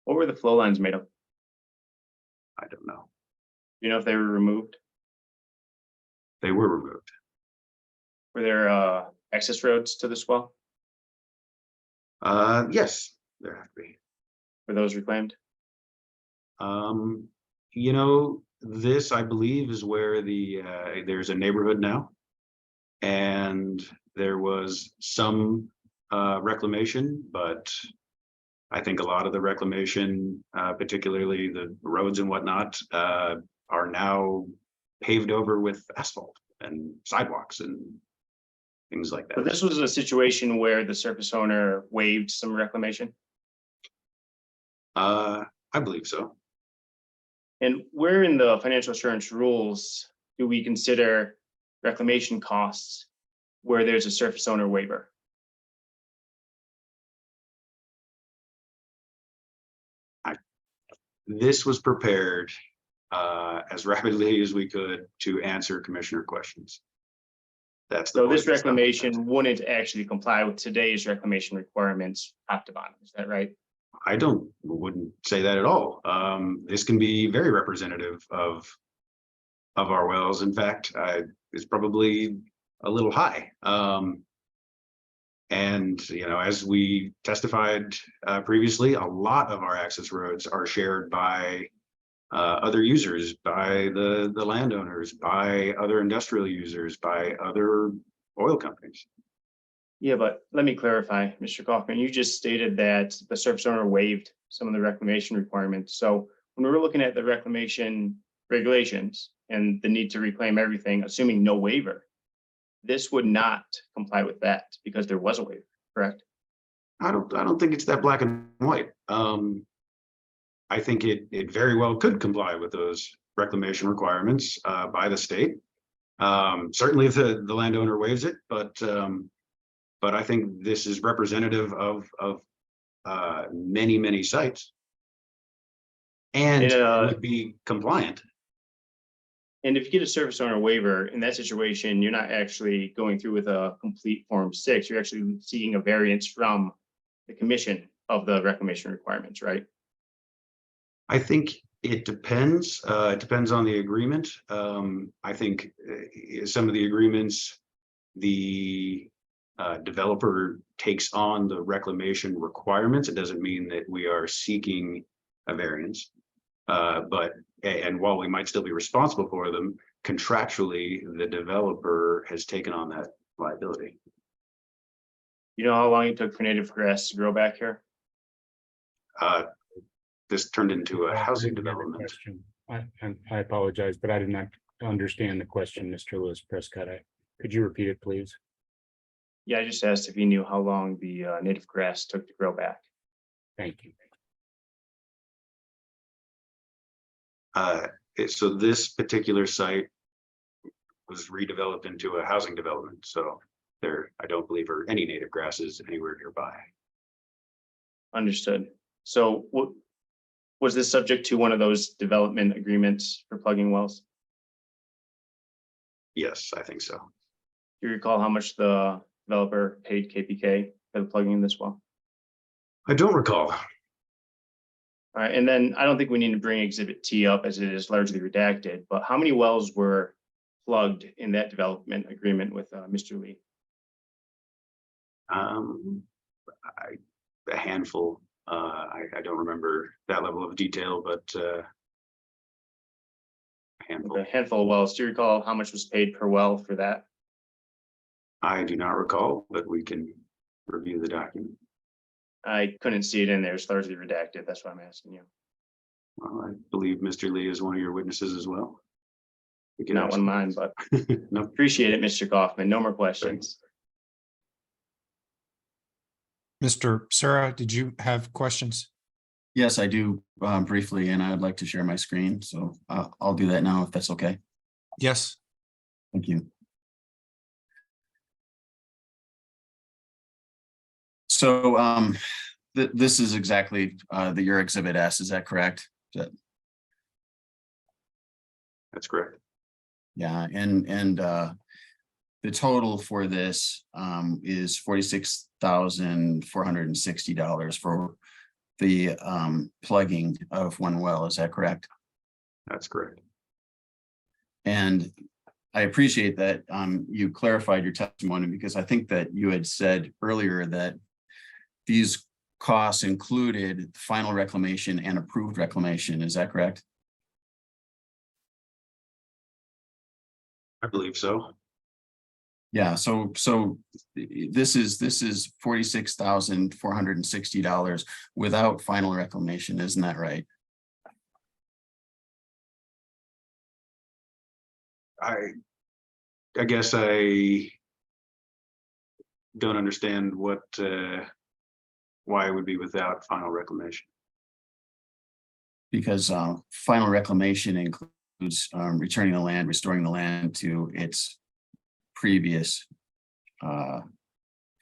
What were the flow lines made of? I don't know. Do you know if they were removed? They were removed. Were there access roads to this well? Yes, there have to be. Were those reclaimed? This, I believe, is where there's a neighborhood now. And there was some reclamation, but I think a lot of the reclamation, particularly the roads and whatnot, are now paved over with asphalt. and sidewalks and things like But that. this was a situation where the surface owner waived some reclamation. I believe so. And where in the financial assurance rules do we consider reclamation costs where there's a surface owner waiver? This was prepared as rapidly as we could to answer commissioner questions. That's the So point this of this reclamation wouldn't actually comply with today's reclamation requirements top to bottom, is that right? I wouldn't say that at all. This can be very representative of our wells. In fact, it's probably a little high. And, you know, as we testified previously, a lot of our access roads are shared by other users, by the landowners, by other industrial users, by other oil companies. Yeah, but let me clarify, Mr. Kaufman, you just stated that the surface owner waived some of the reclamation requirements. So when we were looking at the reclamation regulations and the need to reclaim everything, assuming no waiver, this would not comply with that because there was a waiver, correct? I don't think it's that black and white. I think it very well could comply with those reclamation requirements by the state. Certainly if the landowner waives it, but I think this is representative of many sites. And would be compliant. And if you get a surface owner waiver in that situation, you're not actually going through with a complete Form 6. You're actually seeking a variance from the commission of the reclamation requirements, right? I think it depends. It depends on the agreement. I think some of the agreements, the developer takes on the reclamation requirements. It doesn't mean that we are seeking a variance. And while we might still be responsible for them, contractually, the developer has taken on that liability. You know how long it took for native grass to grow back here? This turned into a housing development. I apologize, but I did not understand the question, Mr. Lewis Prescott. Could you repeat it, please? Yeah, I just asked if he knew how long the native grass took to grow back. Thank you. So this particular site was redeveloped into a housing development. So there, I don't believe are any native grasses anywhere nearby. Understood. So what was this subject to one of those development agreements for plugging wells? Yes, I think so. Do you recall how much the developer paid KPK for the plugging in this well? I don't recall. All right, and then I don't think we need to bring Exhibit T up as it is largely redacted, but how many wells were plugged in that development agreement with Mr. Lee? A handful. I don't remember that level of detail, but a handful. A handful of wells. Do you recall how much was paid per well for that? I do not recall, but we can review the document. I couldn't see it in there. It's largely redacted. That's why I'm asking you. Well, I believe Mr. Lee is one of your witnesses as well. We can Not ask one of him. mine, but No. appreciate it, Mr. Kaufman. No more questions. Mr. Sarah, did you have questions? Yes, I do briefly, and I'd like to share my screen. So I'll do that now if that's okay. Yes. Thank you. So this is exactly your Exhibit S, is that correct? That's correct. Yeah, and the total for this is $46,460 for the plugging of one well. Is that correct? That's correct. And I appreciate that you clarified your testimony, because I think that you had said earlier that these costs included final reclamation and approved reclamation. Is that correct? I believe so. Yeah, so this is $46,460 without final reclamation, isn't that right? I guess I don't understand why it would be without final reclamation. Because final reclamation includes returning the land, restoring the land to its previous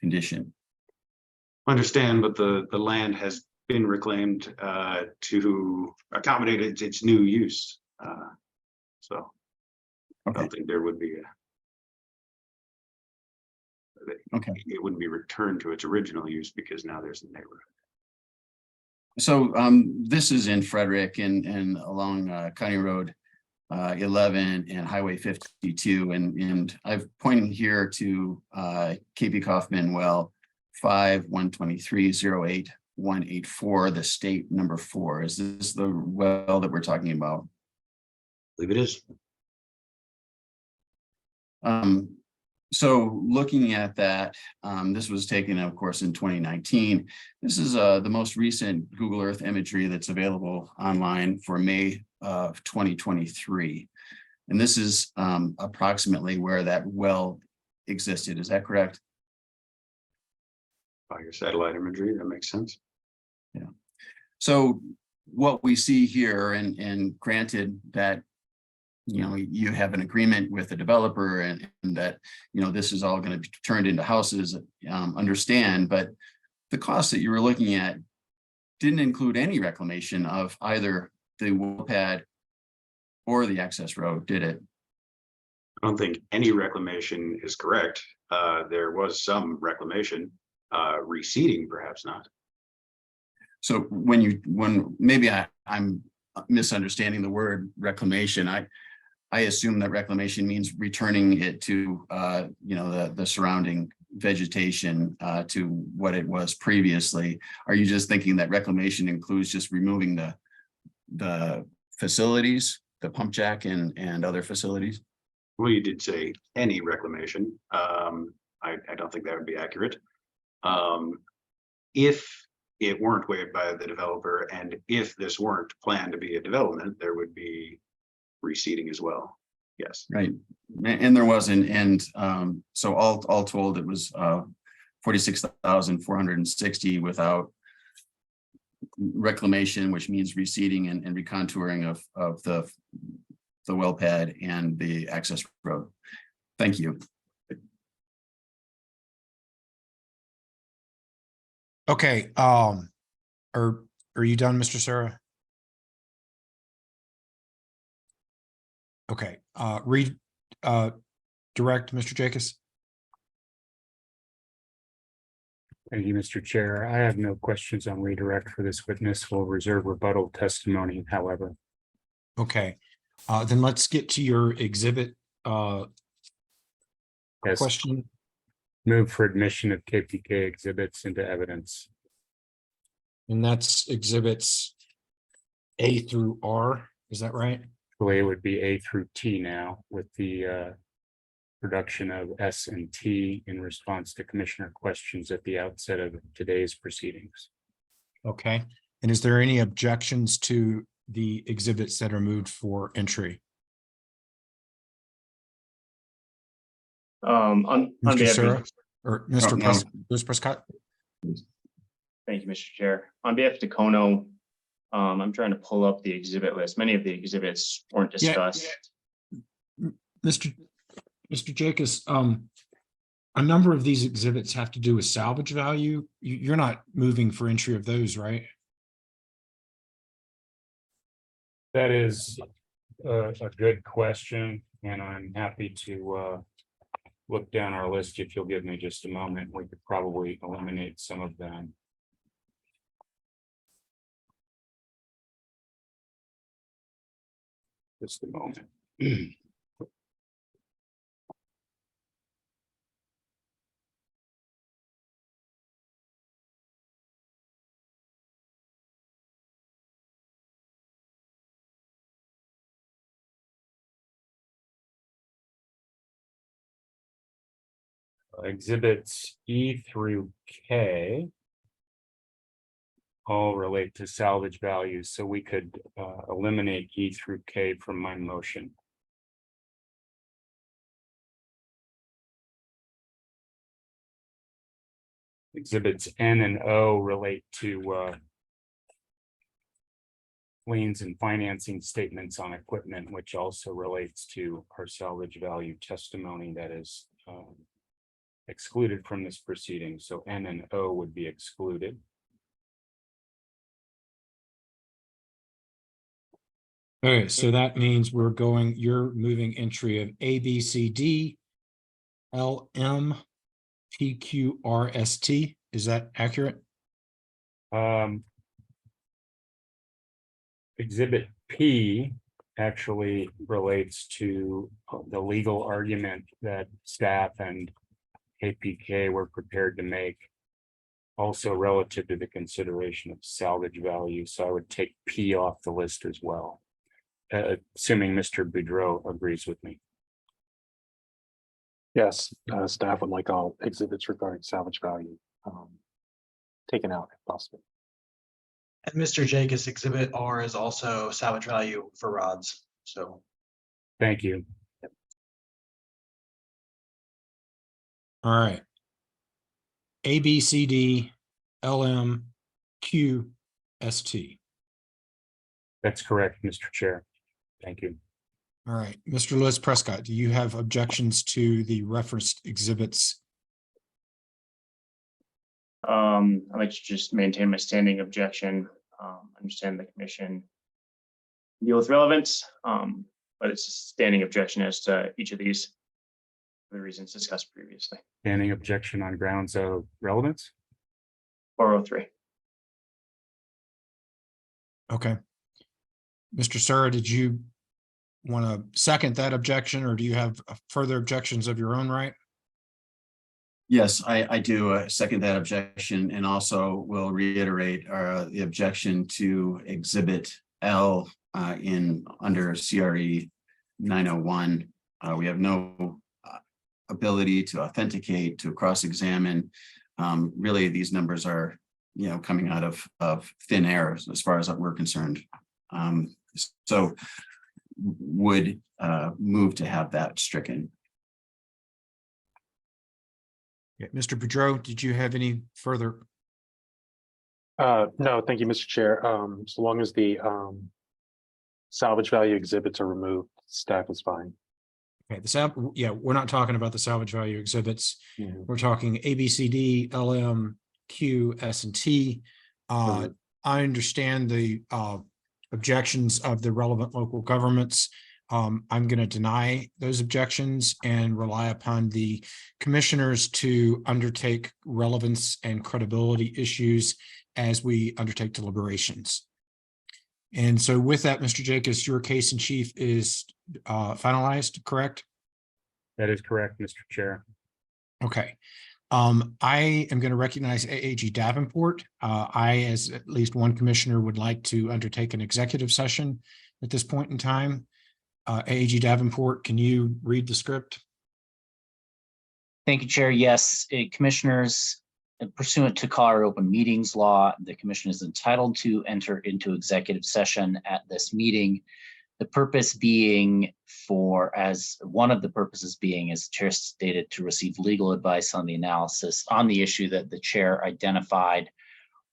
condition. Understand, but the land has been reclaimed to accommodate its new use. So I don't think there would be Okay. it wouldn't be returned to its original use because now there's a neighborhood. So this is in Frederick and along County Road 11 and Highway 52, and I've pointed here to KP Kaufman well 5/123/08/184, the state number 4. Is this the well that we're talking about? I believe it is. So looking at that, this was taken, of course, in 2019. This is the most recent Google Earth imagery that's available online for May of 2023. And this is approximately where that well existed. Is that correct? By your satellite imagery, that makes sense. Yeah. So what we see here, and granted that you have an agreement with the developer and that this is all going to be turned into houses, understand, but the cost that you were looking at didn't include any reclamation of either the well pad or the access road, did it? I don't think any reclamation is correct. There was some reclamation, reseeding, perhaps not. So when maybe I'm misunderstanding the word reclamation, I assume that reclamation means returning it to the surrounding vegetation to what it was previously. Are you just thinking that reclamation includes just removing the facilities, the pump jack and other facilities? Well, you did say any reclamation. I don't think that would be accurate. If it weren't waived by the developer and if this weren't planned to be a development, there would be reseeding as well. Yes. Right. And there wasn't. And so all told, it was 46,460 without reclamation, which means reseeding and recontouring of the well pad and the access road. Thank you. Okay, are you done, Mr. Sarah? Okay, direct, Mr. Jacobs. Thank you, Mr. Chair. I have no questions on redirect for this witness. We'll reserve rebuttal testimony, however. Okay, then let's get to your exhibit Yes. question. Move for admission of KPK exhibits into evidence. And that's exhibits A through R, is that right? Actually, it would be A through T now with the production of S and T in response to commissioner questions at the outset of today's proceedings. Okay, and is there any objections to the exhibits that are moved for entry? On Mr. behalf Sarah of, or Mr. no. Mr. Prescott? thank you, Mr. Chair. On behalf of Dacono, I'm trying to pull up the exhibit list. Many of the exhibits weren't discussed. Mr. Jacobs, a number of these exhibits have to do with salvage value. You're not moving for entry of those, right? That is a good question, and I'm happy to look down our list. If you'll give me just a moment, we could probably eliminate some of them. Just a moment. Exhibits E through K all relate to salvage values, so we could eliminate E through K from my motion. Exhibits N and O relate to liens and financing statements on equipment, which also relates to our salvage value testimony that is excluded from this proceeding. So N and O would be excluded. Okay, so that means you're moving entry of A, B, C, D, L, M, P, Q, R, S, T. Is that accurate? Exhibit P actually relates to the legal argument that staff and KPK were prepared to make, also relative to the consideration of salvage value. So I would take P off the list as well, assuming Mr. Boudreau agrees with me. Yes, staff would like all exhibits regarding salvage value taken out if possible. And Mr. Jacobs, Exhibit R is also salvage value for rods. So Thank you. All right. A, B, C, D, L, M, Q, S, T. That's correct, Mr. Chair. Thank you. All right, Mr. Lewis Prescott, do you have objections to the referenced exhibits? I'd like to just maintain my standing objection. Understand the commission deal with relevance, but it's a standing objection as to each of these for the reasons discussed previously. Standing objection on grounds of relevance? 403. Okay. Mr. Sura, did you want to second that objection, or do you have further objections of your own right? Yes, I do second that objection, and also will reiterate the objection to Exhibit L under CRE 901. We have no ability to authenticate, to cross-examine. Really, these numbers are, coming out of thin air as far as we're concerned. So would move to have that stricken. Mr. Boudreau, did you have any further? No, thank you, Mr. Chair. So long as the salvage value exhibits are removed, staff is fine. Okay, we're not talking about the salvage value exhibits. Mhm. We're talking A, B, C, D, L, M, Q, S, and T. I understand the objections of the relevant local governments. I'm going to deny those objections and rely upon the commissioners to undertake relevance and credibility issues as we undertake deliberations. And so with that, Mr. Jacobs, your case in chief is finalized, correct? That is correct, Mr. Chair. Okay. I am going to recognize AAG Davenport. I, as at least one commissioner, would like to undertake an executive session at this point in time. AAG Davenport, can you read the script? Thank you, Chair. Yes, commissioners, pursuant to Colorado Open Meetings Law, the commission is entitled to enter into executive session at this meeting. The purpose being as one of the purposes being, as the chair stated, to receive legal advice on the analysis on the issue that the chair identified.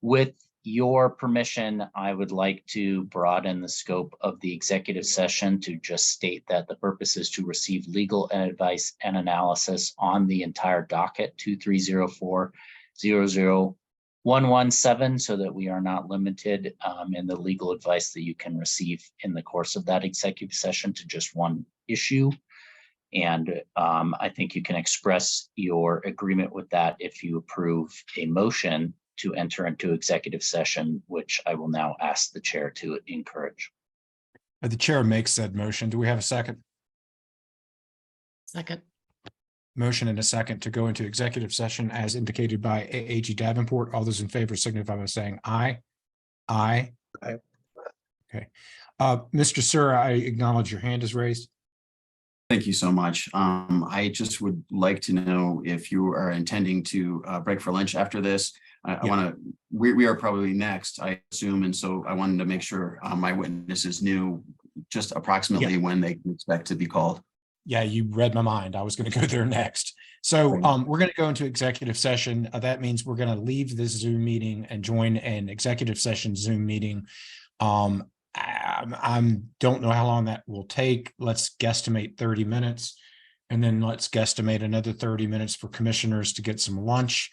With your permission, I would like to broaden the scope of the executive session to just state that the purpose is to receive legal advice and analysis on the entire docket 2304-00117, so that we are not limited in the legal advice that you can receive in the course of that executive session to just one issue. And I think you can express your agreement with that if you approve a motion to enter into executive session, which I will now ask the chair to encourage. The chair makes said motion. Do we have a second? Second. Motion and a second to go into executive session as indicated by AAG Davenport. All those in favor signify by saying aye. Aye. Aye. Okay. Mr. Sura, I acknowledge your hand is raised. Thank you so much. I just would like to know if you are intending to break for lunch after this. I want to, we are probably next, I assume. And so I wanted to make sure my witnesses knew just approximately when they can expect to be called. Yeah, you read my mind. I was going to go there next. So we're going to go into executive session. That means we're going to leave this Zoom meeting and join an executive session Zoom meeting. I don't know how long that will take. Let's guesstimate 30 minutes. And then let's guesstimate another 30 minutes for commissioners to get some lunch.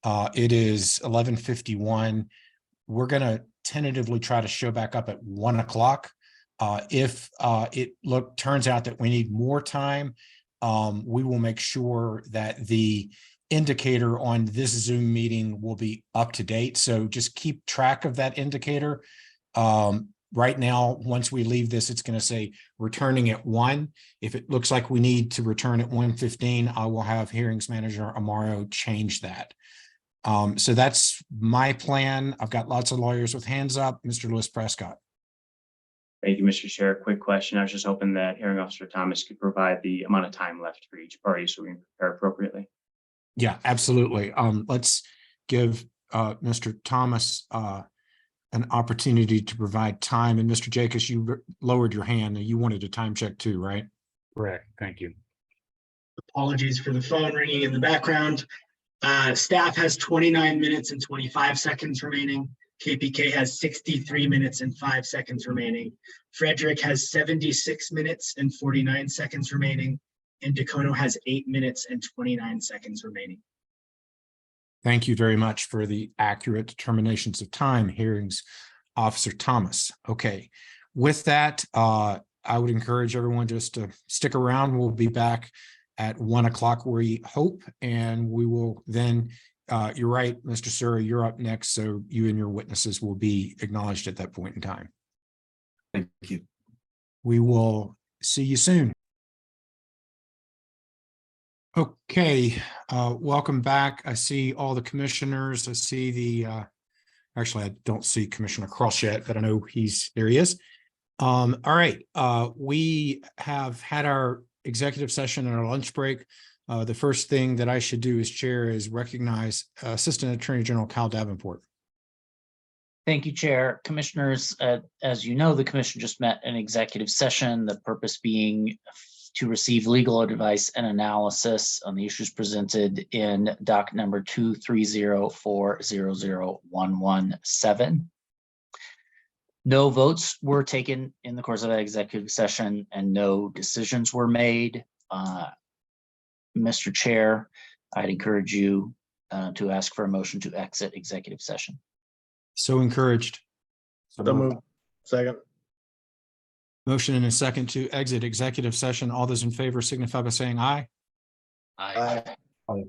It is 11:51. We're going to tentatively try to show back up at 1 o'clock. If it turns out that we need more time, we will make sure that the indicator on this Zoom meeting will be up to date. So just keep track of that indicator. Right now, once we leave this, it's going to say returning at 1. If it looks like we need to return at 1:15, I will have hearings manager Amaro change that. So that's my plan. I've got lots of lawyers with hands up. Mr. Lewis Prescott. Thank you, Mr. Chair. Quick question. I was just hoping that Hearing Officer Thomas could provide the amount of time left for each party so we can prepare appropriately. Yeah, absolutely. Let's give Mr. Thomas an opportunity to provide time. And Mr. Jacobs, you lowered your hand. You wanted a time check too, right? Correct. Thank you. Apologies for the phone ringing in the background. Staff has 29 minutes and 25 seconds remaining. KPK has 63 minutes and 5 seconds remaining. Frederick has 76 minutes and 49 seconds remaining. And Dacono has 8 minutes and 29 seconds remaining. Thank you very much for the accurate determinations of time, Hearings Officer Thomas. Okay, with that, I would encourage everyone just to stick around. We'll be back at 1 o'clock, we hope, and we will then, you're right, Mr. Sura, you're up next, so you and your witnesses will be acknowledged at that point in time. Thank you. We will see you soon. Okay, welcome back. I see all the commissioners. I see the, actually, I don't see Commissioner Cross yet, but I know there he is. All right, we have had our executive session and our lunch break. The first thing that I should do as chair is recognize Assistant Attorney General Kyle Davenport. Thank you, Chair. Commissioners, as you know, the commission just met an executive session, the purpose being to receive legal advice and analysis on the issues presented in doc number 230400117. No votes were taken in the course of that executive session and no decisions were made. Mr. Chair, I'd encourage you to ask for a motion to exit executive session. So encouraged. So moved. Second. Motion and a second to exit executive session. All those in favor signify by saying aye. Aye. All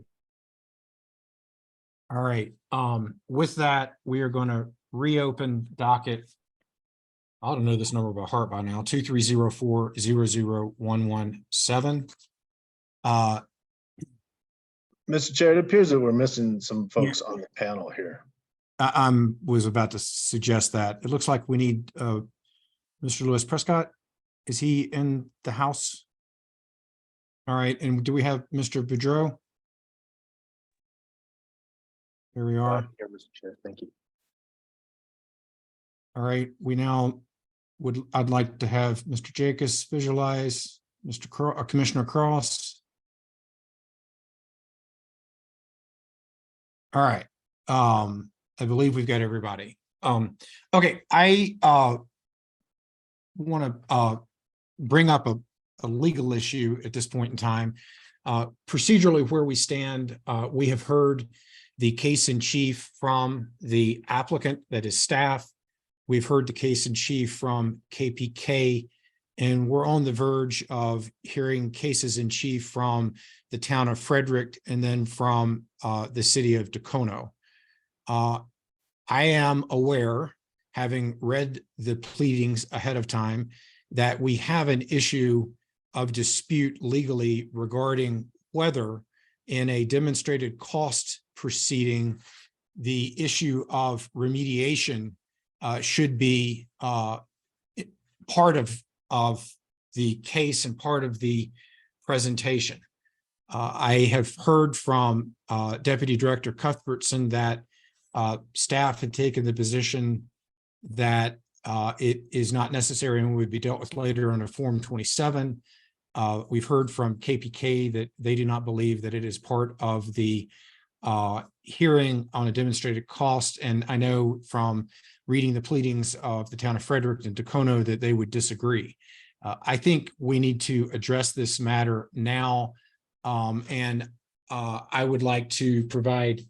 right. With that, we are going to reopen docket. I don't know this number by heart by now. 230400117. Mr. Chair, it appears that we're missing some folks on the panel here. I was about to suggest that. It looks like we need Mr. Lewis Prescott. Is he in the house? All right. And do we have Mr. Boudreau? There we are. Here, Mr. Chair. Thank you. All right. We now I'd like to have Mr. Jacobs visualize Commissioner Cross. All right. I believe we've got everybody. Okay, I want to bring up a legal issue at this point in time. Procedurally, where we stand, we have heard the case in chief from the applicant, that is staff. We've heard the case in chief from KPK, and we're on the verge of hearing cases in chief from the town of Frederick and then from the city of Dacono. I am aware, having read the pleadings ahead of time, that we have an issue of dispute legally regarding whether in a demonstrated cost proceeding, the issue of remediation should be part of the case and part of the presentation. I have heard from Deputy Director Cuthbertson that staff had taken the position that it is not necessary and would be dealt with later under Form 27. We've heard from KPK that they do not believe that it is part of the hearing on a demonstrated cost. And I know from reading the pleadings of the town of Frederick and Dacono that they would disagree. I think we need to address this matter now. I would like to provide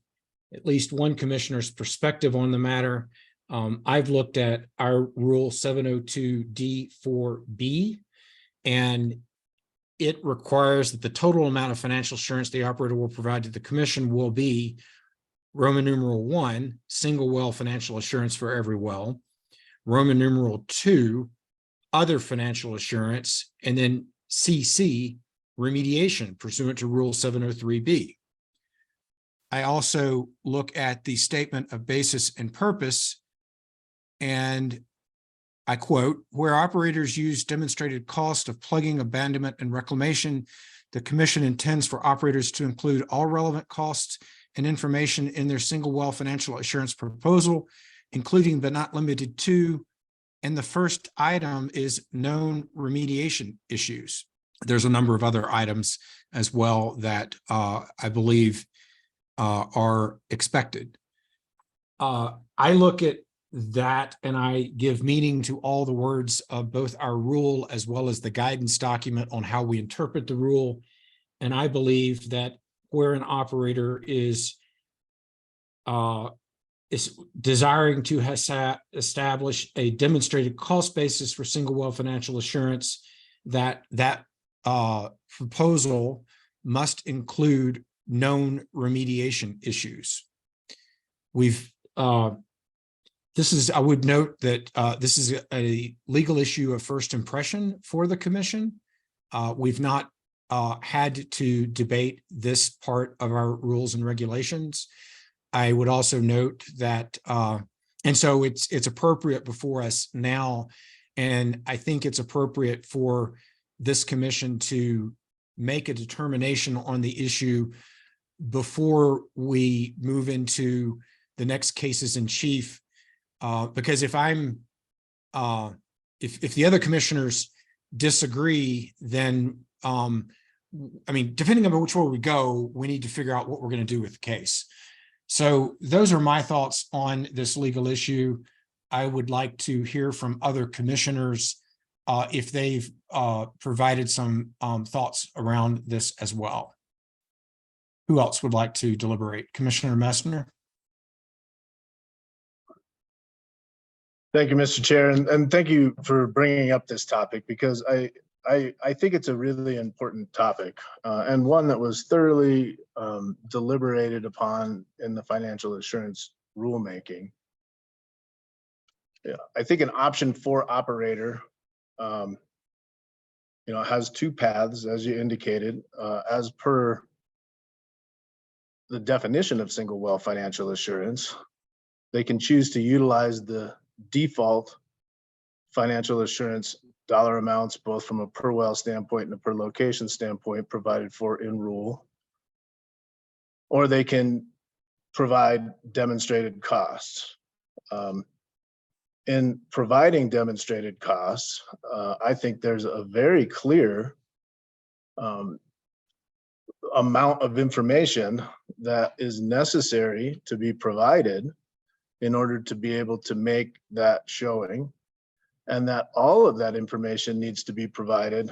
at least one commissioner's perspective on the matter. I've looked at our Rule 702D4B, and it requires that the total amount of financial assurance the operator will provide to the commission will be Roman numeral 1, single well financial assurance for every well, Roman numeral 2, other financial assurance, and then CC, remediation pursuant to Rule 703B. I also look at the statement of basis and purpose, and I quote, where operators use demonstrated cost of plugging, abandonment, and reclamation, the commission intends for operators to include all relevant costs and information in their single well financial assurance proposal, including but not limited to, and the first item is known remediation issues. There's a number of other items as well that I believe are expected. I look at that and I give meaning to all the words of both our rule as well as the guidance document on how we interpret the rule. And I believe that where an operator is desiring to establish a demonstrated cost basis for single well financial assurance, that proposal must include known remediation issues. I would note that this is a legal issue of first impression for the commission. We've not had to debate this part of our rules and regulations. I would also note that, and so it's appropriate before us now, and I think it's appropriate for this commission to make a determination on the issue before we move into the next cases in chief. Because if the other commissioners disagree, then I mean, depending on which way we go, we need to figure out what we're going to do with the case. So those are my thoughts on this legal issue. I would like to hear from other commissioners if they've provided some thoughts around this as well. Who else would like to deliberate? Commissioner Messner? Thank you, Mr. Chair, and thank you for bringing up this topic, because I think it's a really important topic and one that was thoroughly deliberated upon in the financial assurance rulemaking. Yeah, I think an option 4 operator, has 2 paths, as you indicated, as per the definition of single well financial assurance. They can choose to utilize the default financial assurance dollar amounts, both from a per well standpoint and a per location standpoint, provided for in rule, or they can provide demonstrated costs. In providing demonstrated costs, I think there's a very clear amount of information that is necessary to be provided in order to be able to make that showing, and that all of that information needs to be provided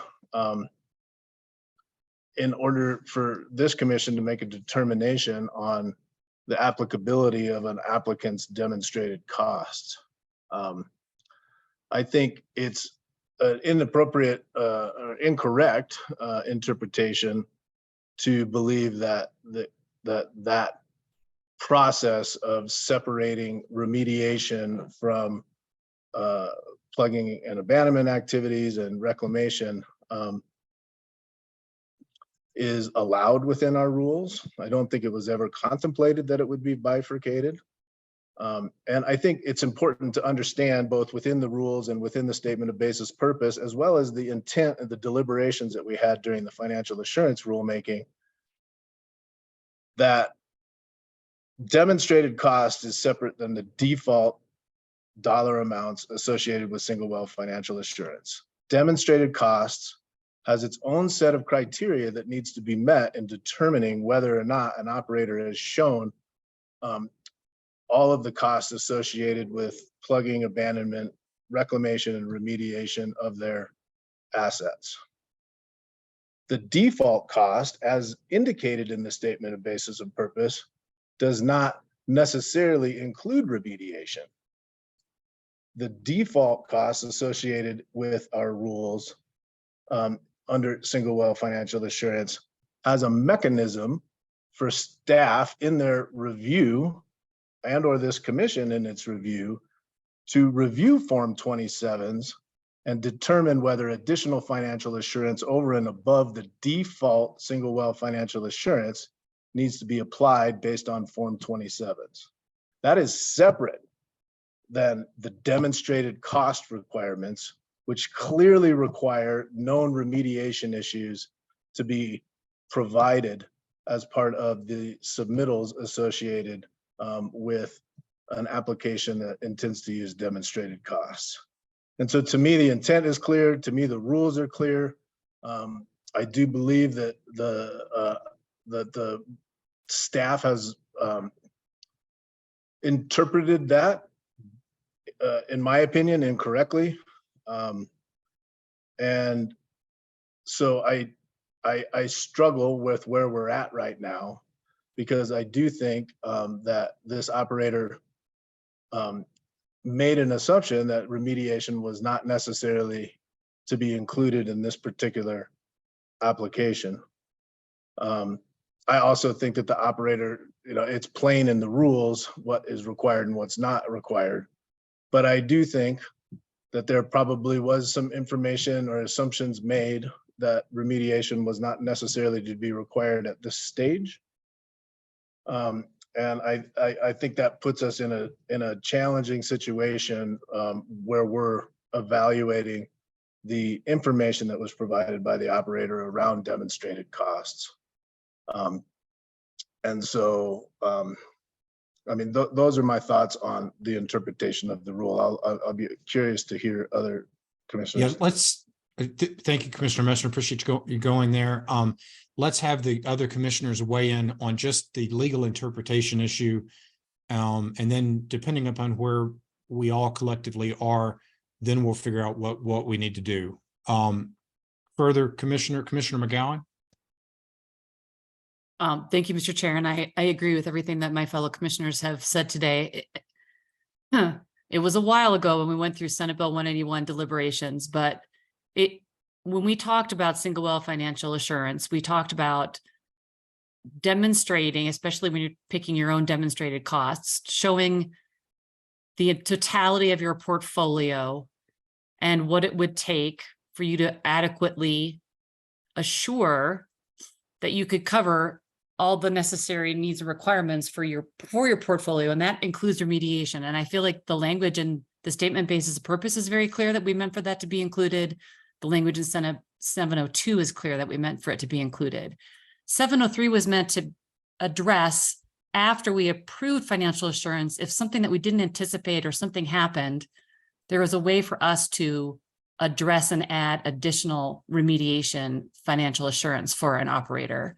in order for this commission to make a determination on the applicability of an applicant's demonstrated costs. I think it's an inappropriate or incorrect interpretation to believe that that process of separating remediation from plugging and abandonment activities and reclamation is allowed within our rules. I don't think it was ever contemplated that it would be bifurcated. And I think it's important to understand, both within the rules and within the statement of basis purpose, as well as the intent of the deliberations that we had during the financial assurance rulemaking, that demonstrated cost is separate than the default dollar amounts associated with single well financial assurance. Demonstrated costs has its own set of criteria that needs to be met in determining whether or not an operator has shown all of the costs associated with plugging, abandonment, reclamation, and remediation of their assets. The default cost, as indicated in the statement of basis of purpose, does not necessarily include remediation. The default costs associated with our rules under single well financial assurance as a mechanism for staff in their review and or this commission in its review to review Form 27s and determine whether additional financial assurance over and above the default single well financial assurance needs to be applied based on Form 27s. That is separate than the demonstrated cost requirements, which clearly require known remediation issues to be provided as part of the submittals associated with an application that intends to use demonstrated costs. And so to me, the intent is clear. To me, the rules are clear. I do believe that the staff has interpreted that, in my opinion, incorrectly. And so I struggle with where we're at right now, because I do think that this operator made an assumption that remediation was not necessarily to be included in this particular application. I also think that the operator, it's plain in the rules what is required and what's not required. But I do think that there probably was some information or assumptions made that remediation was not necessarily to be required at this stage. And I think that puts us in a challenging situation where we're evaluating the information that was provided by the operator around demonstrated costs. And so, I mean, those are my thoughts on the interpretation of the rule. I'll be curious to hear other commissioners. Yeah, thank you, Commissioner Messner. Appreciate you going there. Let's have the other commissioners weigh in on just the legal interpretation issue. And then depending upon where we all collectively are, then we'll figure out what we need to do. Further, Commissioner McGowan? Thank you, Mr. Chair. And I agree with everything that my fellow commissioners have said today. It was a while ago when we went through Senate Bill 181 deliberations, but when we talked about single well financial assurance, we talked about demonstrating, especially when you're picking your own demonstrated costs, showing the totality of your portfolio and what it would take for you to adequately assure that you could cover all the necessary needs and requirements for your portfolio, and that includes remediation. And I feel like the language in the statement basis of purpose is very clear that we meant for that to be included. The language in Senate 702 is clear that we meant for it to be included. 703 was meant to address, after we approved financial assurance, if something that we didn't anticipate or something happened, there was a way for us to address and add additional remediation financial assurance for an operator.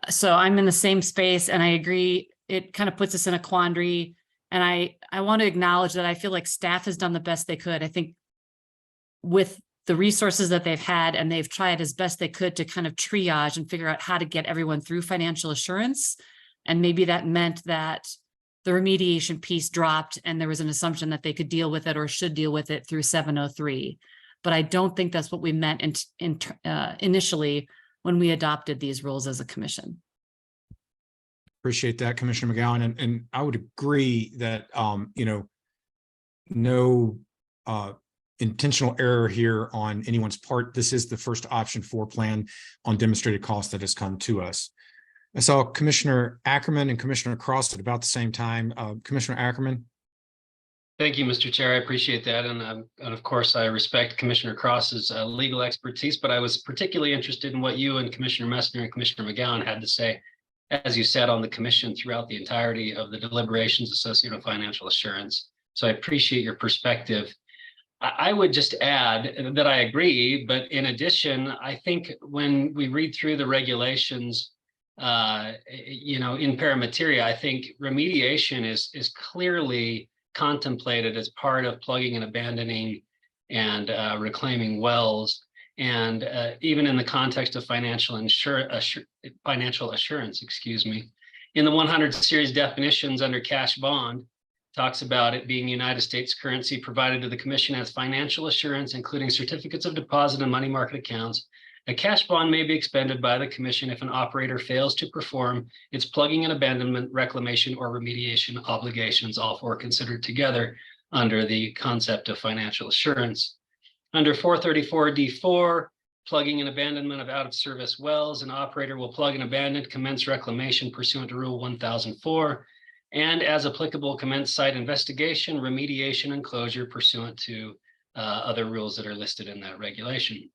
So I'm in the same space, and I agree, it kind of puts us in a quandary. And I want to acknowledge that I feel like staff has done the best they could. I think with the resources that they've had, and they've tried as best they could to kind of triage and figure out how to get everyone through financial assurance. And maybe that meant that the remediation piece dropped and there was an assumption that they could deal with it or should deal with it through 703. But I don't think that's what we meant initially when we adopted these rules as a commission. Appreciate that, Commissioner McGowan. And I would agree that, no intentional error here on anyone's part. This is the first option for plan on demonstrated cost that has come to us. I saw Commissioner Ackerman and Commissioner Cross at about the same time. Commissioner Ackerman. Thank you, Mr. Chair. I appreciate that. And of course, I respect Commissioner Cross's legal expertise, but I was particularly interested in what you and Commissioner Messner and Commissioner McGowan had to say, as you said, on the commission throughout the entirety of the deliberations associated with financial assurance. So I appreciate your perspective. I would just add that I agree, but in addition, I think when we read through the regulations, in paramateria, I think remediation is clearly contemplated as part of plugging and abandoning and reclaiming wells. And even in the context of financial assurance, excuse me, in the 100 series definitions under cash bond, talks about it being United States currency provided to the commission as financial assurance, including certificates of deposit and money market accounts. A cash bond may be expended by the commission if an operator fails to perform its plugging and abandonment, reclamation, or remediation obligations, all four considered together under the concept of financial assurance. Under 434D4, plugging and abandonment of out-of-service wells, an operator will plug and abandon, commence reclamation pursuant to Rule 1004, and as applicable, commence site investigation, remediation, and closure pursuant to other rules that are listed in that regulation.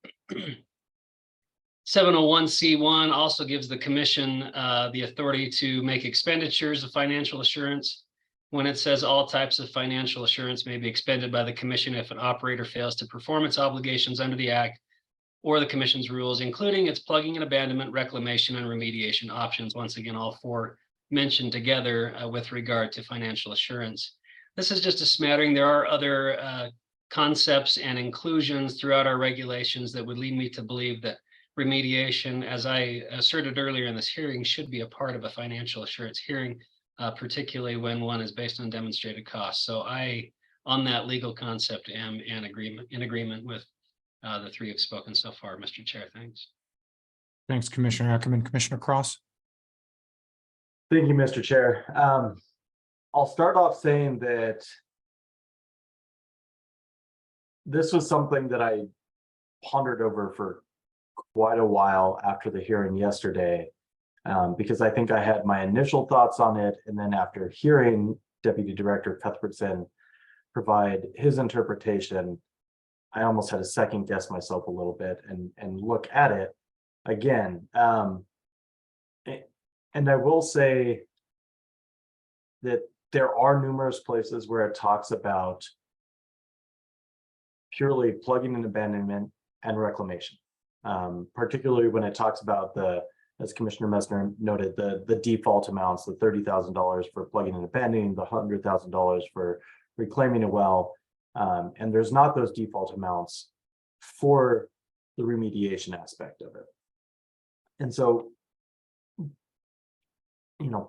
701C1 also gives the commission the authority to make expenditures of financial assurance. When it says all types of financial assurance may be expended by the commission if an operator fails to perform its obligations under the act or the commission's rules, including its plugging and abandonment, reclamation, and remediation options. Once again, all four mentioned together with regard to financial assurance. This is just a smattering. There are other concepts and inclusions throughout our regulations that would lead me to believe that remediation, as I asserted earlier in this hearing, should be a part of a financial assurance hearing, particularly when one is based on demonstrated costs. So I, on that legal concept, am in agreement with the three who've spoken so far, Mr. Chair. Thanks. Thanks, Commissioner Ackerman. Commissioner Cross? Thank you, Mr. Chair. I'll start off saying that this was something that I pondered over for quite a while after the hearing yesterday, because I think I had my initial thoughts on it, and then after hearing Deputy Director Cuthbertson provide his interpretation, I almost had to second guess myself a little bit and look at it again. And I will say that there are numerous places where it talks about purely plugging and abandonment and reclamation, particularly when it talks about as Commissioner Messner noted, the default amounts, the $30,000 for plugging and abandoning, the $100,000 for reclaiming a well, and there's not those default amounts for the remediation aspect of it. And so,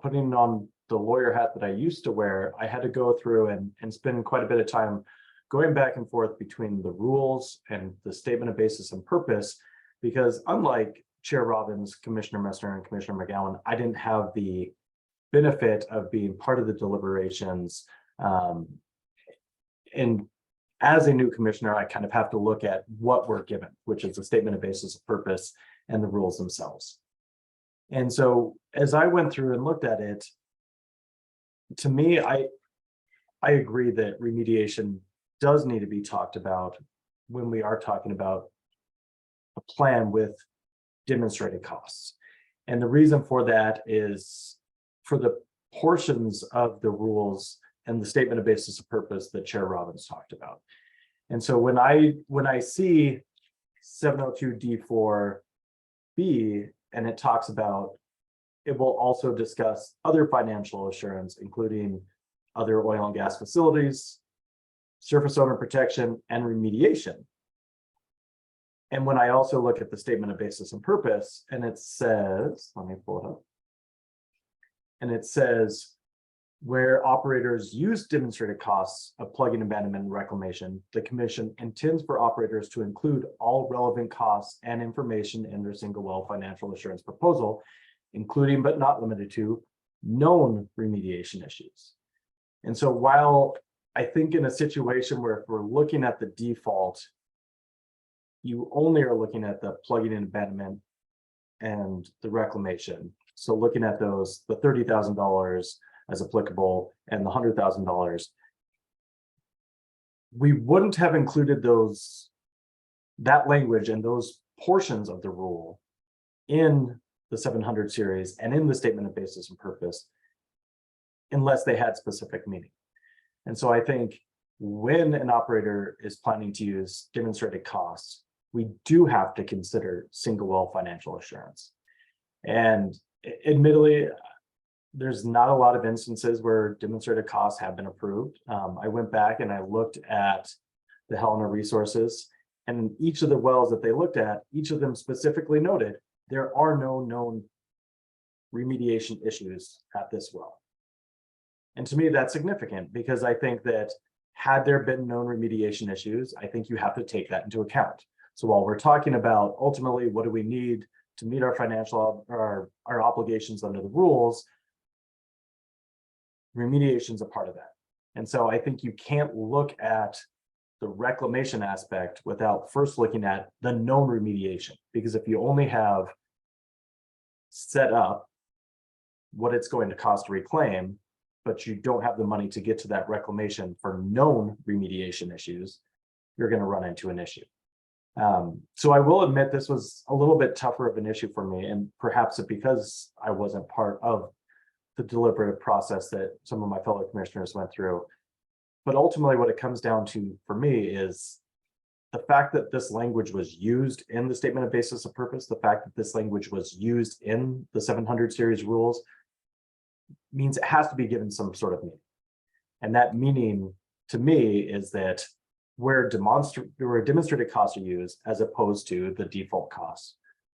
putting on the lawyer hat that I used to wear, I had to go through and spend quite a bit of time going back and forth between the rules and the statement of basis and purpose, because unlike Chair Robbins, Commissioner Messner, and Commissioner McGowan, I didn't have the benefit of being part of the deliberations. And as a new commissioner, I kind of have to look at what we're given, which is the statement of basis of purpose and the rules themselves. And so as I went through and looked at it, to me, I agree that remediation does need to be talked about when we are talking about a plan with demonstrated costs. And the reason for that is for the portions of the rules and the statement of basis of purpose that Chair Robbins talked about. And so when I see 702D4B and it talks about, it will also discuss other financial assurance, including other oil and gas facilities, surface owner protection, and remediation. And when I also look at the statement of basis and purpose, and it says, let me pull it up. And it says, where operators use demonstrated costs of plugging, abandonment, and reclamation, the commission intends for operators to include all relevant costs and information in their single well financial assurance proposal, including but not limited to known remediation issues. And so while I think in a situation where if we're looking at the default, you only are looking at the plugging and abandonment and the reclamation. So looking at those, the $30,000 as applicable and the $100,000, we wouldn't have included that language and those portions of the rule in the 700 series and in the statement of basis and purpose unless they had specific meaning. And so I think when an operator is planning to use demonstrated costs, we do have to consider single well financial assurance. And admittedly, there's not a lot of instances where demonstrated costs have been approved. I went back and I looked at the Helena resources, and each of the wells that they looked at, each of them specifically noted there are no known remediation issues at this well. And to me, that's significant because I think that had there been known remediation issues, I think you have to take that into account. So while we're talking about ultimately what do we need to meet our financial our obligations under the rules, remediation is a part of that. And so I think you can't look at the reclamation aspect without first looking at the known remediation, because if you only have set up what it's going to cost to reclaim, but you don't have the money to get to that reclamation for known remediation issues, you're going to run into an issue. So I will admit this was a little bit tougher of an issue for me, and perhaps because I wasn't part of the deliberative process that some of my fellow commissioners went through. But ultimately what it comes down to for me is the fact that this language was used in the statement of basis of purpose, the fact that this language was used in the 700 series rules means it has to be given some sort of meaning. And that meaning to me is that where demonstrated costs are used as opposed to the default costs,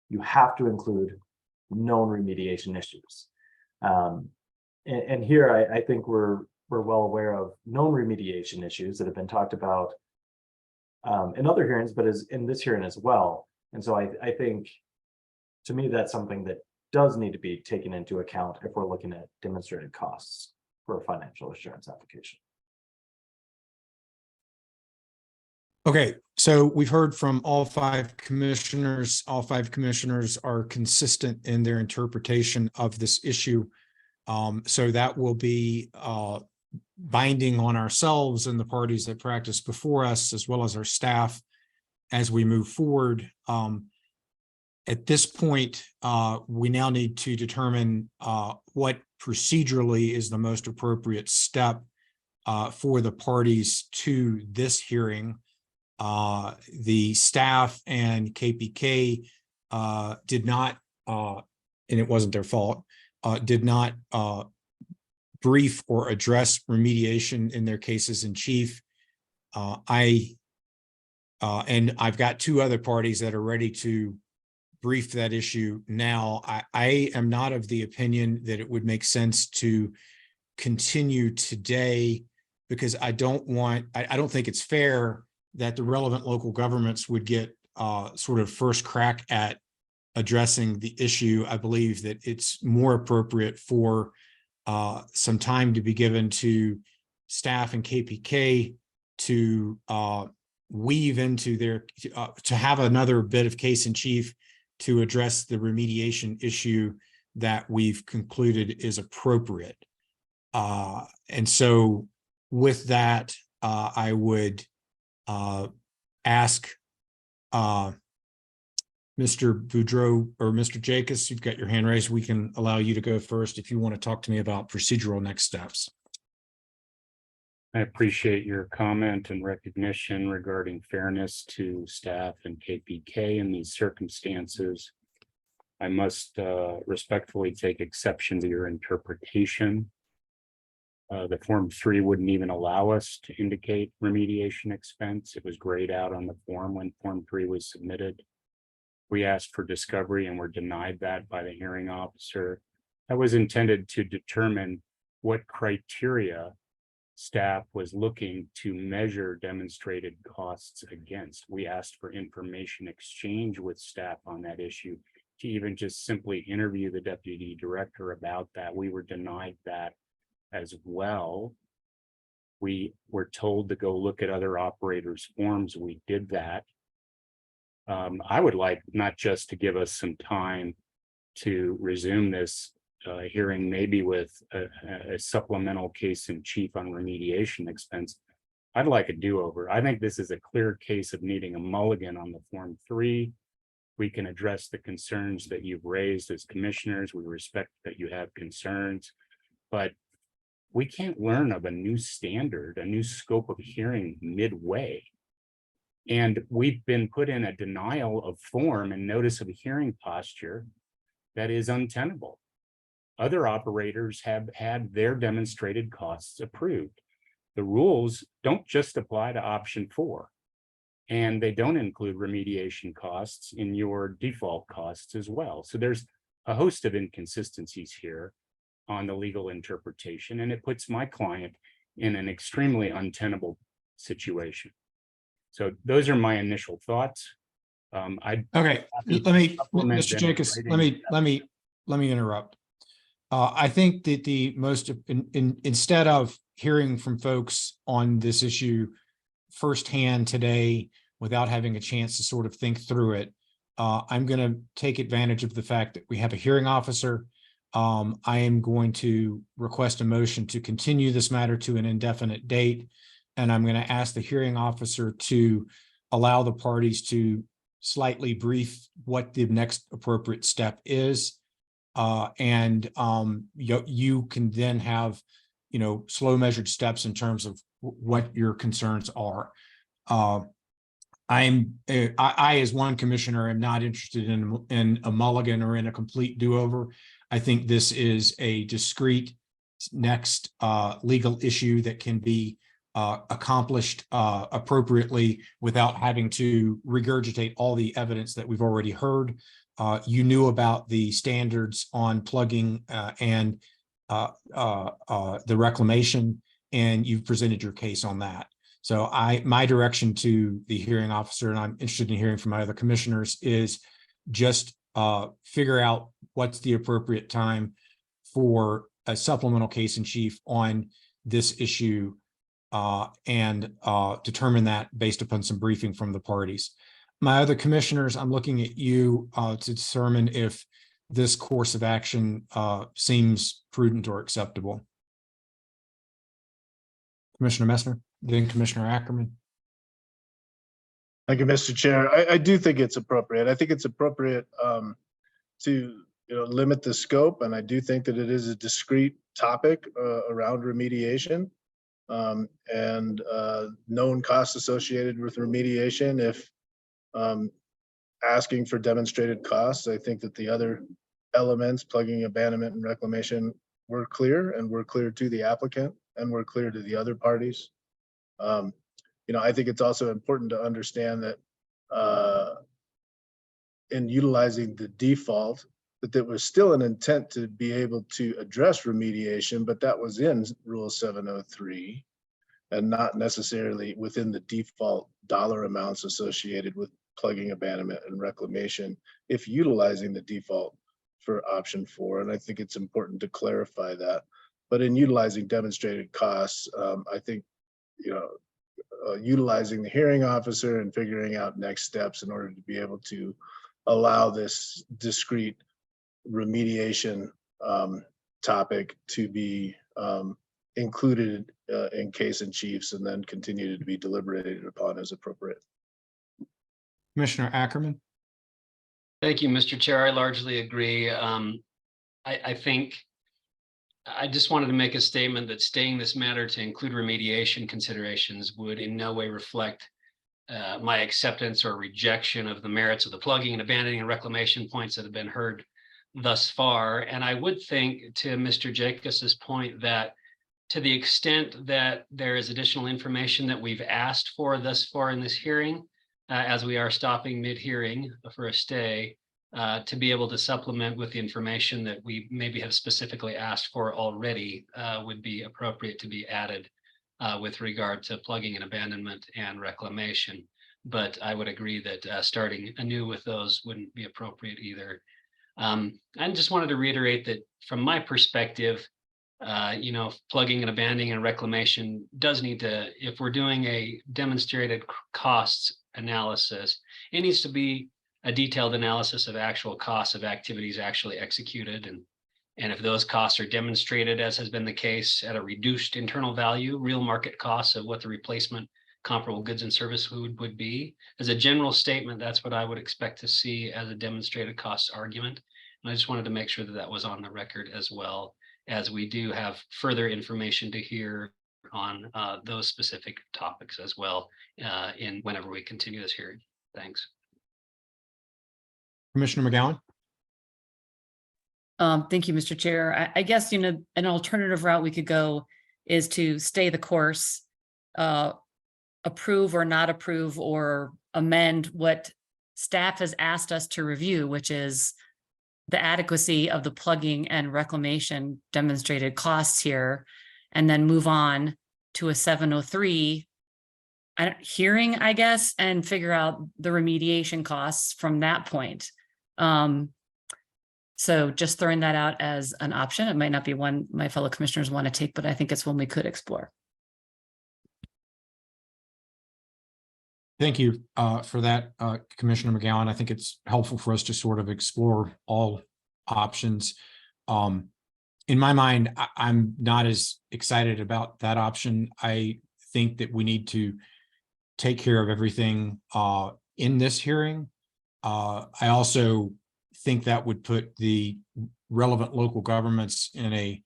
you have to include known remediation issues. And here I think we're well aware of known remediation issues that have been talked about in other hearings, but is in this hearing as well. And so I think, to me, that's something that does need to be taken into account if we're looking at demonstrated costs for a financial assurance application. Okay, so we've heard from all five commissioners. All five commissioners are consistent in their interpretation of this issue. So that will be binding on ourselves and the parties that practice before us, as well as our staff as we move forward. At this point, we now need to determine what procedurally is the most appropriate step for the parties to this hearing. The staff and KPK did not, and it wasn't their fault, did not brief or address remediation in their cases in chief. And I've got two other parties that are ready to brief that issue now. I am not of the opinion that it would make sense to continue today, because I don't think it's fair that the relevant local governments would get sort of first crack at addressing the issue. I believe that it's more appropriate for some time to be given to staff and KPK to weave into their, to have another bit of case in chief to address the remediation issue that we've concluded is appropriate. And so with that, I would ask Mr. Boudreau or Mr. Jacobs, you've got your hand raised. We can allow you to go first if you want to talk to me about procedural next steps. I appreciate your comment and recognition regarding fairness to staff and KPK in these circumstances. I must respectfully take exception to your interpretation. The Form 3 wouldn't even allow us to indicate remediation expense. It was grayed out on the form when Form 3 was submitted. We asked for discovery and were denied that by the hearing officer. That was intended to determine what criteria staff was looking to measure demonstrated costs against. We asked for information exchange with staff on that issue, to even just simply interview the deputy director about that. We were denied that as well. We were told to go look at other operators' forms. We did that. I would like not just to give us some time to resume this hearing, maybe with a supplemental case in chief on remediation expense. I'd like a do-over. I think this is a clear case of needing a mulligan on the Form 3. We can address the concerns that you've raised as commissioners. We respect that you have concerns, but We can't learn of a new standard, a new scope of hearing midway. And we've been put in a denial of form and notice of hearing posture that is untenable. Other operators have had their demonstrated costs approved. The rules don't just apply to option 4, and they don't include remediation costs in your default costs as well. So there's a host of inconsistencies here on the legal interpretation, and it puts my client in an extremely untenable situation. So those are my initial thoughts. Okay, let me, Mr. Jacobs, let me interrupt. I think that the most, instead of hearing from folks on this issue firsthand today without having a chance to sort of think through it, I'm going to take advantage of the fact that we have a hearing officer. I am going to request a motion to continue this matter to an indefinite date, and I'm going to ask the hearing officer to allow the parties to slightly brief what the next appropriate step is. You can then have, slow measured steps in terms of what your concerns are. I, as one commissioner, am not interested in a mulligan or in a complete do-over. I think this is a discrete next legal issue that can be accomplished appropriately without having to regurgitate all the evidence that we've already heard. You knew about the standards on plugging and the reclamation, and you've presented your case on that. So my direction to the hearing officer, and I'm interested in hearing from my other commissioners, is just figure out what's the appropriate time for a supplemental case in chief on this issue, and determine that based upon some briefing from the parties. My other commissioners, I'm looking at you to determine if this course of action seems prudent or acceptable. Commissioner Messner, then Commissioner Ackerman. Thank you, Mr. Chair. I do think it's appropriate. I think it's appropriate to limit the scope, and I do think that it is a discrete topic around remediation and known costs associated with remediation. If asking for demonstrated costs, I think that the other elements, plugging, abandonment, and reclamation, were clear, and were clear to the applicant, and were clear to the other parties. I think it's also important to understand that in utilizing the default, that there was still an intent to be able to address remediation, but that was in Rule 703 and not necessarily within the default dollar amounts associated with plugging, abandonment, and reclamation, if utilizing the default for option 4. And I think it's important to clarify that. But in utilizing demonstrated costs, I think, utilizing the hearing officer and figuring out next steps in order to be able to allow this discrete remediation topic to be included in case in chiefs, and then continue to be deliberated upon as appropriate. Commissioner Ackerman. Thank you, Mr. Chair. I largely agree. I think I just wanted to make a statement that staying this matter to include remediation considerations would in no way reflect my acceptance or rejection of the merits of the plugging and abandoning and reclamation points that have been heard thus far. And I would think, to Mr. Jacobs's point, that to the extent that there is additional information that we've asked for thus far in this hearing, as we are stopping mid-hearing for a stay, to be able to supplement with the information that we maybe have specifically asked for already would be appropriate to be added with regard to plugging and abandonment and reclamation. But I would agree that starting anew with those wouldn't be appropriate either. I just wanted to reiterate that from my perspective, plugging and abandoning and reclamation does need to, if we're doing a demonstrated costs analysis, it needs to be a detailed analysis of actual costs of activities actually executed. And if those costs are demonstrated, as has been the case, at a reduced internal value, real market costs of what the replacement comparable goods and service would be, as a general statement, that's what I would expect to see as a demonstrated costs argument. And I just wanted to make sure that that was on the record as well. as we do have further information to hear on those specific topics as well in whenever we continue this hearing. Thanks. Commissioner McGowan? Thank you, Mr. Chair. I guess, you know, an alternative route we could go is to stay the course, approve or not approve or amend what staff has asked us to review, which is the adequacy of the plugging and reclamation demonstrated costs here, and then move on to a 703 hearing, I guess, and figure out the remediation costs from that point. So just throwing that out as an option. It might not be one my fellow commissioners want to take, but I think it's one we could explore. Thank you for that, Commissioner McGowan. I think it's helpful for us to sort of explore all options. In my mind, I'm not as excited about that option. I think that we need to take care of everything in this hearing. I also think that would put the relevant local governments in a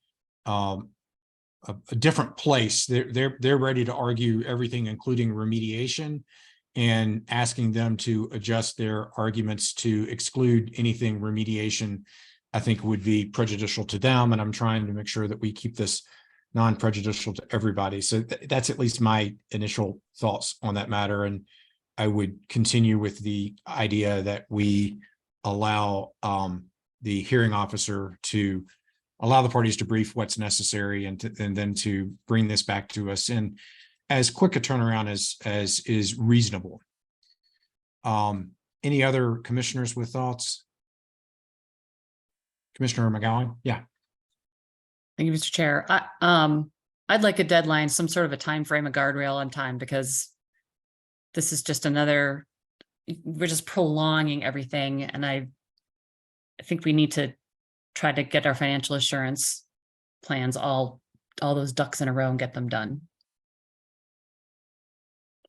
different place. They're ready to argue everything, including remediation, and asking them to adjust their arguments to exclude anything remediation, I think would be prejudicial to them. And I'm trying to make sure that we keep this non-prejudicial to everybody. So that's at least my initial thoughts on that matter. And I would continue with the idea that we allow the hearing officer to allow the parties to brief what's necessary and then to bring this back to us in as quick a turnaround as is reasonable. Any other commissioners with thoughts? Commissioner McGowan? Yeah. Thank you, Mr. Chair. I'd like a deadline, some sort of a time frame, a guardrail on time, because this is just another, we're just prolonging everything. And I think we need to try to get our financial assurance plans, all those ducks in a row, and get them done.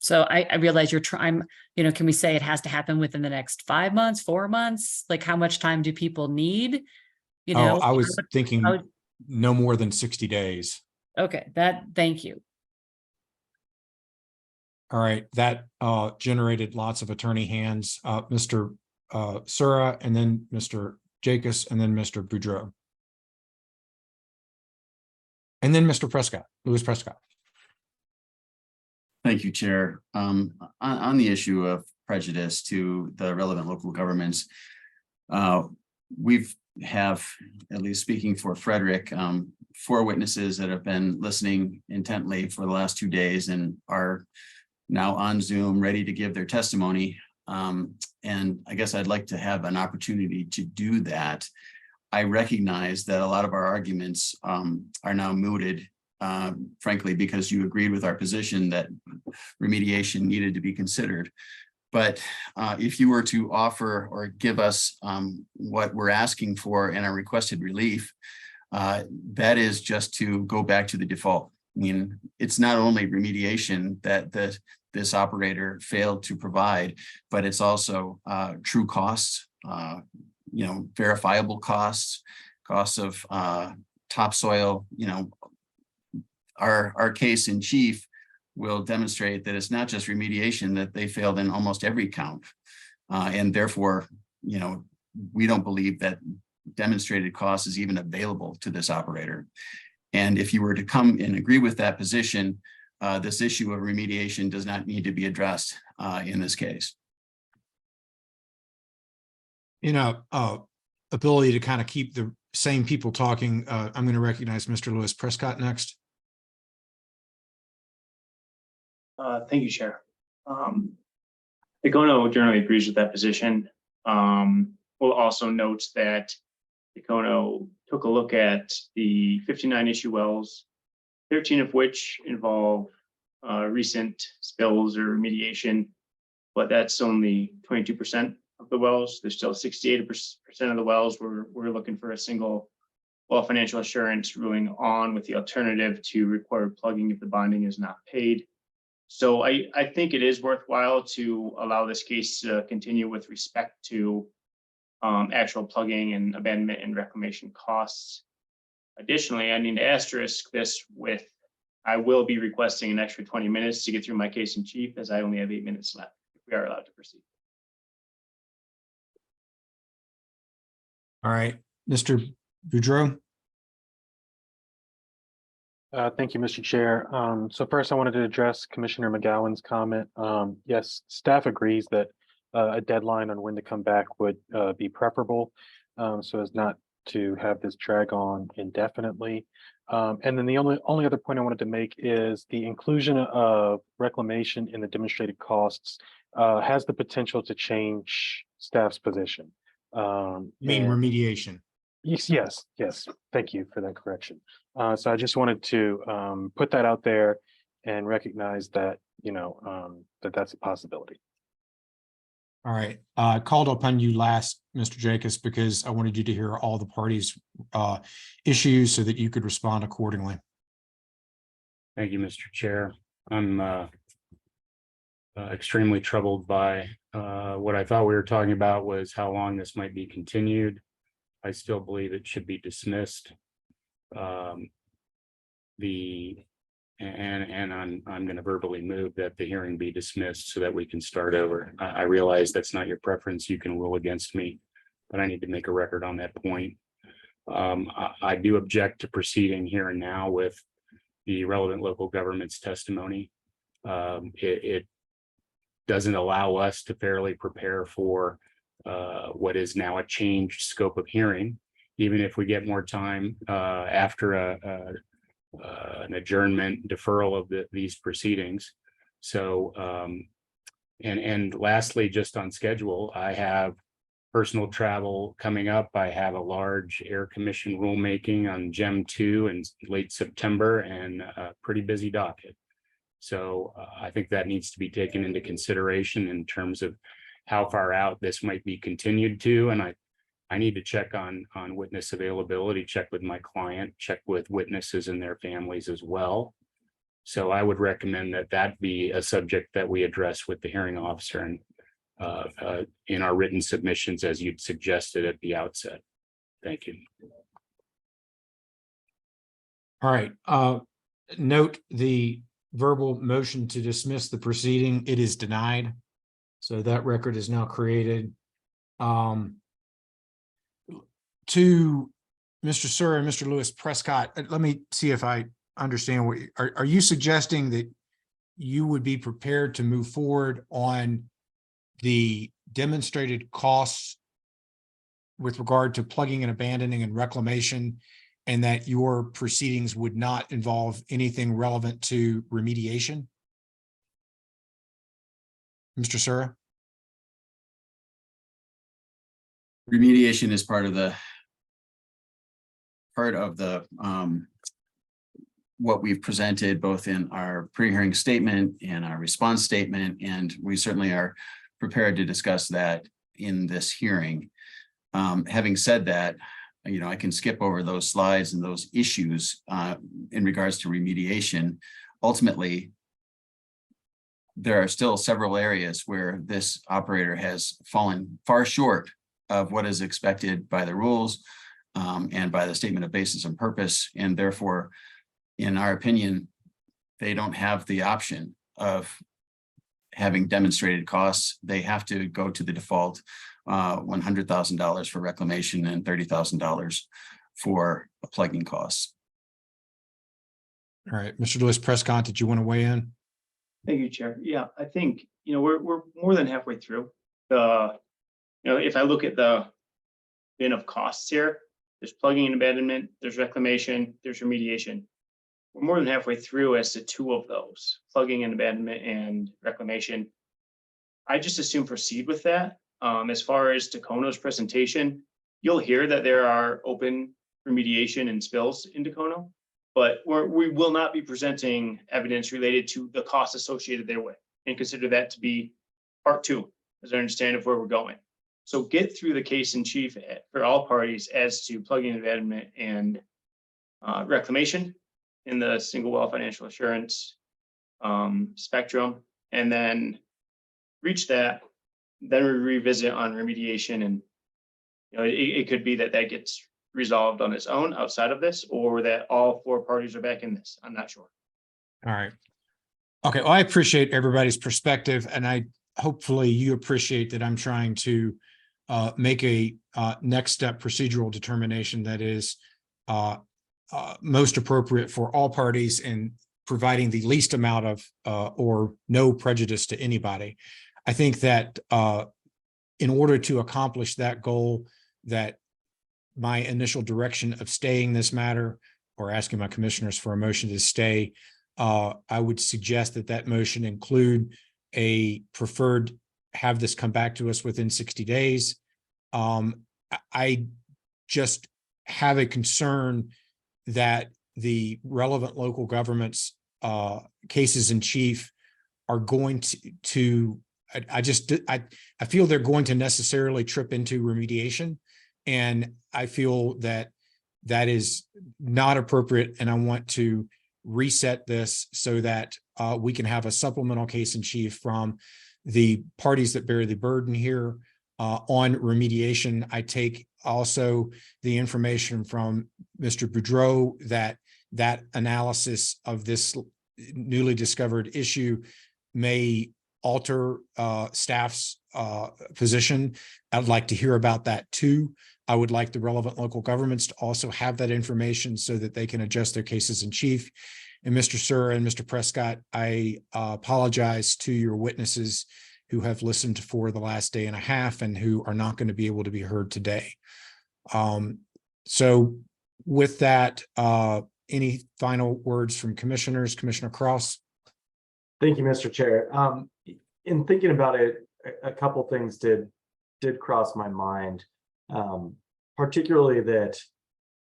So I realize you're trying, you know, can we say it has to happen within the next 5 months, 4 months? Like, how much time do people need? You know, I was thinking no more than 60 days. Okay, thank you. All right, that generated lots of attorney hands. Mr. Sura, and then Mr. Jacobs, and then Mr. Boudreau. And then Mr. Prescott, Louis Prescott. Thank you, Chair. On the issue of prejudice to the relevant local governments, we've have, at least speaking for Frederick, 4 witnesses that have been listening intently for the last 2 days and are now on Zoom, ready to give their testimony. And I guess I'd like to have an opportunity to do that. I recognize that a lot of our arguments are now mooted, frankly, because you agreed with our position that remediation needed to be considered. But if you were to offer or give us what we're asking for in our requested relief, that is just to go back to the default. I mean, it's not only remediation that this operator failed to provide, but it's also true costs, you know, verifiable costs of topsoil. You know, our case in chief will demonstrate that it's not just remediation, that they failed in almost every count. And therefore, you know, we don't believe that demonstrated cost is even available to this operator. And if you were to come and agree with that position, this issue of remediation does not need to be addressed in this case. You know, ability to kind of keep the same people talking. I'm going to recognize Mr. Louis Prescott next. Thank you, Chair. Econo generally agrees with that position. We'll also note that Econo took a look at the 59 issue wells, 13 of which involve recent spills or remediation, but that's only 22% of the wells. There's still 68% of the wells we're looking for a single well financial assurance ruling on, with the alternative to required plugging if the bonding is not paid. So I think it is worthwhile to allow this case to continue with respect to actual plugging and abandonment and reclamation costs. Additionally, I need to asterisk this with, I will be requesting an extra 20 minutes to get through my case in chief, as I only have 8 minutes left, if we are allowed to proceed. All right, Mr. Boudreau. Thank you, Mr. Chair. So first I wanted to address Commissioner McGowan's comment. Yes, staff agrees that a deadline on when to come back would be preferable, so as not to have this drag on indefinitely. And then the only other point I wanted to make is the inclusion of reclamation in the demonstrated costs has the potential to change staff's position. You mean and- remediation? Yes. Thank you for that correction. So I just wanted to put that out there and recognize that, that's a possibility. All right, called upon you last, Mr. Jacobs, because I wanted you to hear all the parties' issues so that you could respond accordingly. Thank you, Mr. Chair. I'm extremely troubled by what I thought we were talking about was how long this might be continued. I still believe it should be dismissed. I'm going to verbally move that the hearing be dismissed so that we can start over. I realize that's not your preference. You can rule against me, but I need to make a record on that point. I do object to proceeding here and now with the relevant local government's testimony. It doesn't allow us to fairly prepare for what is now a changed scope of hearing, even if we get more time after an adjournment deferral of these proceedings. So, and lastly, just on schedule, I have personal travel coming up. I have a large Air Commission rulemaking on GEM 2 in late September and a pretty busy docket. So I think that needs to be taken into consideration in terms of how far out this might be continued to. And I need to check on witness availability, check with my client, check with witnesses and their families as well. So I would recommend that be a subject that we address with the hearing officer and in our written submissions, as you'd suggested at the outset. Thank you. All right, note the verbal motion to dismiss the proceeding. It is denied. So that record is now created. To Mr. Sir and Mr. Lewis Prescott, let me see if I understand what are you suggesting that you would be prepared to move forward on the demonstrated costs with regard to plugging and abandoning and reclamation, and that your proceedings would not involve anything relevant to remediation? Mr. Sura? Remediation is part of the what we've presented both in our pre-hearing statement and our response statement, and we certainly are prepared to discuss that in this hearing. Having said that, I can skip over those slides and those issues in regards to remediation. Ultimately, there are still several areas where this operator has fallen far short of what is expected by the rules and by the statement of basis and purpose. And therefore, in our opinion, they don't have the option of having demonstrated costs. They have to go to the default $100,000 for reclamation and $30,000 for plugging costs. All right, Mr. Lewis Prescott, did you want to weigh in? Thank you, Chair. Yeah, I think, we're more than halfway through. If I look at the bin of costs here, there's plugging and abandonment, there's reclamation, there's remediation. We're more than halfway through as to two of those, plugging and abandonment and reclamation. I just assume proceed with that. As far as Tacono's presentation, you'll hear that there are open remediation and spills in Tacono, but we will not be presenting evidence related to the costs associated therewith, and consider that to be part two, as I understand of where we're going. So get through the case in chief for all parties as to plugging and abandonment and reclamation in the single well financial assurance spectrum, and then reach that. Then we revisit on remediation, and it could be that gets resolved on its own outside of this, or that all four parties are back in this. I'm not sure. All right. Okay, well, I appreciate everybody's perspective, and I hopefully you appreciate that I'm trying to make a next step procedural determination that is most appropriate for all parties and providing the least amount of or no prejudice to anybody. I think that in order to accomplish that goal, that my initial direction of staying this matter or asking my commissioners for a motion to stay, I would suggest that that motion include a preferred have this come back to us within 60 days. I just have a concern that the relevant local governments cases in chief are going to I feel they're going to necessarily trip into remediation. And I feel that that is not appropriate. And I want to reset this so that we can have a supplemental case in chief from the parties that bear the burden here on remediation. I take also the information from Mr. Boudreau that analysis of this newly discovered issue may alter staff's position. I'd like to hear about that too. I would like the relevant local governments to also have that information so that they can adjust their cases in chief. And Mr. Sir and Mr. Prescott, I apologize to your witnesses who have listened for the last day and a half and who are not going to be able to be heard today. So with that, any final words from commissioners? Commissioner Cross? Thank you, Mr. Chair. In thinking about it, a couple things did cross my mind, particularly that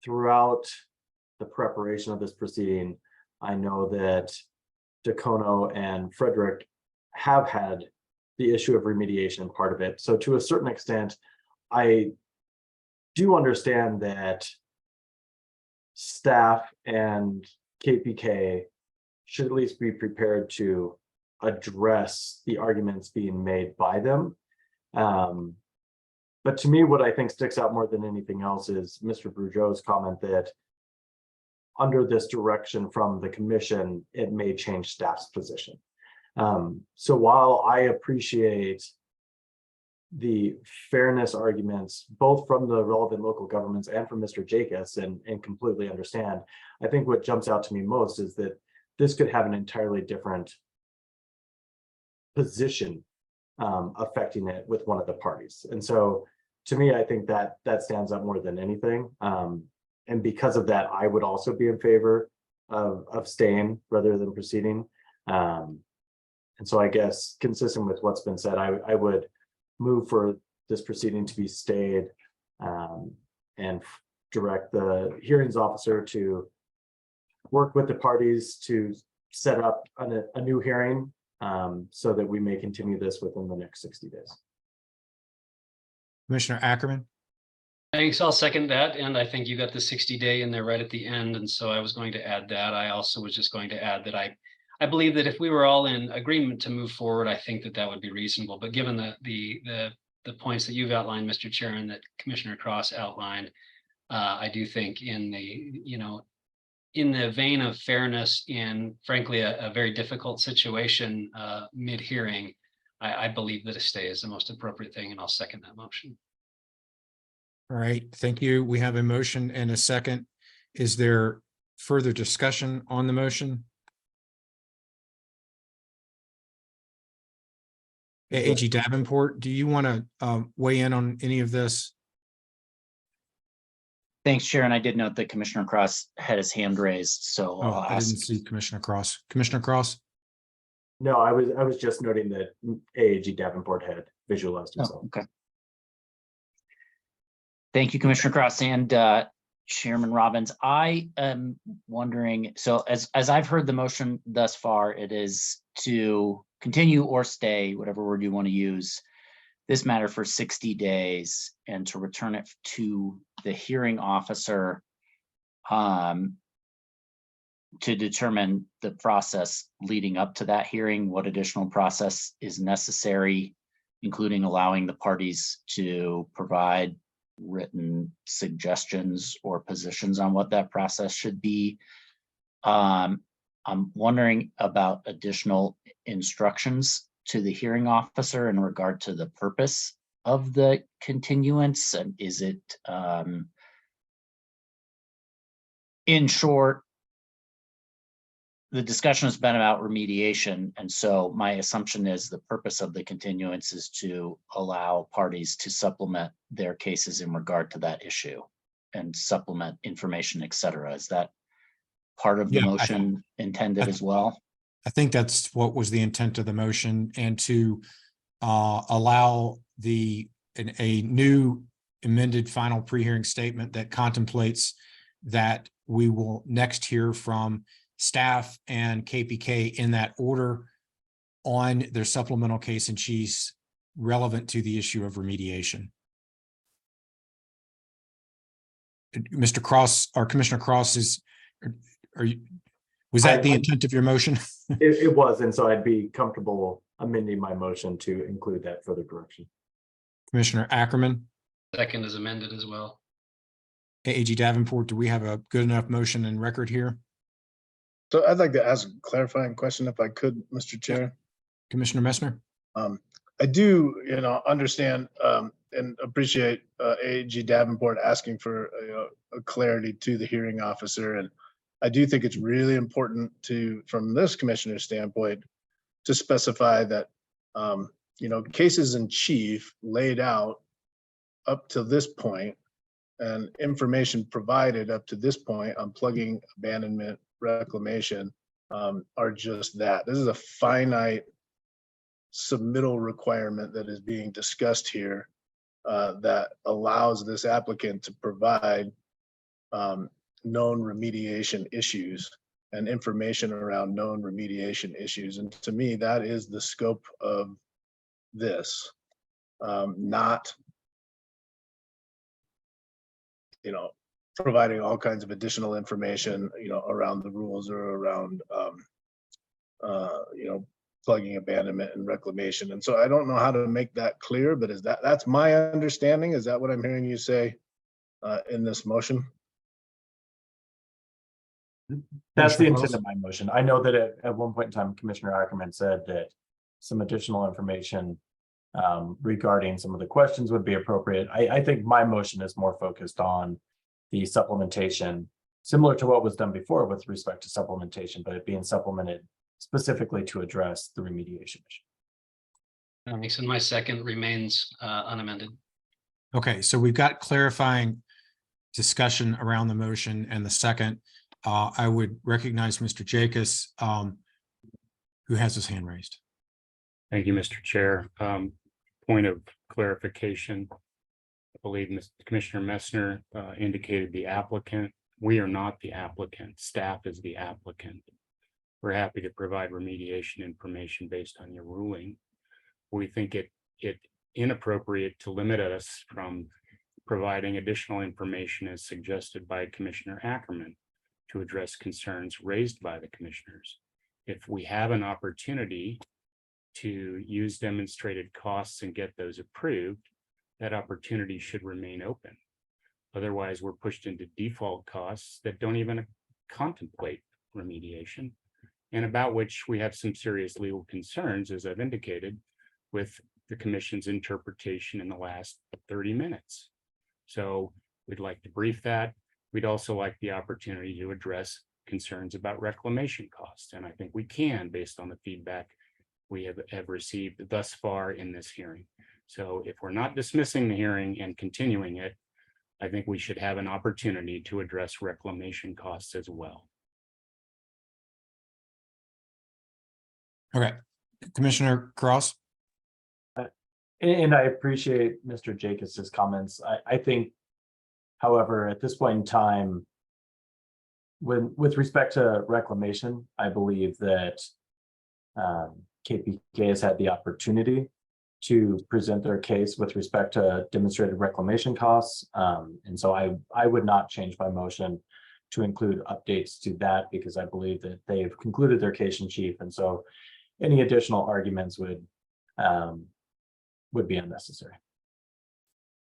throughout the preparation of this proceeding, I know that Dacono and Frederick have had the issue of remediation part of it. So to a certain extent, I do understand that staff and KPK should at least be prepared to address the arguments being made by them. But to me, what I think sticks out more than anything else is Mr. Boudreau's comment that under this direction from the commission, it may change staff's position. So while I appreciate the fairness arguments, both from the relevant local governments and from Mr. Jacobs, and completely understand, I think what jumps out to me most is that this could have an entirely different position affecting it with one of the parties. And so to me, I think that stands out more than anything. And because of that, I would also be in favor of staying rather than proceeding. And so I guess consistent with what's been said, I would move for this proceeding to be stayed and direct the hearings officer to work with the parties to set up a new hearing so that we may continue this within the next 60 days. Commissioner Ackerman? Thanks, I'll second that. And I think you got the 60-day in there right at the end. And so I was going to add that. I also was just going to add that I believe that if we were all in agreement to move forward, I think that would be reasonable. But given the points that you've outlined, Mr. Chair, and that Commissioner Cross outlined, I do think in the vein of fairness in frankly a very difficult situation mid-hearing, I believe that a stay is the most appropriate thing, and I'll second that motion. All right, thank you. We have a motion and a second. Is there further discussion on the motion? AG Davenport, do you want to weigh in on any of this? Thanks, Chair. And I did note that Commissioner Cross had his hand raised, so Oh, I'll I ask. didn't see Commissioner Cross. Commissioner Cross? No, I was just noting that AAG Davenport had visualized himself. Oh, okay. Thank you, Commissioner Cross and Chairman Robbins. I am wondering, so as I've heard the motion thus far, it is to continue or stay, whatever word you want to use, this matter for 60 days and to return it to the hearing officer to determine the process leading up to that hearing, what additional process is necessary, including allowing the parties to provide written suggestions or positions on what that process should be. I'm wondering about additional instructions to the hearing officer in regard to the purpose of the continuance. And is it, in short, the discussion has been about remediation. And so my assumption is the purpose of the continuance is to allow parties to supplement their cases in regard to that issue and supplement information, et cetera. Is that part of the motion intended as well? I think that's what was the intent of the motion, and to allow a new amended final pre-hearing statement that contemplates that we will next hear from staff and KPK in that order on their supplemental case in chiefs relevant to the issue of remediation. Mr. Cross, or Commissioner Cross, was that the intent of your motion? It was, and so I'd be comfortable amending my motion to include that further correction. Commissioner Ackerman? Second is amended as well. AG Davenport, do we have a good enough motion and record here? So I'd like to ask a clarifying question if I could, Mr. Chair. Commissioner Messner? I do, understand and appreciate AG Davenport asking for a clarity to the hearing officer. And I do think it's really important from this commissioner's standpoint, to specify that, cases in chief laid out up to this point and information provided up to this point on plugging, abandonment, reclamation are just that. This is a finite submittal requirement that is being discussed here that allows this applicant to provide known remediation issues and information around known remediation issues. And to me, that is the scope of this, not, providing all kinds of additional information, around the rules or around, plugging, abandonment, and reclamation. And so I don't know how to make that clear, but that's my understanding? Is that what I'm hearing you say in this motion? That's the intent of my motion. I know that at one point in time, Commissioner Ackerman said that some additional information regarding some of the questions would be appropriate. I think my motion is more focused on the supplementation, similar to what was done before with respect to supplementation, but it being supplemented specifically to address the remediation issue. Thanks, and my second remains unamended. Okay, so we've got clarifying discussion around the motion and the second. I would recognize Mr. Jacobs, who has his hand raised. Thank you, Mr. Chair. Point of clarification. I believe Commissioner Messner indicated the applicant. We are not the applicant. Staff is the applicant. We're happy to provide remediation information based on your ruling. We think it inappropriate to limit us from providing additional information as suggested by Commissioner Ackerman to address concerns raised by the commissioners. If we have an opportunity to use demonstrated costs and get those approved, that opportunity should remain open. Otherwise, we're pushed into default costs that don't even contemplate remediation, and about which we have some serious legal concerns, as I've indicated, with the commission's interpretation in the last 30 minutes. So we'd like to brief that. We'd also like the opportunity to address concerns about reclamation costs. And I think we can, based on the feedback we have received thus far in this hearing. So if we're not dismissing the hearing and continuing it, I think we should have an opportunity to address reclamation costs as well. Okay, Commissioner Cross. And I appreciate Mr. Jacobs's comments. I think, however, at this point in time, with respect to reclamation, I believe that KPK has had the opportunity to present their case with respect to demonstrated reclamation costs. And so I would not change my motion to include updates to that, because I believe that they've concluded their case in chief. And so any additional arguments would be unnecessary.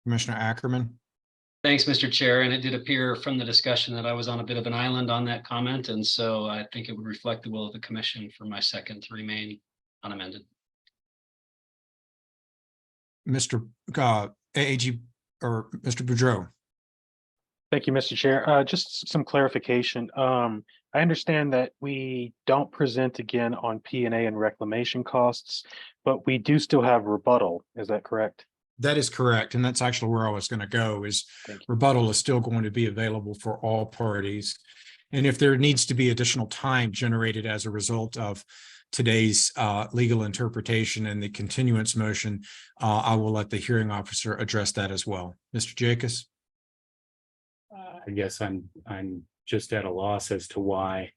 Commissioner Ackerman. Thanks, Mr. Chair. And it did appear from the discussion that I was on a bit of an island on that comment. And so I think it would reflect the will of the commission for my second to remain unamended. Mr. AAG or Mr. Boudreau. Thank you, Mr. Chair. Just some clarification. I understand that we don't present again on P&A and reclamation costs, but we do still have rebuttal. Is that correct? That is correct. And that's actually where I was going to go is Thank you. rebuttal is still going to be available for all parties. And if there needs to be additional time generated as a result of today's legal interpretation and the continuance motion, I will let the hearing officer address that as well. Mr. Jacobs? I guess I'm just at a loss as to why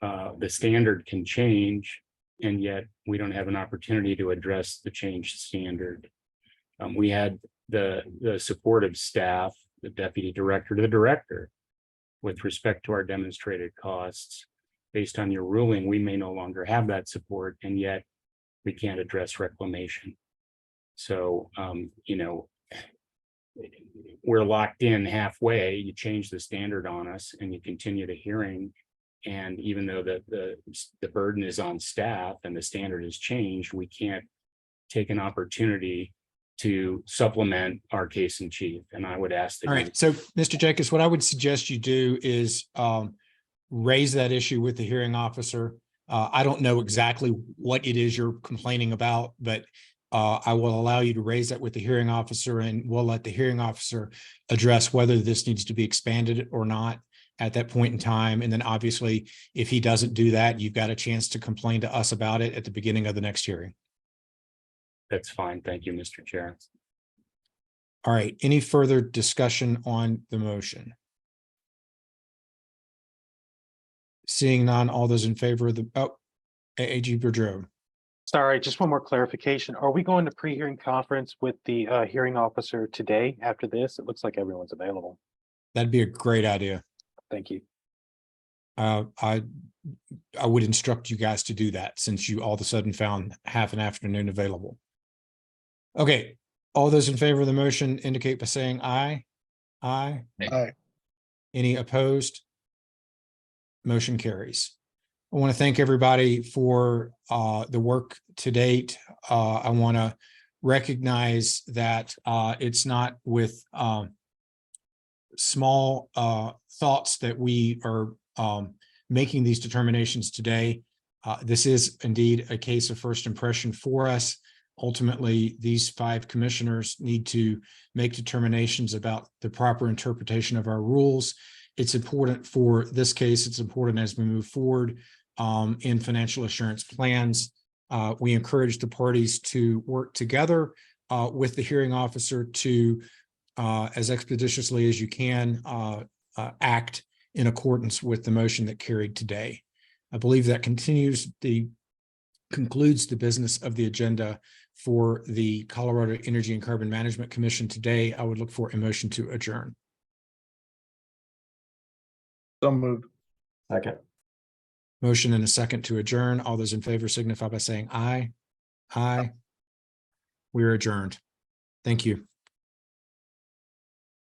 the standard can change, and yet we don't have an opportunity to address the changed standard. We had the support of staff, the deputy director to the director, with respect to our demonstrated costs. Based on your ruling, we may no longer have that support, and yet we can't address reclamation. So, you know, we're locked in halfway. You change the standard on us and you continue the hearing. And even though the burden is on staff and the standard has changed, we can't take an opportunity to supplement our case in chief. And I would ask that. All right. So, Mr. Jacobs, what I would suggest you do is raise that issue with the hearing officer. I don't know exactly what it is you're complaining about, but I will allow you to raise that with the hearing officer, and we'll let the hearing officer address whether this needs to be expanded or not at that point in time. And then obviously, if he doesn't do that, you've got a chance to complain to us about it at the beginning of the next hearing. That's fine. Thank you, Mr. Chair. All right. Any further discussion on the motion? Seeing none, all those in favor of the, AAG Boudreau. Sorry, just one more clarification. Are we going to pre-hearing conference with the hearing officer today after this? It looks like everyone's available. That'd be a great idea. Thank you. I would instruct you guys to do that since you all of a sudden found half an afternoon available. Okay, all those in favor of the motion indicate by saying aye. Aye. Aye. Any opposed? Motion carries. I want to thank everybody for the work to date. I want to recognize that it's not with small thoughts that we are making these determinations today. This is indeed a case of first impression for us. Ultimately, these 5 commissioners need to make determinations about the proper interpretation of our rules. It's important for this case. It's important as we move forward in financial assurance plans. We encourage the parties to work together with the hearing officer to, as expeditiously as you can, act in accordance with the motion that carried today. I believe that concludes the business of the agenda for the Colorado Energy and Carbon Management Commission today. I would look for a motion to adjourn. So moved. Second. Motion and a second to adjourn. All those in favor signify by saying aye. Aye. We are adjourned. Thank you.